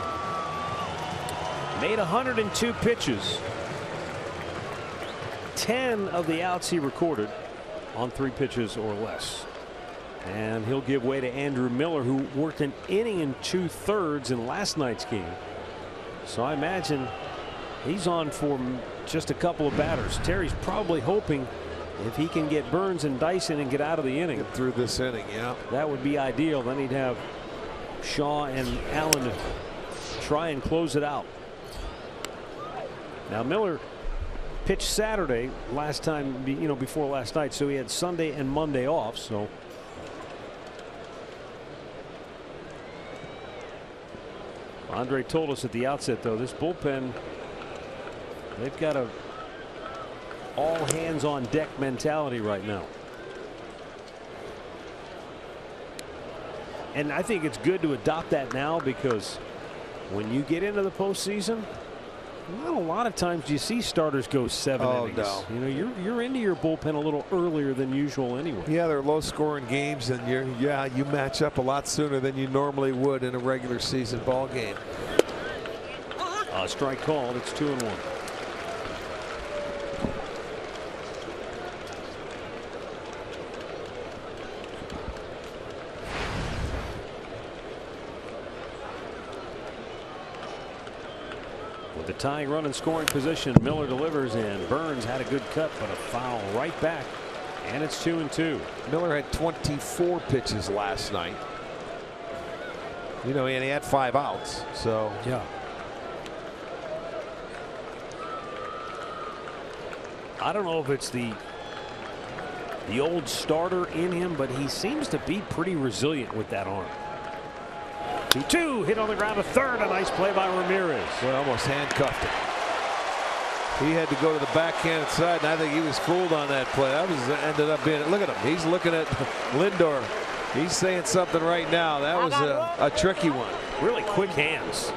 Made 102 pitches. 10 of the outs he recorded on 3 pitches or less. And he'll give way to Andrew Miller, who worked an inning and 2/3 in last night's game. So I imagine he's on for just a couple of batters. Terry's probably hoping if he can get Burns and Dyson and get out of the inning. Get through this inning, yeah. That would be ideal. Then he'd have Shaw and Allen to try and close it out. Now Miller pitched Saturday last time, before last night, so he had Sunday and Monday off. So Andre told us at the outset, though, this bullpen, they've got a all hands on deck mentality right now. And I think it's good to adopt that now, because when you get into the postseason, Not a lot of times do you see starters go 7 innings. No. You know, you're into your bullpen a little earlier than usual anyway. Yeah, they're low-scoring games, and you match up a lot sooner than you normally would in a regular season ball game. Strike called. It's 2-1. With the tying run in scoring position, Miller delivers, and Burns had a good cut, but a foul right back, and it's 2-2. Miller had 24 pitches last night. You know, and he had 5 outs. So yeah. I don't know if it's the old starter in him, but he seems to be pretty resilient with that arm. 2-2, hit on the ground to third. A nice play by Ramirez. Well, almost handcuffed him. He had to go to the backhand side, and I think he was fooled on that play. That was ended up being. Look at him. He's looking at Lindor. He's saying something right now. That was a tricky one. Really quick hands.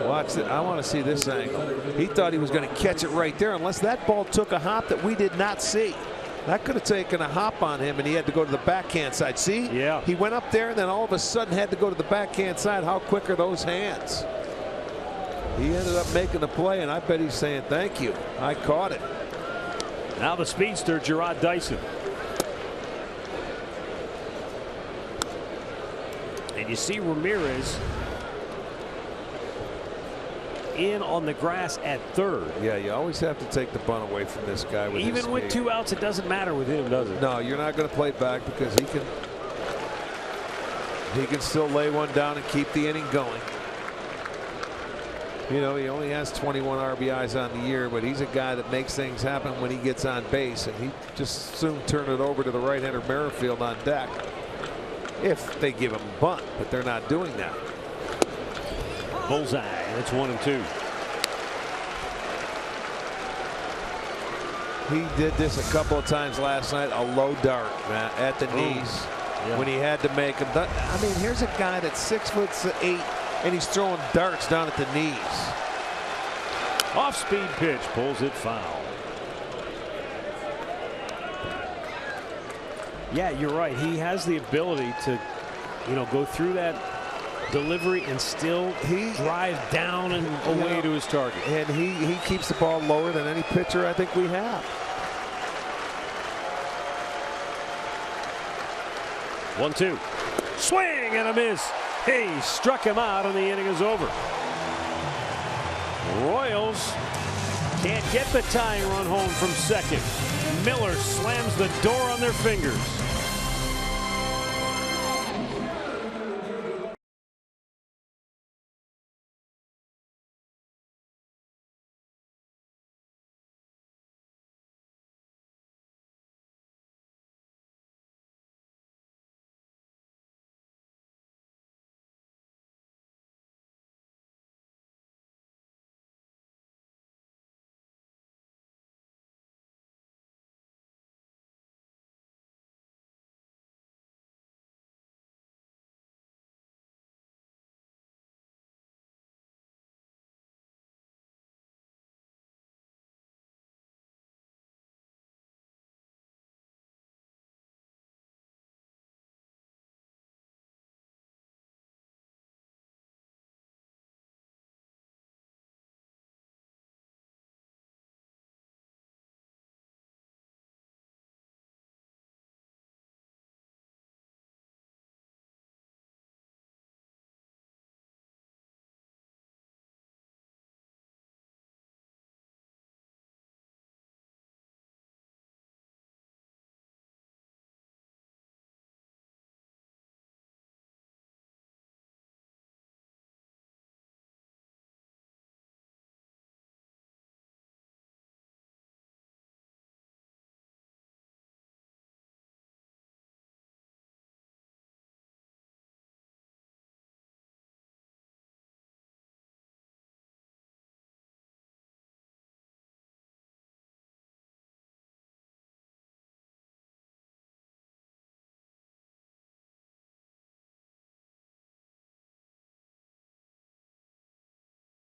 Watch it. I want to see this angle. He thought he was going to catch it right there, unless that ball took a hop that we did not see. That could have taken a hop on him, and he had to go to the backhand side. See? Yeah. He went up there, and then all of a sudden had to go to the backhand side. How quick are those hands? He ended up making the play, and I bet he's saying, thank you. I caught it. Now the speedster, Jarrod Dyson. And you see Ramirez in on the grass at third. Yeah, you always have to take the bunt away from this guy. Even with 2 outs, it doesn't matter with him, does it? No, you're not going to play back because he can still lay one down and keep the inning going. You know, he only has 21 RBIs on the year, but he's a guy that makes things happen when he gets on base, and he just soon turn it over to the right-hander Merrifield on deck if they give him a bunt, but they're not doing that. Bullseye. It's 1-2. He did this a couple of times last night, a low dart, man, at the knees when he had to make them. I mean, here's a guy that's 6'8", and he's throwing darts down at the knees. Off-speed pitch, pulls it foul. Yeah, you're right. He has the ability to, you know, go through that delivery and still drive down and away to his target. And he keeps the ball lower than any pitcher I think we have. 1-2. Swing and a miss. He struck him out and the inning is over. Royals can't get the tying run home from second. Miller slams the door on their fingers.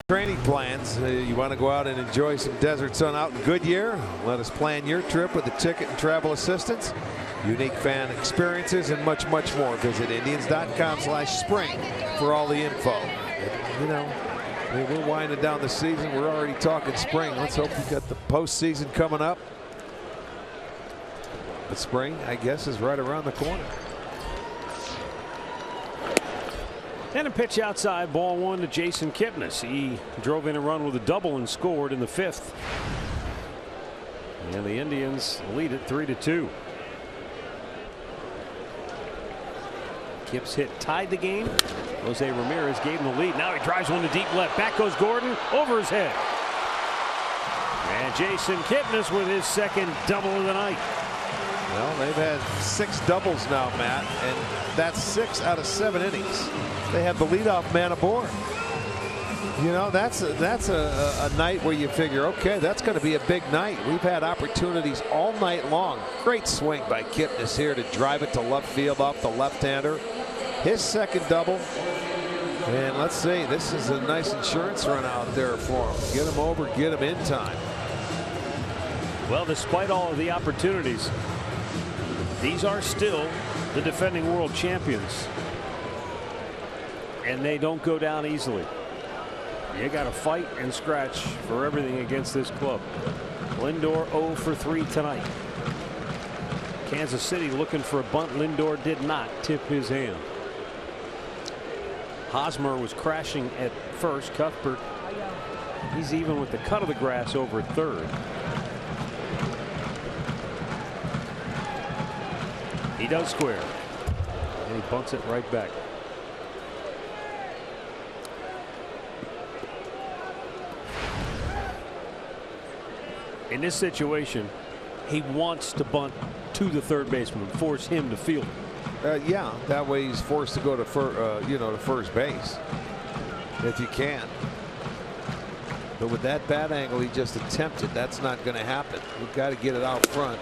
training plans. You want to go out and enjoy some desert sun out in Goodyear? Let us plan your trip with the ticket and travel assistance, unique fan experiences, and much, much more. Visit Indians.com/spring for all the info. You know, we're winding down the season. We're already talking spring. Let's hope we got the postseason coming up. But spring, I guess, is right around the corner. And a pitch outside, ball one to Jason Kipnis. He drove in a run with a double and scored in the 5th. And the Indians lead it 3-2. Kip's hit tied the game. Jose Ramirez gave him the lead. Now he drives one to deep left. Back goes Gordon over his head. And Jason Kipnis with his second double of the night. Well, they've had 6 doubles now, Matt, and that's 6 out of 7 innings. They have the leadoff man aboard. You know, that's a night where you figure, okay, that's going to be a big night. We've had opportunities all night long. Great swing by Kipnis here to drive it to left field off the left-hander. His second double. And let's see, this is a nice insurance run out there for him. Get him over, get him in time. Well, despite all of the opportunities, these are still the defending world champions. And they don't go down easily. You got to fight and scratch for everything against this club. Lindor 0 for 3 tonight. Kansas City looking for a bunt. Lindor did not tip his hand. Hosmer was crashing at first. Cuthbert, he's even with the cut of the grass over third. He does square. And he bunts it right back. In this situation, he wants to bunt to the third baseman, force him to field it. Yeah, that way he's forced to go to to first base if you can. But with that bat angle he just attempted, that's not going to happen. We've got to get it out front.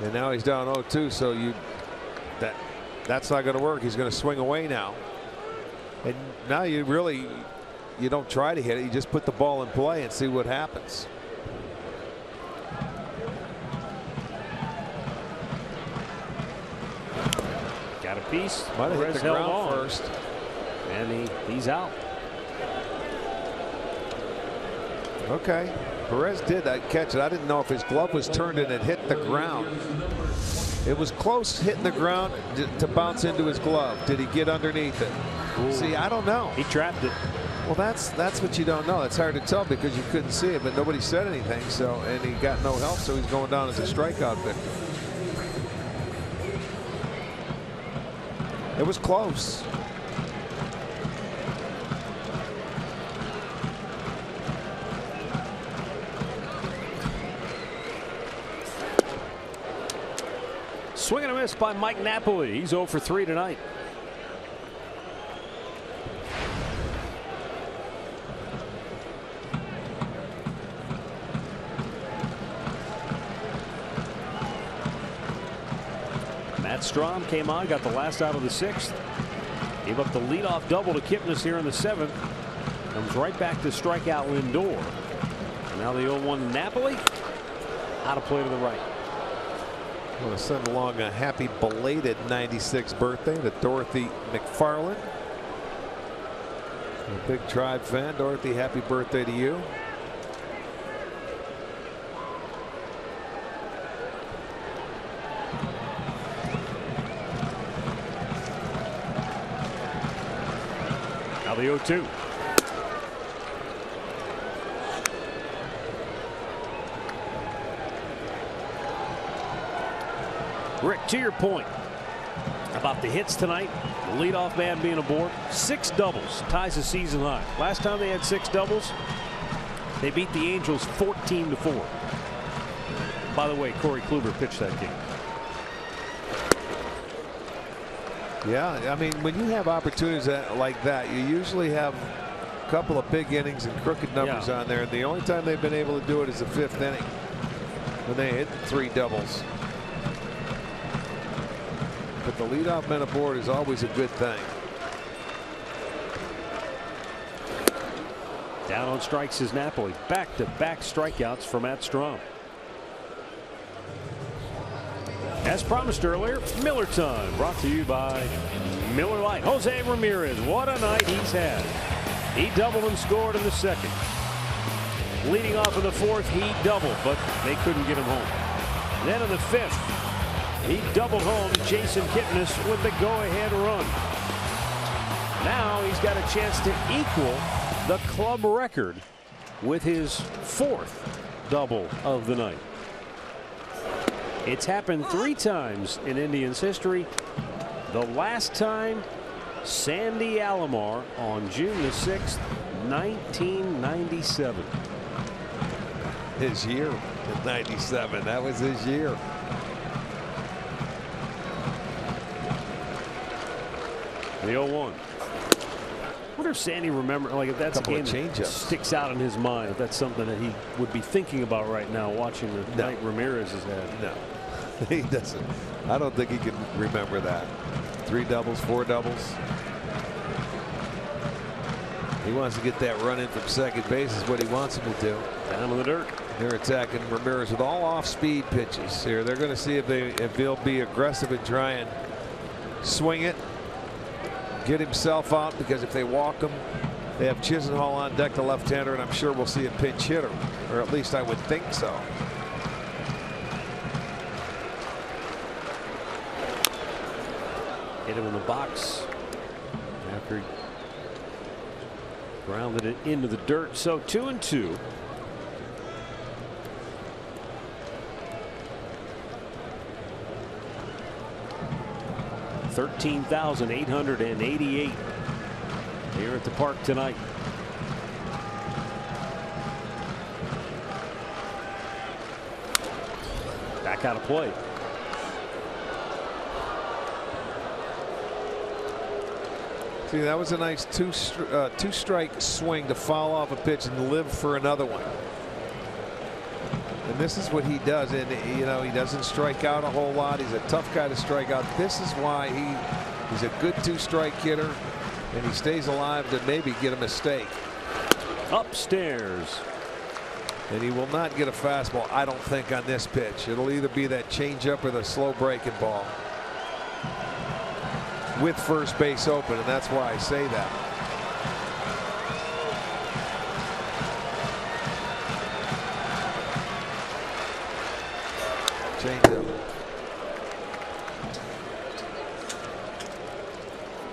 And now he's down 0-2, so that's not going to work. He's going to swing away now. And now you don't try to hit it. You just put the ball in play and see what happens. Got a piece. Might have hit the ground on first. And he's out. Okay. Perez did catch it. I didn't know if his glove was turned and it hit the ground. It was close hitting the ground to bounce into his glove. Did he get underneath it? Ooh. See, I don't know. He trapped it. Well, that's what you don't know. It's hard to tell because you couldn't see it, but nobody said anything. So, and he got no help, so he's going down as a strikeout victim. It was close. Swing and a miss by Mike Napoli. He's 0 for 3 tonight. Matt Strahm came on, got the last out of the 6th. Gave up the leadoff double to Kipnis here in the 7th. Comes right back to strike out Lindor. Now the 0-1 Napoli. Out of play to the right. I want to send along a happy belated 96th birthday to Dorothy McFarland. A big Tribe fan. Dorothy, happy birthday to you. Now the 0-2. Rick, to your point about the hits tonight, the leadoff man being aboard, 6 doubles, ties the season high. Last time they had 6 doubles, they beat the Angels 14-4. By the way, Corey Kluber pitched that game. Yeah, I mean, when you have opportunities like that, you usually have a couple of big innings and crooked numbers on there. And the only time they've been able to do it is the 5th inning when they hit 3 doubles. But the leadoff man aboard is always a good thing. Down on strikes is Napoli. Back-to-back strikeouts for Matt Strahm. As promised earlier, Miller time, brought to you by Miller Lite. Jose Ramirez, what a night he's had. He doubled and scored in the second. Leading off in the fourth, he doubled, but they couldn't get him home. Then in the fifth, he doubled home Jason Kipnis with the go-ahead run. Now he's got a chance to equal the club record with his fourth double of the night. It's happened 3 times in Indians history. The last time, Sandy Alomar on June the 6th, 1997. His year in 97. That was his year. The 0-1. I wonder if Sandy remember, like, if that's a game that sticks out in his mind, if that's something that he would be thinking about right now, watching the night Ramirez has had. No, he doesn't. I don't think he can remember that. 3 doubles, 4 doubles. He wants to get that run in from second base is what he wants him to do. Down in the dirt. They're attacking Ramirez with all off-speed pitches here. They're going to see if they'll be aggressive and try and swing it, get himself out, because if they walk him, they have Chisenhall on deck, the left-hander, and I'm sure we'll see a pinch hitter, or at least I would think so. Hit him in the box after he grounded it into the dirt. So 2-2. $13,888 here at the park tonight. Back out of play. See, that was a nice two-strike swing to foul off a pitch and live for another one. And this is what he does, and you know, he doesn't strike out a whole lot. He's a tough guy to strike out. This is why he's a good 2-strike hitter, and he stays alive to maybe get a mistake. Upstairs. And he will not get a fastball, I don't think, on this pitch. It'll either be that changeup or the slow breaking ball with first base open, and that's why I say that. Changeup.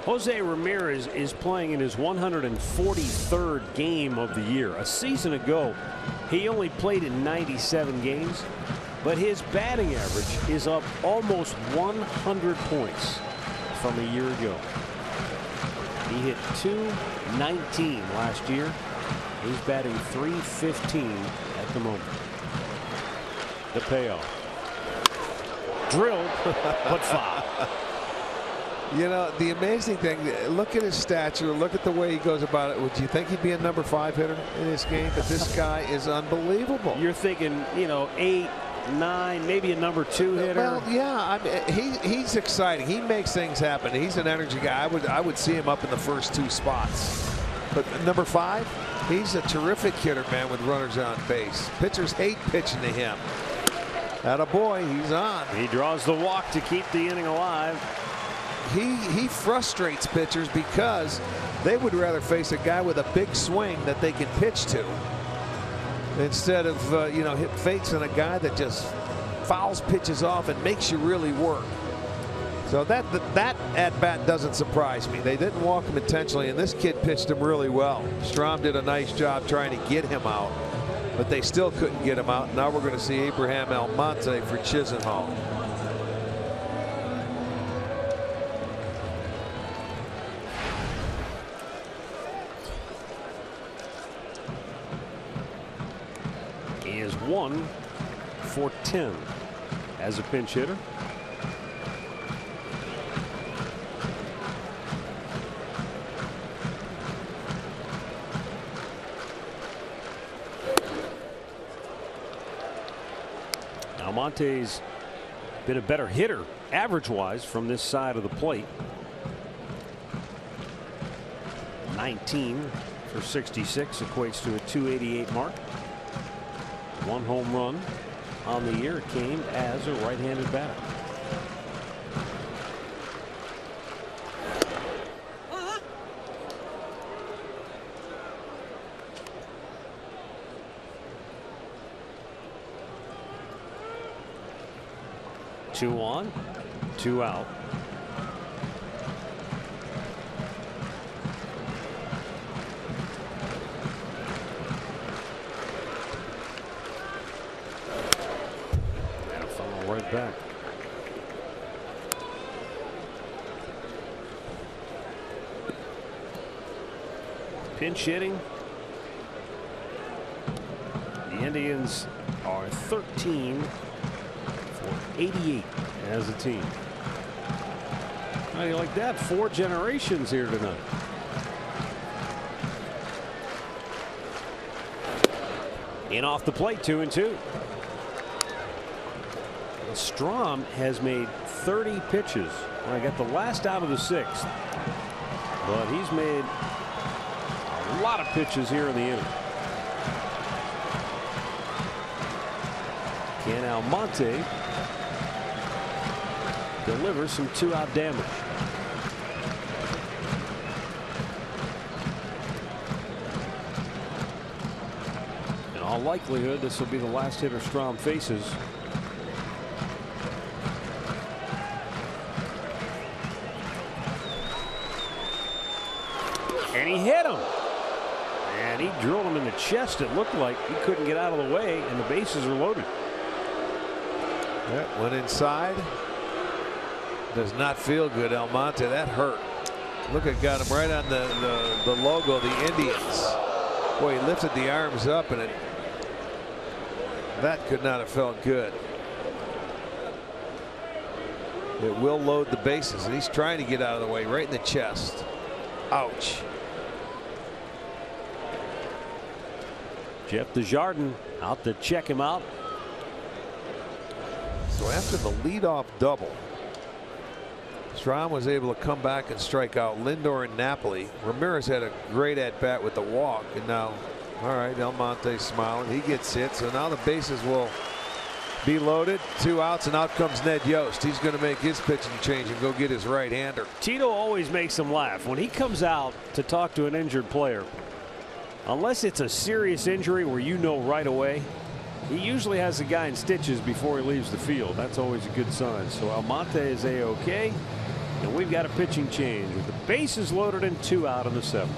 Jose Ramirez is playing in his 143rd game of the year. A season ago, he only played in 97 games, but his batting average is up almost 100 points from a year ago. He hit .219 last year. He's batting .315 at the moment. The payoff. Drilled, but foul. You know, the amazing thing, look at his stature, look at the way he goes about it. Would you think he'd be a number 5 hitter in this game? But this guy is unbelievable. You're thinking, you know, 8, 9, maybe a number 2 hitter. Well, yeah, I mean, he's exciting. He makes things happen. He's an energy guy. I would see him up in the first 2 spots. But number 5, he's a terrific hitter, man, with runners on base. Pitchers hate pitching to him. Attaboy, he's on. He draws the walk to keep the inning alive. He frustrates pitchers because they would rather face a guy with a big swing that they can pitch to instead of you know, facing a guy that just fouls pitches off and makes you really work. So that at bat doesn't surprise me. They didn't walk him intentionally, and this kid pitched him really well. Strahm did a nice job trying to get him out, but they still couldn't get him out. Now we're going to see Abraham Almonte for Chisenhall. He is 1 for 10 as a pinch hitter. Almonte's been a better hitter average-wise from this side of the plate. 19 for 66, equates to a .288 mark. 1 home run on the year came as a right-handed batter. Two on, 2 out. Right back. Pinch hitting. The Indians are 13 for 88 as a team. How do you like that? 4 generations here tonight. In off the plate, 2-2. Strahm has made 30 pitches. I got the last out of the 6th, but he's made a lot of pitches here in the inning. Can Almonte deliver some 2-out damage? In all likelihood, this will be the last hitter Strahm faces. And he hit him. And he drilled him in the chest. It looked like he couldn't get out of the way, and the bases are loaded. That went inside. Does not feel good, Almonte. That hurt. Look, it got him right on the logo, the Indians. Boy, he lifted the arms up, and that could not have felt good. It will load the bases, and he's trying to get out of the way, right in the chest. Ouch. Jeff Desjardins out to check him out. So after the leadoff double, Strahm was able to come back and strike out Lindor and Napoli. Ramirez had a great at bat with the walk, and now, all right, Almonte smiling. He gets hit, so now the bases will be loaded. 2 outs, and out comes Ned Yost. He's going to make his pitching change and go get his right-hander. Tito always makes him laugh when he comes out to talk to an injured player. Unless it's a serious injury where you know right away, he usually has the guy in stitches before he leaves the field. That's always a good sign. So Almonte is A-OK, and we've got a pitching change with the bases loaded and 2 out in the 7th.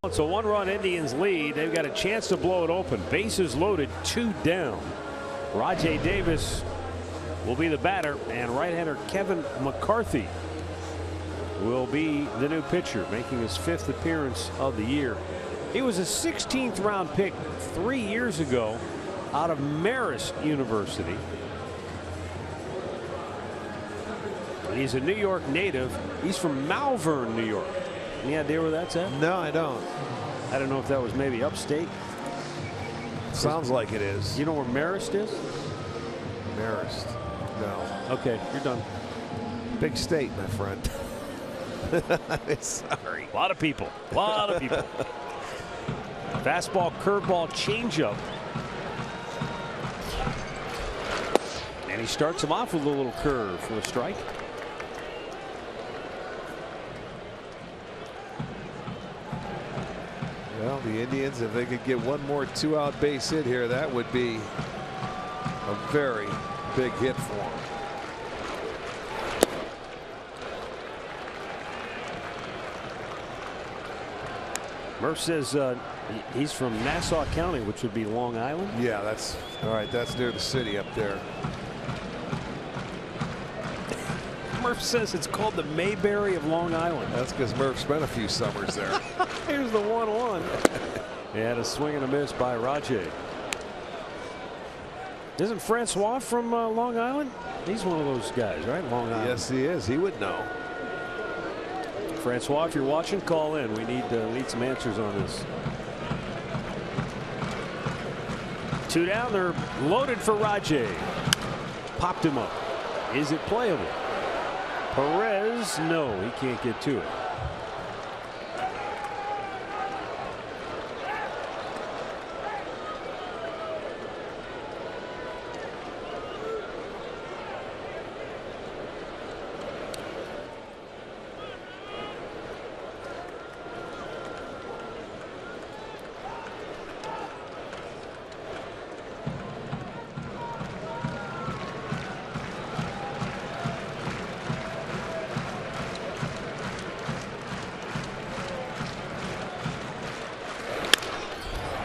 It's a 1-run Indians lead. They've got a chance to blow it open. Bases loaded, 2 down. Rajai Davis will be the batter, and right-hander Kevin McCarthy will be the new pitcher, making his 5th appearance of the year. He was a 16th round pick 3 years ago out of Marist University. He's a New York native. He's from Malvern, New York. Any idea where that's at? No, I don't. I don't know if that was maybe upstate. Sounds like it is. You know where Marist is? Marist. No. Okay, you're done. Big state, my friend. Sorry. A lot of people. A lot of people. Fastball, curveball, changeup. And he starts him off with a little curve for a strike. Well, the Indians, if they could get one more 2-out base hit here, that would be a very big hit for them. Murph says he's from Nassau County, which would be Long Island. Yeah, that's all right. That's near the city up there. Murph says it's called the Mayberry of Long Island. That's because Murph spent a few summers there. Here's the 1-1. He had a swing and a miss by Rajay. Isn't Francois from Long Island? He's one of those guys, right? Long Island. Yes, he is. He would know. Francois, if you're watching, call in. We need some answers on this. 2 down. They're loaded for Rajay. Popped him up. Is it playable? Perez, no, he can't get to it.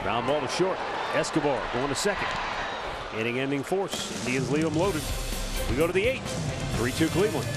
Ground ball to short. Escobar going to second. Inning ending force. Indians leave them loaded. We go to the 8th. 3-2 Cleveland.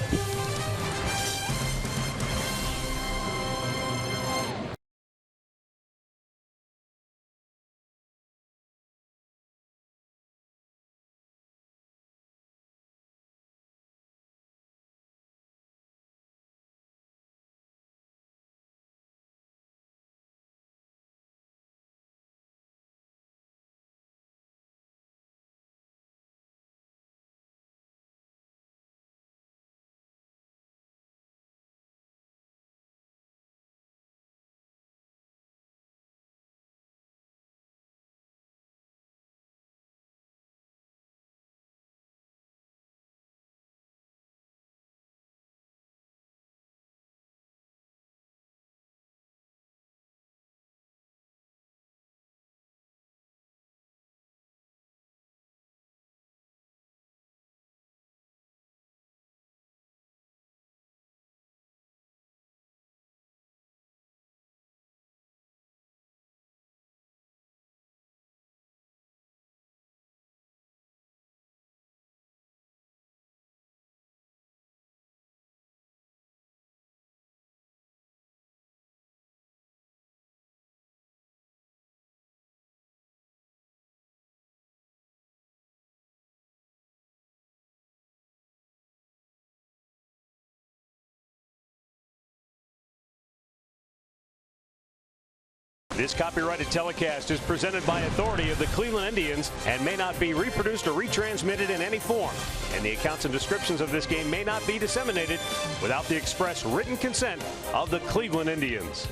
This copyrighted telecast is presented by authority of the Cleveland Indians and may not be reproduced or retransmitted in any form. And the accounts and descriptions of this game may not be disseminated without the express written consent of the Cleveland Indians.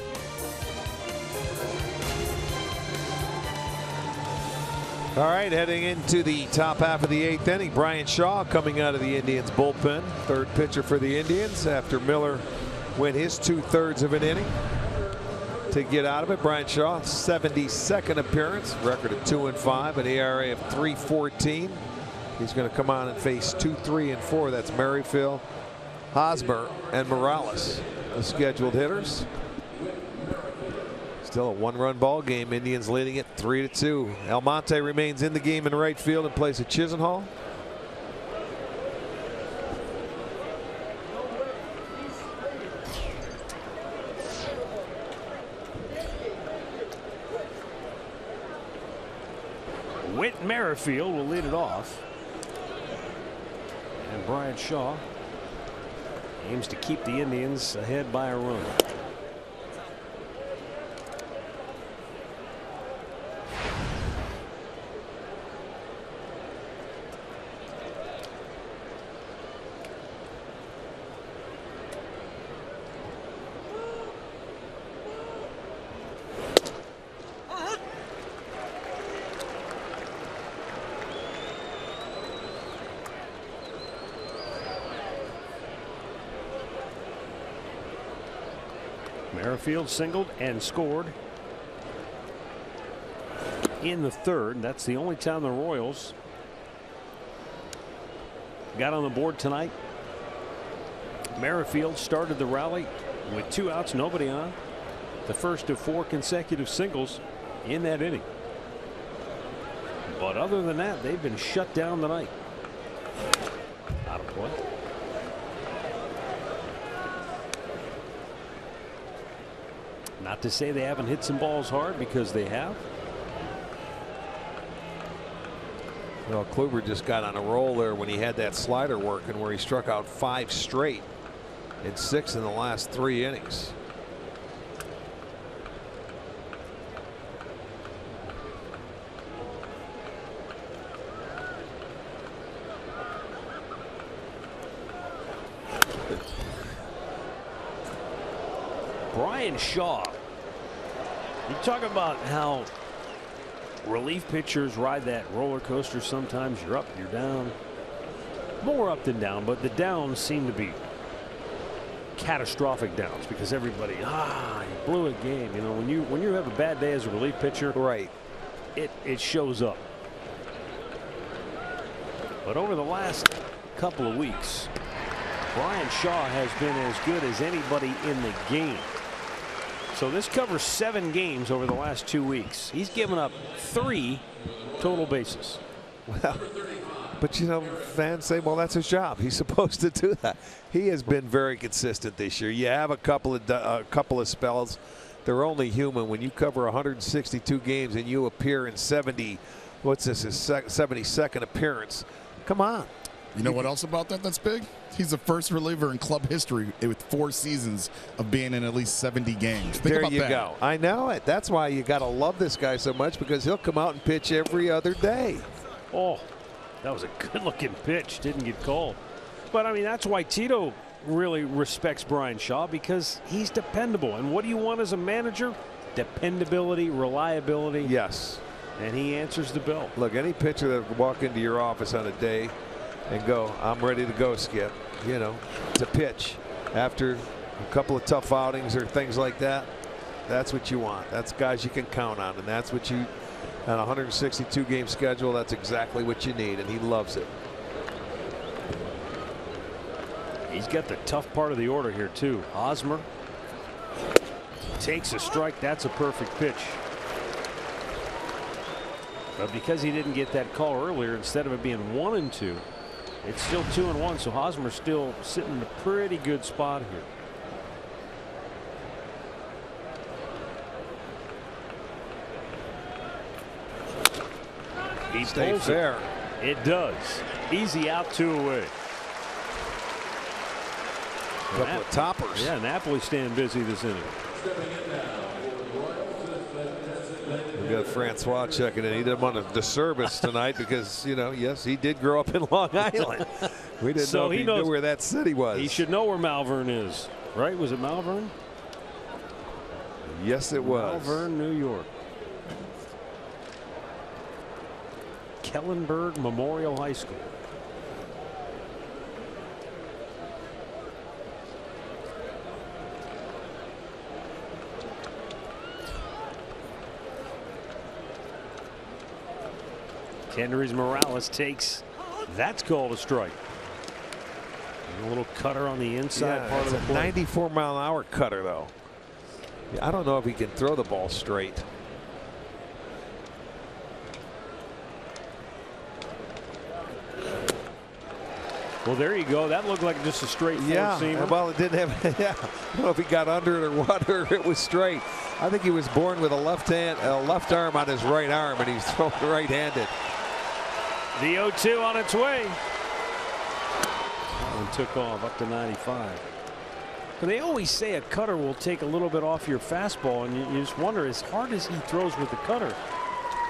All right, heading into the top half of the 8th inning, Brian Shaw coming out of the Indians bullpen. Third pitcher for the Indians after Miller went his 2/3 of an inning to get out of it. Brian Shaw, 72nd appearance, record of 2-5, an ERA of 3.14. He's going to come on and face 2, 3, and 4. That's Merrifield, Hosmer, and Morales, the scheduled hitters. Still a 1-run ball game. Indians leading it 3-2. Almonte remains in the game in right field in place of Chisenhall. Merrifield will lead it off. And Brian Shaw aims to keep the Indians ahead by a run. Merrifield singled and scored in the third. That's the only time the Royals got on the board tonight. Merrifield started the rally with 2 outs, nobody on. The first of 4 consecutive singles in that inning. But other than that, they've been shut down tonight. Out of play. Not to say they haven't hit some balls hard, because they have. Well, Kluber just got on a roll there when he had that slider working, where he struck out 5 straight and 6 in the last 3 innings. Brian Shaw. You talk about how relief pitchers ride that roller coaster. Sometimes you're up, you're down. More up than down, but the downs seem to be catastrophic downs, because everybody, you blew a game. You know, when you have a bad day as a relief pitcher, right, it shows up. But over the last couple of weeks, Brian Shaw has been as good as anybody in the game. So this covers 7 games over the last 2 weeks. He's given up 3 total bases. Well, but you know, fans say, well, that's his job. He's supposed to do that. He has been very consistent this year. You have a couple of spells. They're only human. When you cover 162 games and you appear in 70, what's this, his 72nd appearance? Come on. You know what else about that that's big? He's the first reliever in club history with 4 seasons of being in at least 70 games. Think there about you that. go. I know it. That's why you got to love this guy so much, because he'll come out and pitch every other day. Oh, that was a good-looking pitch. Didn't get called. But, I mean, that's why Tito really respects Brian Shaw, because he's dependable. And what do you want as a manager? Dependability, reliability. Yes. And he answers the bell. Look, any pitcher that would walk into your office on a day and go, I'm ready to go, Skip, you know, to pitch after a couple of tough outings or things like that, that's what you want. That's guys you can count on, and that's what you, on a 162 game schedule, that's exactly what you need, and he loves it. He's got the tough part of the order here too. Hosmer takes a strike. That's a perfect pitch. But because he didn't get that call earlier, instead of it being 1-2, it's still 2-1. So Hosmer's still sitting in a pretty good spot here. He Stay fair. It does. Easy out, 2 away. Couple of toppers. Yeah, Napoli staying busy this inning. We got Francois checking in. He didn't want to disservice tonight because, you know, yes, he did grow up in Long Island. We didn't know if he knew where that city was. He should know where Malvern is, right? Was it Malvern? Yes, it was. Malvern, New York. Kellenberg Memorial High School. Kendrys Morales takes. That's called a strike. And a little cutter on the inside part of the plate. 94-mile-an-hour cutter, though. I don't know if he can throw the ball straight. Well, there you go. That looked like just a straight four-seamer. Well, it didn't have. Yeah, I don't know if he got under it or what, or it was straight. I think he was born with a left arm on his right arm, and he's throwing right-handed. The 0-2 on its way. That one took off up to 95. But they always say a cutter will take a little bit off your fastball, and you just wonder, as hard as he throws with the cutter,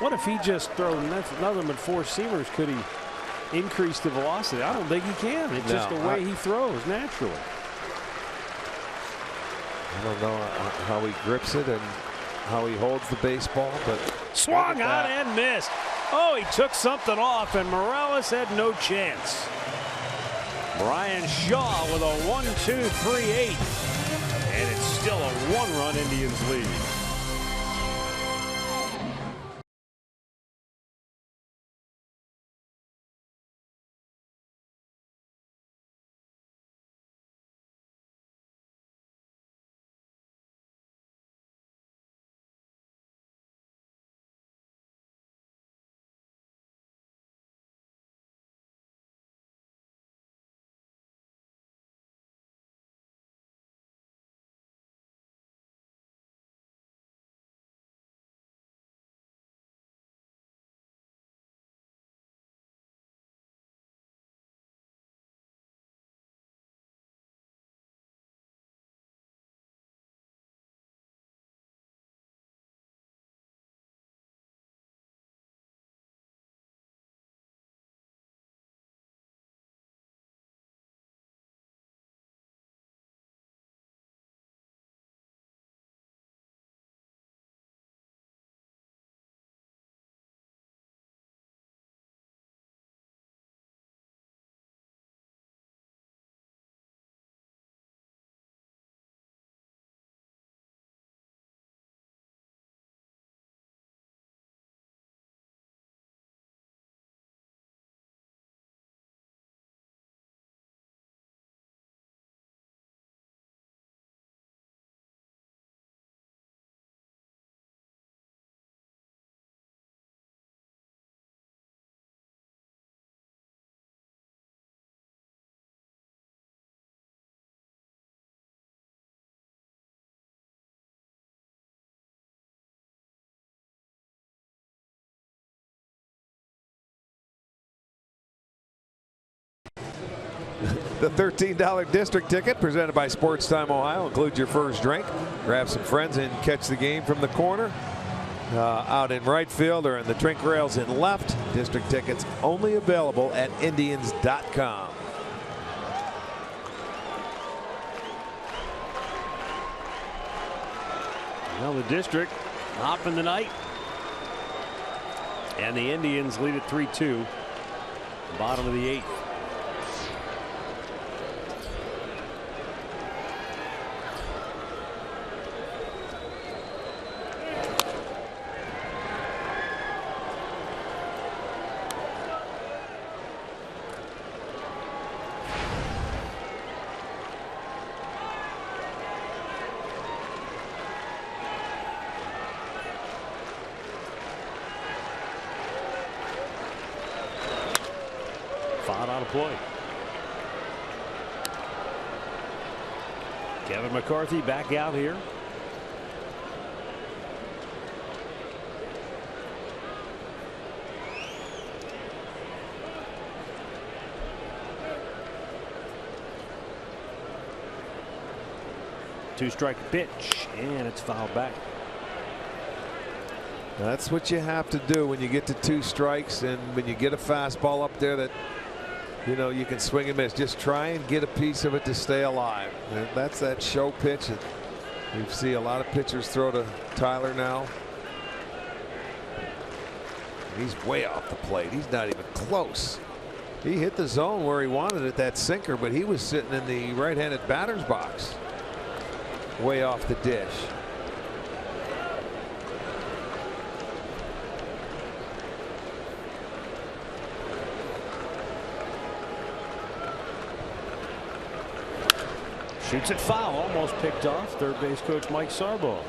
what if he just throws nothing but four seamers? Could he increase the velocity? I don't think he can. It's just the way he throws naturally. I don't know how he grips it and how he holds the baseball, but swung on and missed. Oh, he took something off, and Morales had no chance. Brian Shaw with a 1-2-3-8, and it's still a one-run Indians lead. The $13 district ticket presented by Sports Time Ohio includes your first drink. Grab some friends and catch the game from the corner. Out in right field or in the drink rails in left. District tickets only available at Indians.com. Well, the district hopping the night. And the Indians lead it 3-2. Bottom of the 8th. Foul out of play. Kevin McCarthy back out here. Two-strike pitch, and it's fouled back. That's what you have to do when you get to 2 strikes, and when you get a fastball up there that you can swing and miss. Just try and get a piece of it to stay alive. And that's that show pitch that we see a lot of pitchers throw to Tyler now. He's way off the plate. He's not even close. He hit the zone where he wanted it, that sinker, but he was sitting in the right-handed batter's box. Way off the dish. Shoots it foul, almost picked off. Third base coach Mike Sarbaugh.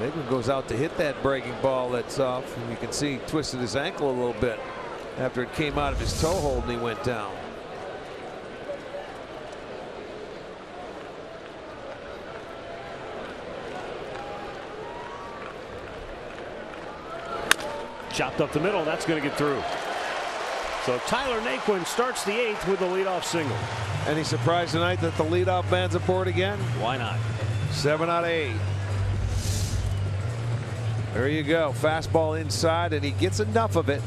Maglin goes out to hit that breaking ball that's off, and you can see he twisted his ankle a little bit after it came out of his toe hold and he went down. Chopped up the middle, and that's going to get through. So Tyler Naquin starts the 8th with the leadoff single. Any surprise tonight that the leadoff man's aboard again? Why not? 7 out of 8. There you go. Fastball inside, and he gets enough of it.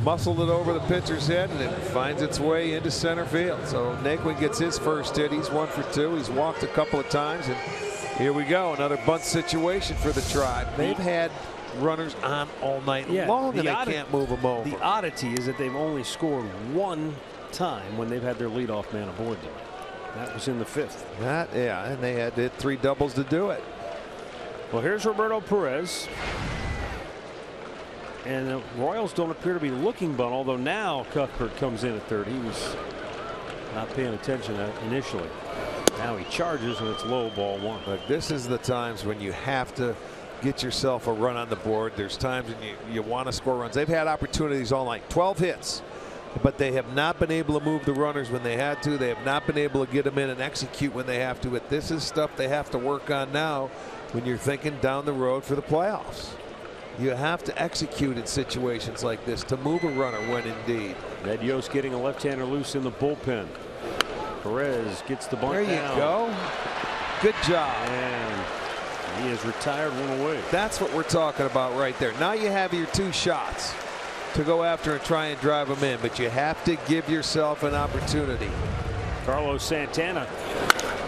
Muscled it over the pitcher's head, and it finds its way into center field. So Naquin gets his first hit. He's 1 for 2. He's walked a couple of times, and here we go. Another bunt situation for the Tribe. They've had runners on all night long, and they can't move them over. The oddity is that they've only scored 1 time when they've had their leadoff man aboard them. That was in the 5th. And they had to hit 3 doubles to do it. Well, here's Roberto Perez. And the Royals don't appear to be looking bunt, although now Cuthbert comes in at third. He was not paying attention initially. Now he charges, and it's low, ball 1. But this is the times when you have to get yourself a run on the board. There's times when you want to score runs. They've had opportunities all night, 12 hits, but they have not been able to move the runners when they had to. They have not been able to get them in and execute when they have to. But this is stuff they have to work on now when you're thinking down the road for the playoffs. You have to execute in situations like this to move a runner when indeed. Ned Yost getting a left-hander loose in the bullpen. Perez gets the bunt down. There you go. Good job. And he has retired one away. That's what we're talking about right there. Now you have your 2 shots to go after and try and drive them in, but you have to give yourself an opportunity. Carlos Santana,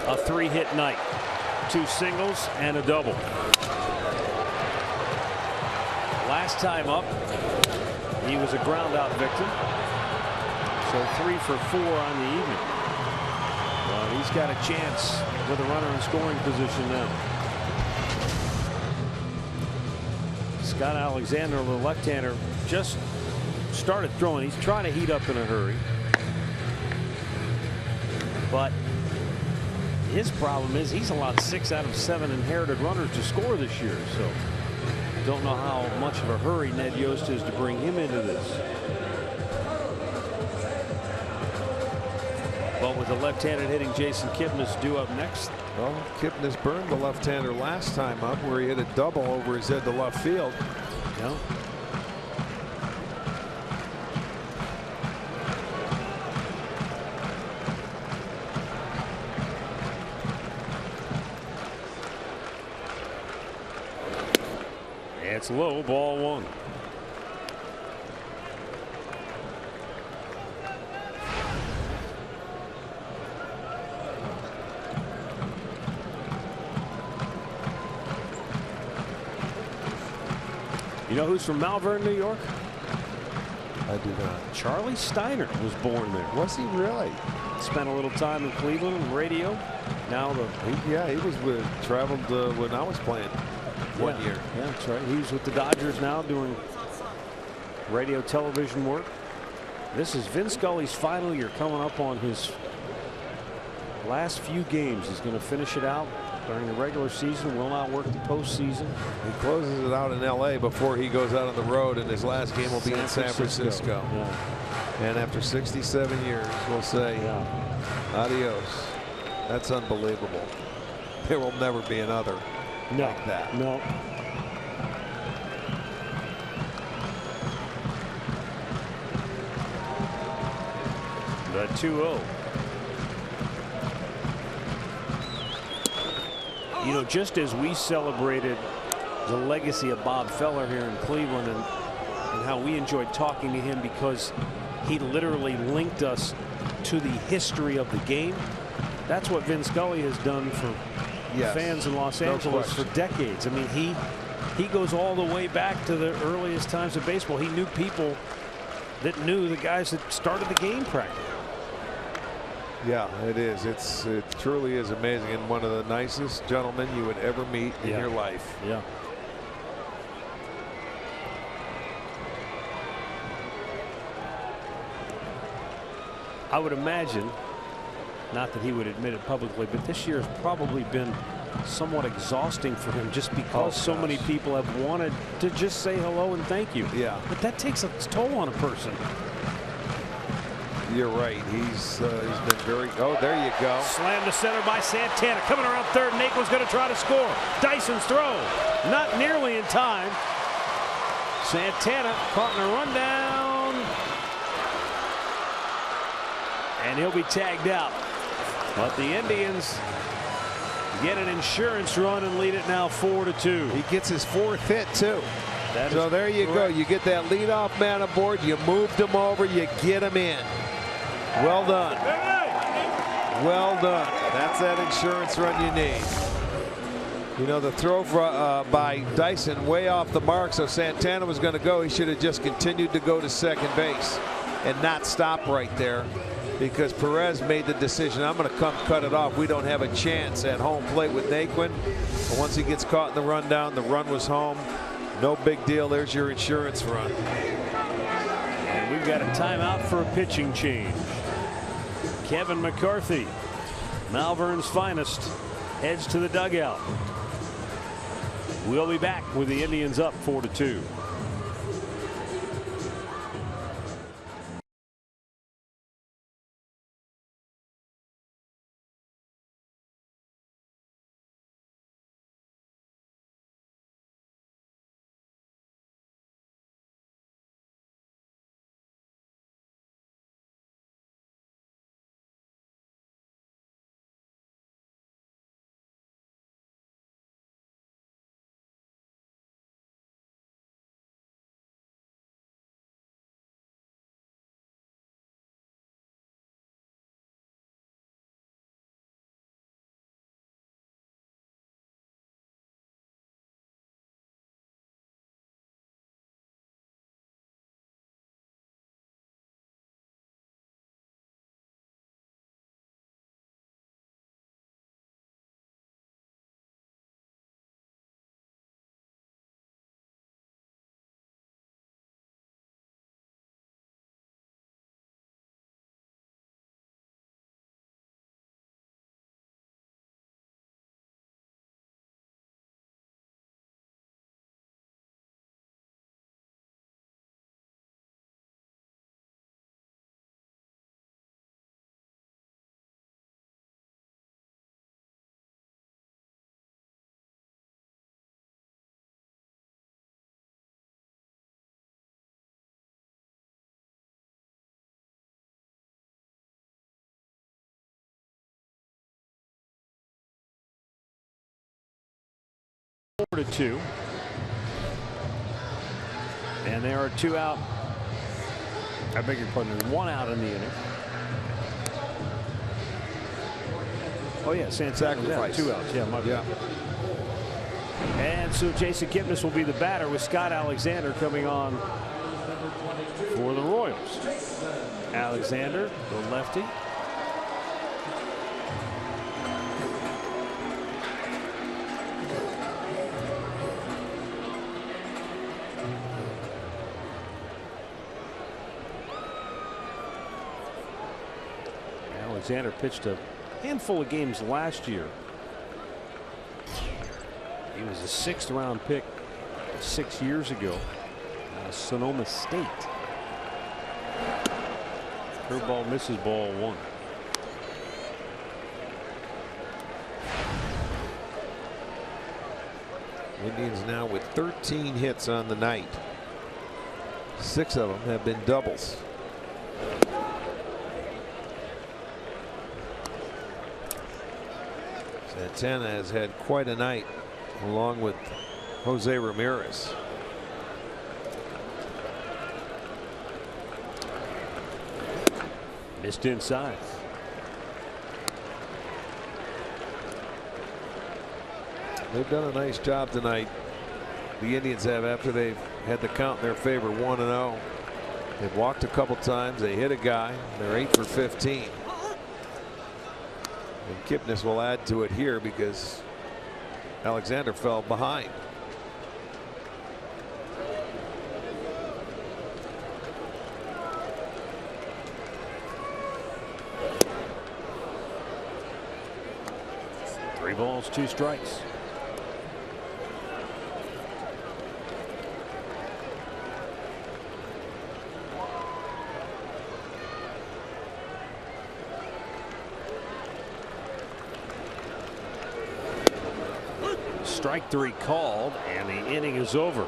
a 3-hit night. 2 singles and a double. Last time up, he was a ground out victim. So 3 for 4 on the evening. Well, he's got a chance with a runner in scoring position now. Scott Alexander, the left-hander, just started throwing. He's trying to heat up in a hurry. But his problem is he's allowed 6 out of 7 inherited runners to score this year. So don't know how much of a hurry Ned Yost is to bring him into this. But with the left-handed hitting Jason Kipnis due up next. Well, Kipnis burned the left-hander last time up where he hit a double over his head to left field. Yeah. It's low, ball 1. You know who's from Malvern, New York? I do not. Charlie Steiner was born there. Was he really? Spent a little time in Cleveland on radio. Now he was traveled when I was playing. 1 year. Yeah, that's right. He's with the Dodgers now doing radio television work. This is Vin Scully's final year, coming up on his last few games. He's going to finish it out during the regular season, will not work the postseason. He closes it out in LA before he goes out on the road, and his last game will be in San Francisco. Yeah. And after 67 years, we'll say adios. That's unbelievable. There will never be another. No, like that. No. The 2-0. You know, just as we celebrated the legacy of Bob Feller here in Cleveland and how we enjoyed talking to him because he literally linked us to the history of the game, that's what Vin Scully has done for fans in Los Angeles for decades. I mean, he goes all the way back to the earliest times of baseball. He knew people that knew the guys that started the game practically. Yeah, it is. It truly is amazing, and one of the nicest gentlemen you would ever meet in your life. Yeah. I would imagine, not that he would admit it publicly, but this year has probably been somewhat exhausting for him just because so many people have wanted to just say hello and thank you. Yeah. But that takes a toll on a person. You're right. He's been very. Oh, there you go. Slammed to center by Santana. Coming around third. Naquin's going to try to score. Dyson's throw. Not nearly in time. Santana caught in a rundown. And he'll be tagged out. But the Indians get an insurance run and lead it now 4-2. He gets his 4th hit, too. So there you go. You get that leadoff man aboard. You moved him over. You get him in. Well done. Well done. That's that insurance run you need. You know, the throw by Dyson way off the mark, so Santana was going to go. He should have just continued to go to second base and not stop right there, because Perez made the decision, I'm going to come cut it off. We don't have a chance at home plate with Naquin. But once he gets caught in the rundown, the run was home. No big deal. There's your insurance run. And we've got a timeout for a pitching change. Kevin McCarthy, Malvern's finest, heads to the dugout. We'll be back with the Indians up 4-2. To 2, and there are 2 out. I beg your pardon, there's 1 out in the inning. Oh yeah, Santana, 2 outs. Yeah, my bad. And so Jason Kipnis will be the batter, with Scott Alexander coming on for the Royals. Alexander, the lefty. Alexander pitched a handful of games last year. He was a 6th round pick 6 years ago out of Sonoma State. Curveball misses, ball 1. Indians now with 13 hits on the night. 6 of them have been doubles. Santana has had quite a night, along with Jose Ramirez. Missed inside. They've done a nice job tonight. The Indians have, after they've had the count in their favor, 1-0. They've walked a couple times. They hit a guy. They're 8 for 15. And Kipnis will add to it here because Alexander fell behind. Three balls, 2 strikes. Strike 3 called, and the inning is over.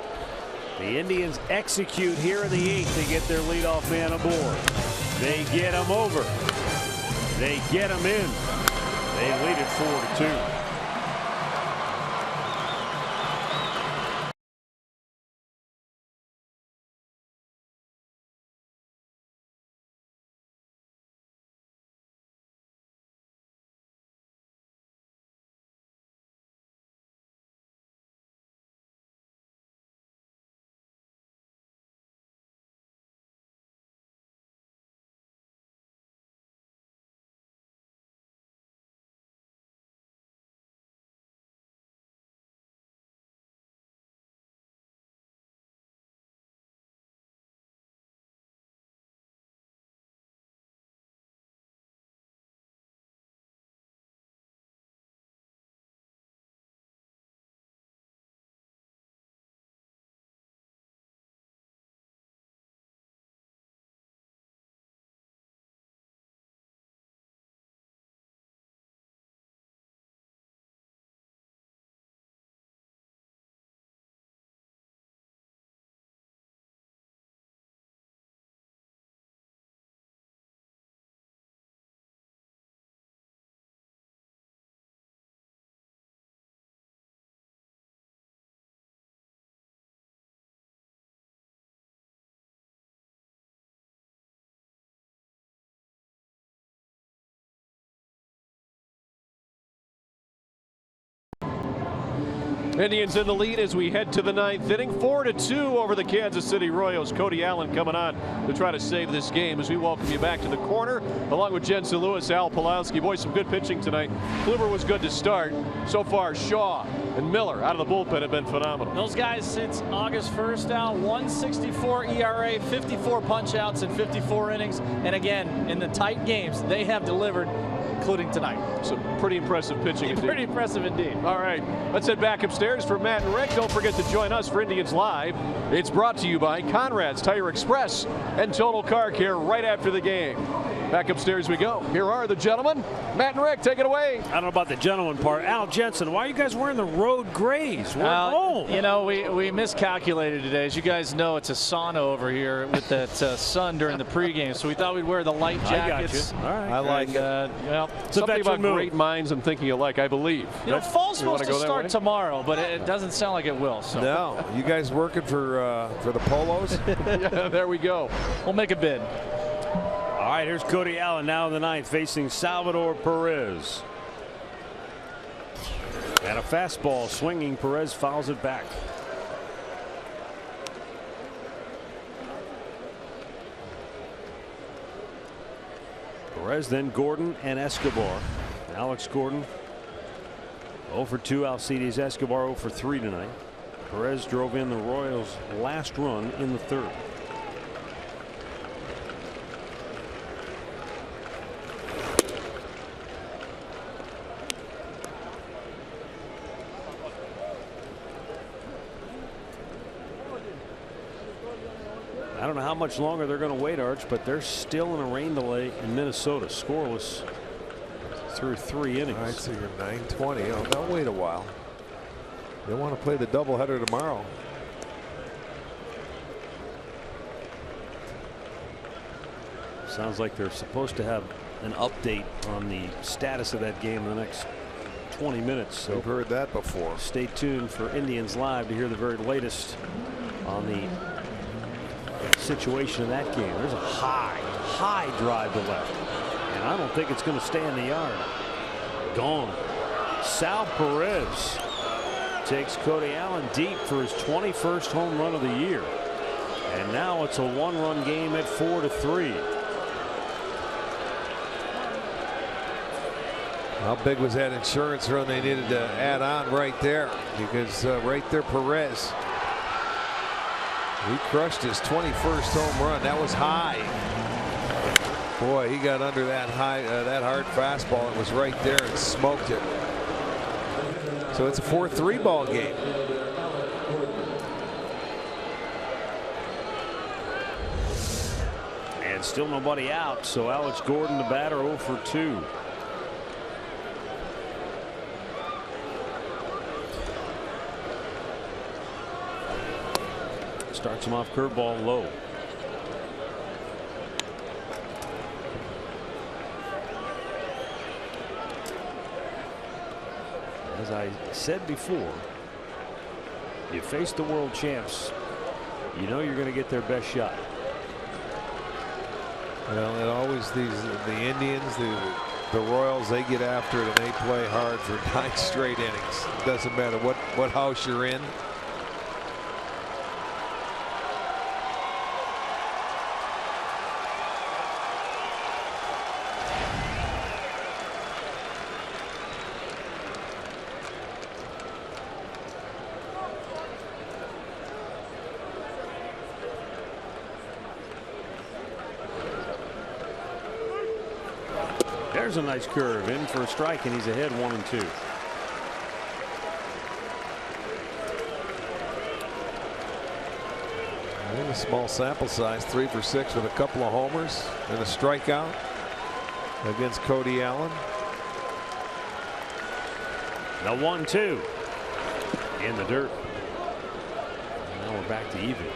The Indians execute here in the 8th. They get their leadoff man aboard. They get him over. They get him in. They lead it 4-2. Indians in the lead as we head to the 9th inning. 4-2 over the Kansas City Royals. Cody Allen coming on to try to save this game as we welcome you back to the corner along with Jensen Lewis, Al Pulowski. Boys, some good pitching tonight. Kluber was good to start. So far, Shaw and Miller out of the bullpen have been phenomenal. Those guys since August 1st out, 1.64 ERA, 54 punch-outs in 54 innings. And again, in the tight games, they have delivered, including tonight. So pretty impressive pitching indeed. Pretty impressive indeed. All right, let's head back upstairs for Matt and Rick. Don't forget to join us for Indians Live. It's brought to you by Conrad's Tire Express and Total Car Care right after the game. Back upstairs we go. Here are the gentlemen. Matt and Rick, take it away. I don't know about the gentleman part. Al Jensen, why are you guys wearing the road grays? We're home. You know, we miscalculated today. As you guys know, it's a sauna over here with that sun during the pregame, so we thought we'd wear the light jackets. I got you. All right. I like it. Well, something about great minds and thinking alike, I believe. You know, fall's supposed to start tomorrow, but it doesn't sound like it will. So. No, you guys working for the polos? Yeah, there we go. We'll make a bid. All right, here's Cody Allen now in the 9th facing Salvador Perez. And a fastball swinging. Perez fouls it back. Perez, then Gordon and Escobar. Alex Gordon 0 for 2. Alcides Escobar 0 for 3 tonight. Perez drove in the Royals' last run in the 3rd. I don't know how much longer they're going to wait, Arch, but they're still in a rain delay in Minnesota, scoreless through 3 innings. All right, so you're 9:20. Oh, they'll wait a while. They want to play the doubleheader tomorrow. Sounds like they're supposed to have an update on the status of that game in the next 20 minutes. So we've heard that before. Stay tuned for Indians Live to hear the very latest on the situation of that game. There's a high drive to left, and I don't think it's going to stay in the yard. Gone. Sal Perez takes Cody Allen deep for his 21st home run of the year, and now it's a 1-run game at 4-3. How big was that insurance run they needed to add on right there? Because right there, Perez, he crushed his 21st home run. That was high. Boy, he got under that that hard fastball. It was right there and smoked it. So it's a 4-3 ball game. And still nobody out. So Alex Gordon, the batter, 0 for 2. Starts him off curveball low. As I said before, you face the world champs, you know you're going to get their best shot. Well, it always the Indians, the Royals, they get after it and they play hard for 9 straight innings. It doesn't matter what house you're in. There's a nice curve in for a strike, and he's ahead 1-2. A small sample size, 3 for 6 with a couple of homers and a strikeout against Cody Allen. The 1-2 in the dirt. Now we're back to even.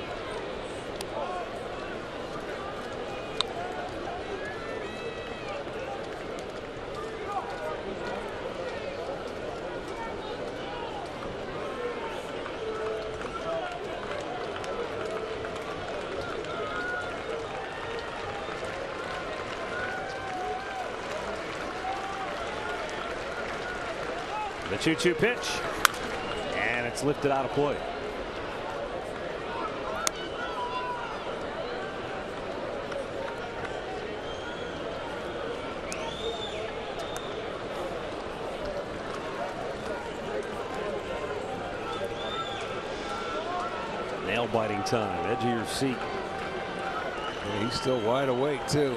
The 2-2 pitch, and it's lifted out of play. Nail biting time, edge of your seat. Yeah, he's still wide awake too.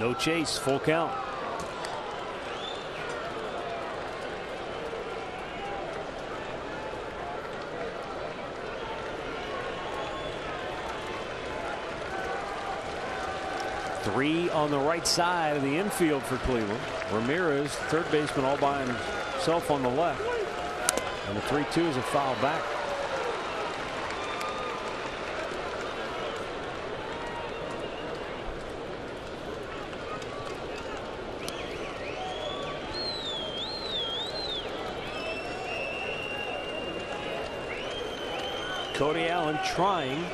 No chase, full count. Three on the right side of the infield for Cleveland. Ramirez, third baseman, all by himself on the left. And the 3-2 is a foul back. Cody Allen trying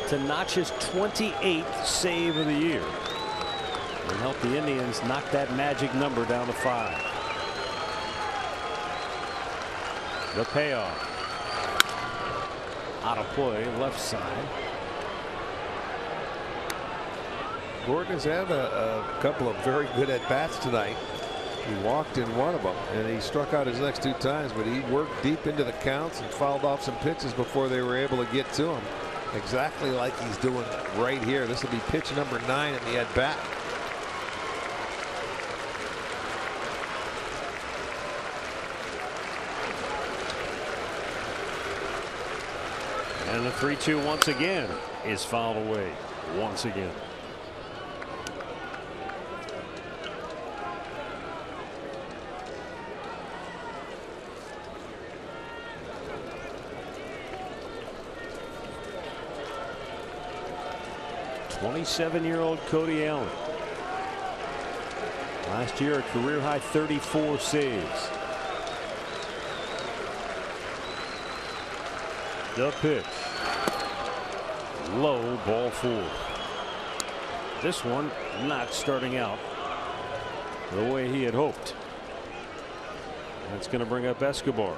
to notch his 28th save of the year and help the Indians knock that magic number down to 5. The payoff out of play, left side. Gordon has had a couple of very good at bats tonight. He walked in one of them and he struck out his next 2 times, but he worked deep into the counts and fouled off some pitches before they were able to get to him, exactly like he's doing right here. This will be pitch number 9 in the at bat. And the 3-2 once again is fouled away once again. '27-year-old Cody Allen. Last year a career high 34 saves. The pitch. Low, ball 4. This one not starting out the way he had hoped. That's going to bring up Escobar.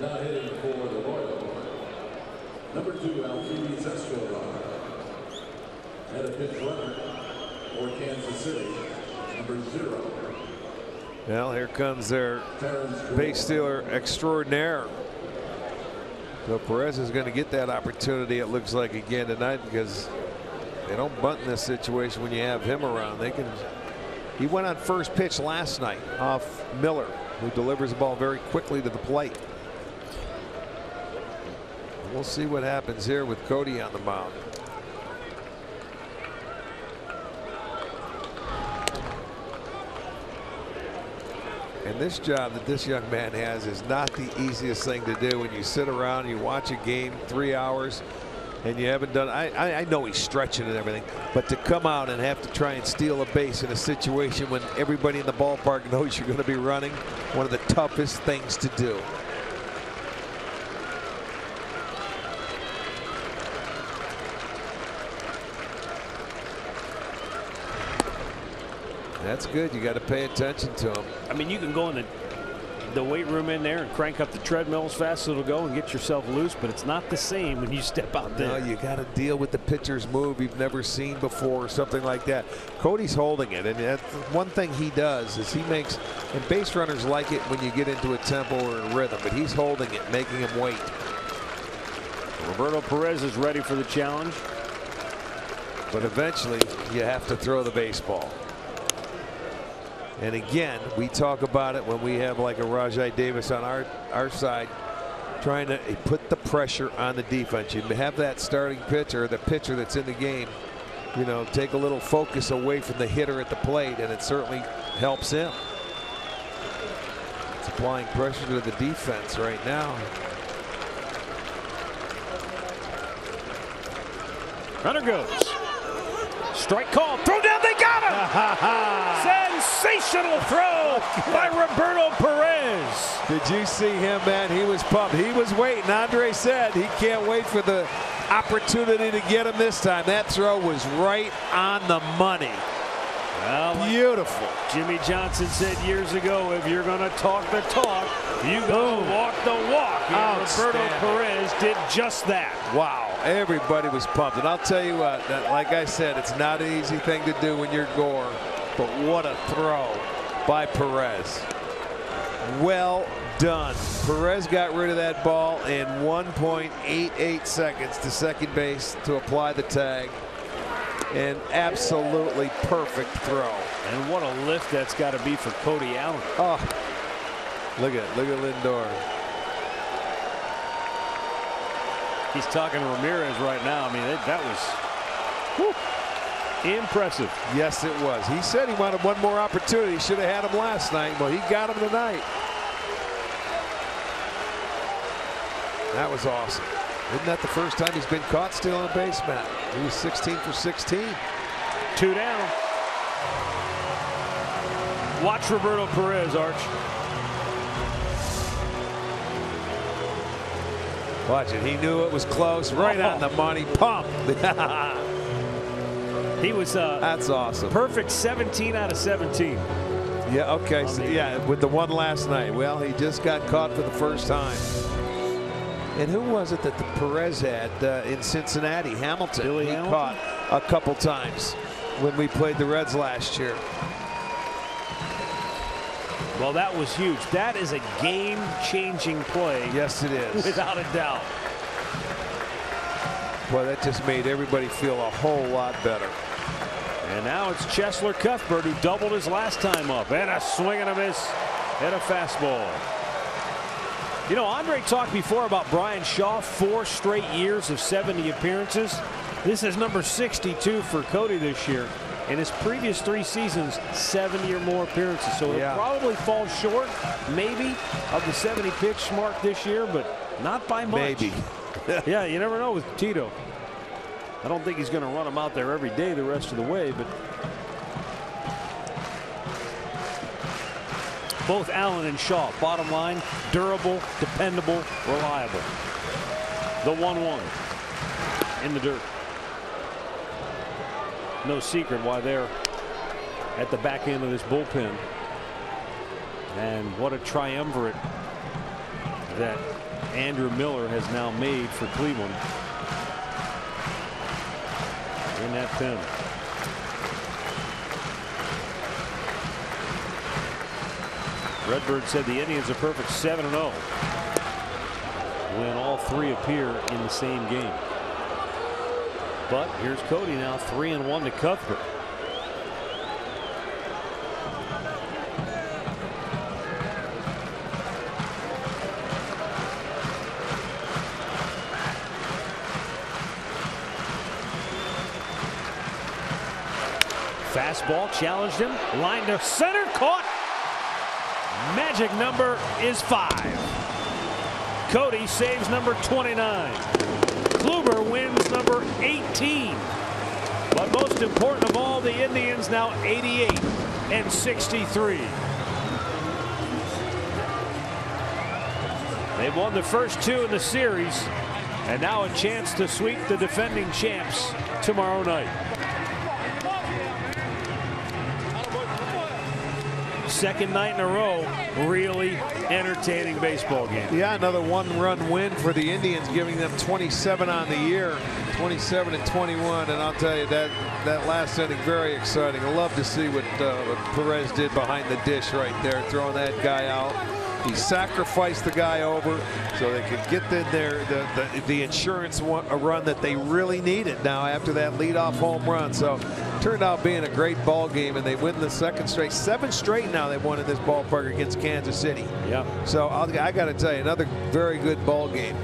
Now hitting for the Royals, number 2, Alcides Escobar. And a pitch runner for Kansas City, number 0. Well, here comes their base stealer extraordinaire. So Perez is going to get that opportunity, it looks like, again tonight, because they don't bunt in this situation when you have him around. They can. He went on first pitch last night off Miller, who delivers the ball very quickly to the plate. We'll see what happens here with Cody on the mound. And this job that this young man has is not the easiest thing to do when you sit around, you watch a game 3 hours, and you haven't done. I know he's stretching and everything, but to come out and have to try and steal a base in a situation when everybody in the ballpark knows you're going to be running, one of the toughest things to do. That's good. You got to pay attention to him. I mean, you can go in the weight room in there and crank up the treadmill as fast as it'll go and get yourself loose, but it's not the same when you step out there. No, you got to deal with the pitcher's move you've never seen before or something like that. Cody's holding it, and that's one thing he does is he makes, and base runners like it when you get into a tempo or a rhythm, but he's holding it, making him wait. Roberto Perez is ready for the challenge. But eventually, you have to throw the baseball. And again, we talk about it when we have like a Rajai Davis on our side, trying to put the pressure on the defense. You have that starting pitcher, the pitcher that's in the game, you know, take a little focus away from the hitter at the plate, and it certainly helps him. It's applying pressure to the defense right now. Runner goes. Strike call. Throw down. They got him. Sensational throw by Roberto Perez. Did you see him, man? He was pumped. He was waiting. Andre said he can't wait for the opportunity to get him this time. That throw was right on the money. Well, beautiful. Jimmy Johnson said years ago, if you're going to talk the talk, you go walk the walk. And Roberto Perez did just that. Wow. Everybody was pumped. And I'll tell you what, like I said, it's not an easy thing to do when you're Gore, but what a throw by Perez. Well done. Perez got rid of that ball in 1.88 seconds to second base to apply the tag. An absolutely perfect throw. And what a lift that's got to be for Cody Allen. Oh, look at Lindor. He's talking to Ramirez right now. I mean, that was impressive. Yes, it was. He said he wanted one more opportunity. He should have had him last night, but he got him tonight. That was awesome. Isn't that the first time he's been caught stealing a base, Matt? He was 16 for 16. 2 down. Watch Roberto Perez, Arch. Watch it. He knew it was close. Right on the money. Pump. He was that's awesome. Perfect 17 out of 17. Yeah, okay. So, yeah, with the one last night. Well, he just got caught for the first time. And who was it that the Perez had in Cincinnati? Hamilton. Billy Hamilton? Caught a couple times when we played the Reds last year. Well, that was huge. That is a game-changing play. Yes, it is. Without a doubt. Boy, that just made everybody feel a whole lot better. And now it's Cheslor Cuthbert, who doubled his last time up. And a swing and a miss and a fastball. You know, Andre talked before about Brian Shaw, 4 straight years of 70 appearances. This is number 62 for Cody this year. In his previous 3 seasons, 70 or more appearances. So he'll probably fall short, maybe, of the 70 pitch mark this year, but not by much. Maybe. Yeah, you never know with Tito. I don't think he's going to run him out there every day the rest of the way, but both Allen and Shaw, bottom line, durable, dependable, reliable. The 1-1 in the dirt. No secret why they're at the back end of this bullpen. And what a triumvirate that Andrew Miller has now made for Cleveland in that pen. Redbird said the Indians are perfect 7-0 when all 3 appear in the same game. But here's Cody now, 3-1 to Cuthbert. Fastball challenged him, line to center, caught. Magic number is 5. Cody saves number 29. Kluber wins number 18. But most important of all, the Indians now 88 and 63. They've won the first 2 in the series, and now a chance to sweep the defending champs tomorrow night. Second night in a row, really entertaining baseball game. Yeah, another one-run win for the Indians, giving them 27 on the year, 27 and 21. And I'll tell you, that last inning, very exciting. I love to see what Perez did behind the dish right there, throwing that guy out. He sacrificed the guy over so they could get in there the insurance run that they really needed now after that leadoff home run. So turned out being a great ball game, and they win the second straight. 7 straight now they've won in this ballpark against Kansas City. Yeah. So I got to tell you, another very good ball game.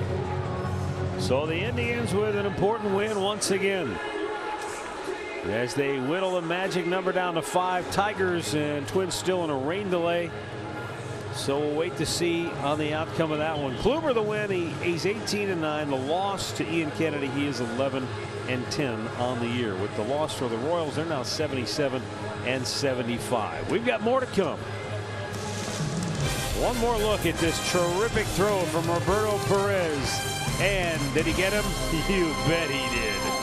So the Indians with an important win once again, as they whittle the magic number down to 5. Tigers and Twins still in a rain delay, so we'll wait to see on the outcome of that one. Kluber the win. He's 18-9. The loss to Ian Kennedy, he is 11-10 on the year. With the loss for the Royals, they're now 77 and 75. We've got more to come. One more look at this terrific throw from Roberto Perez. And did he get him? You bet he did.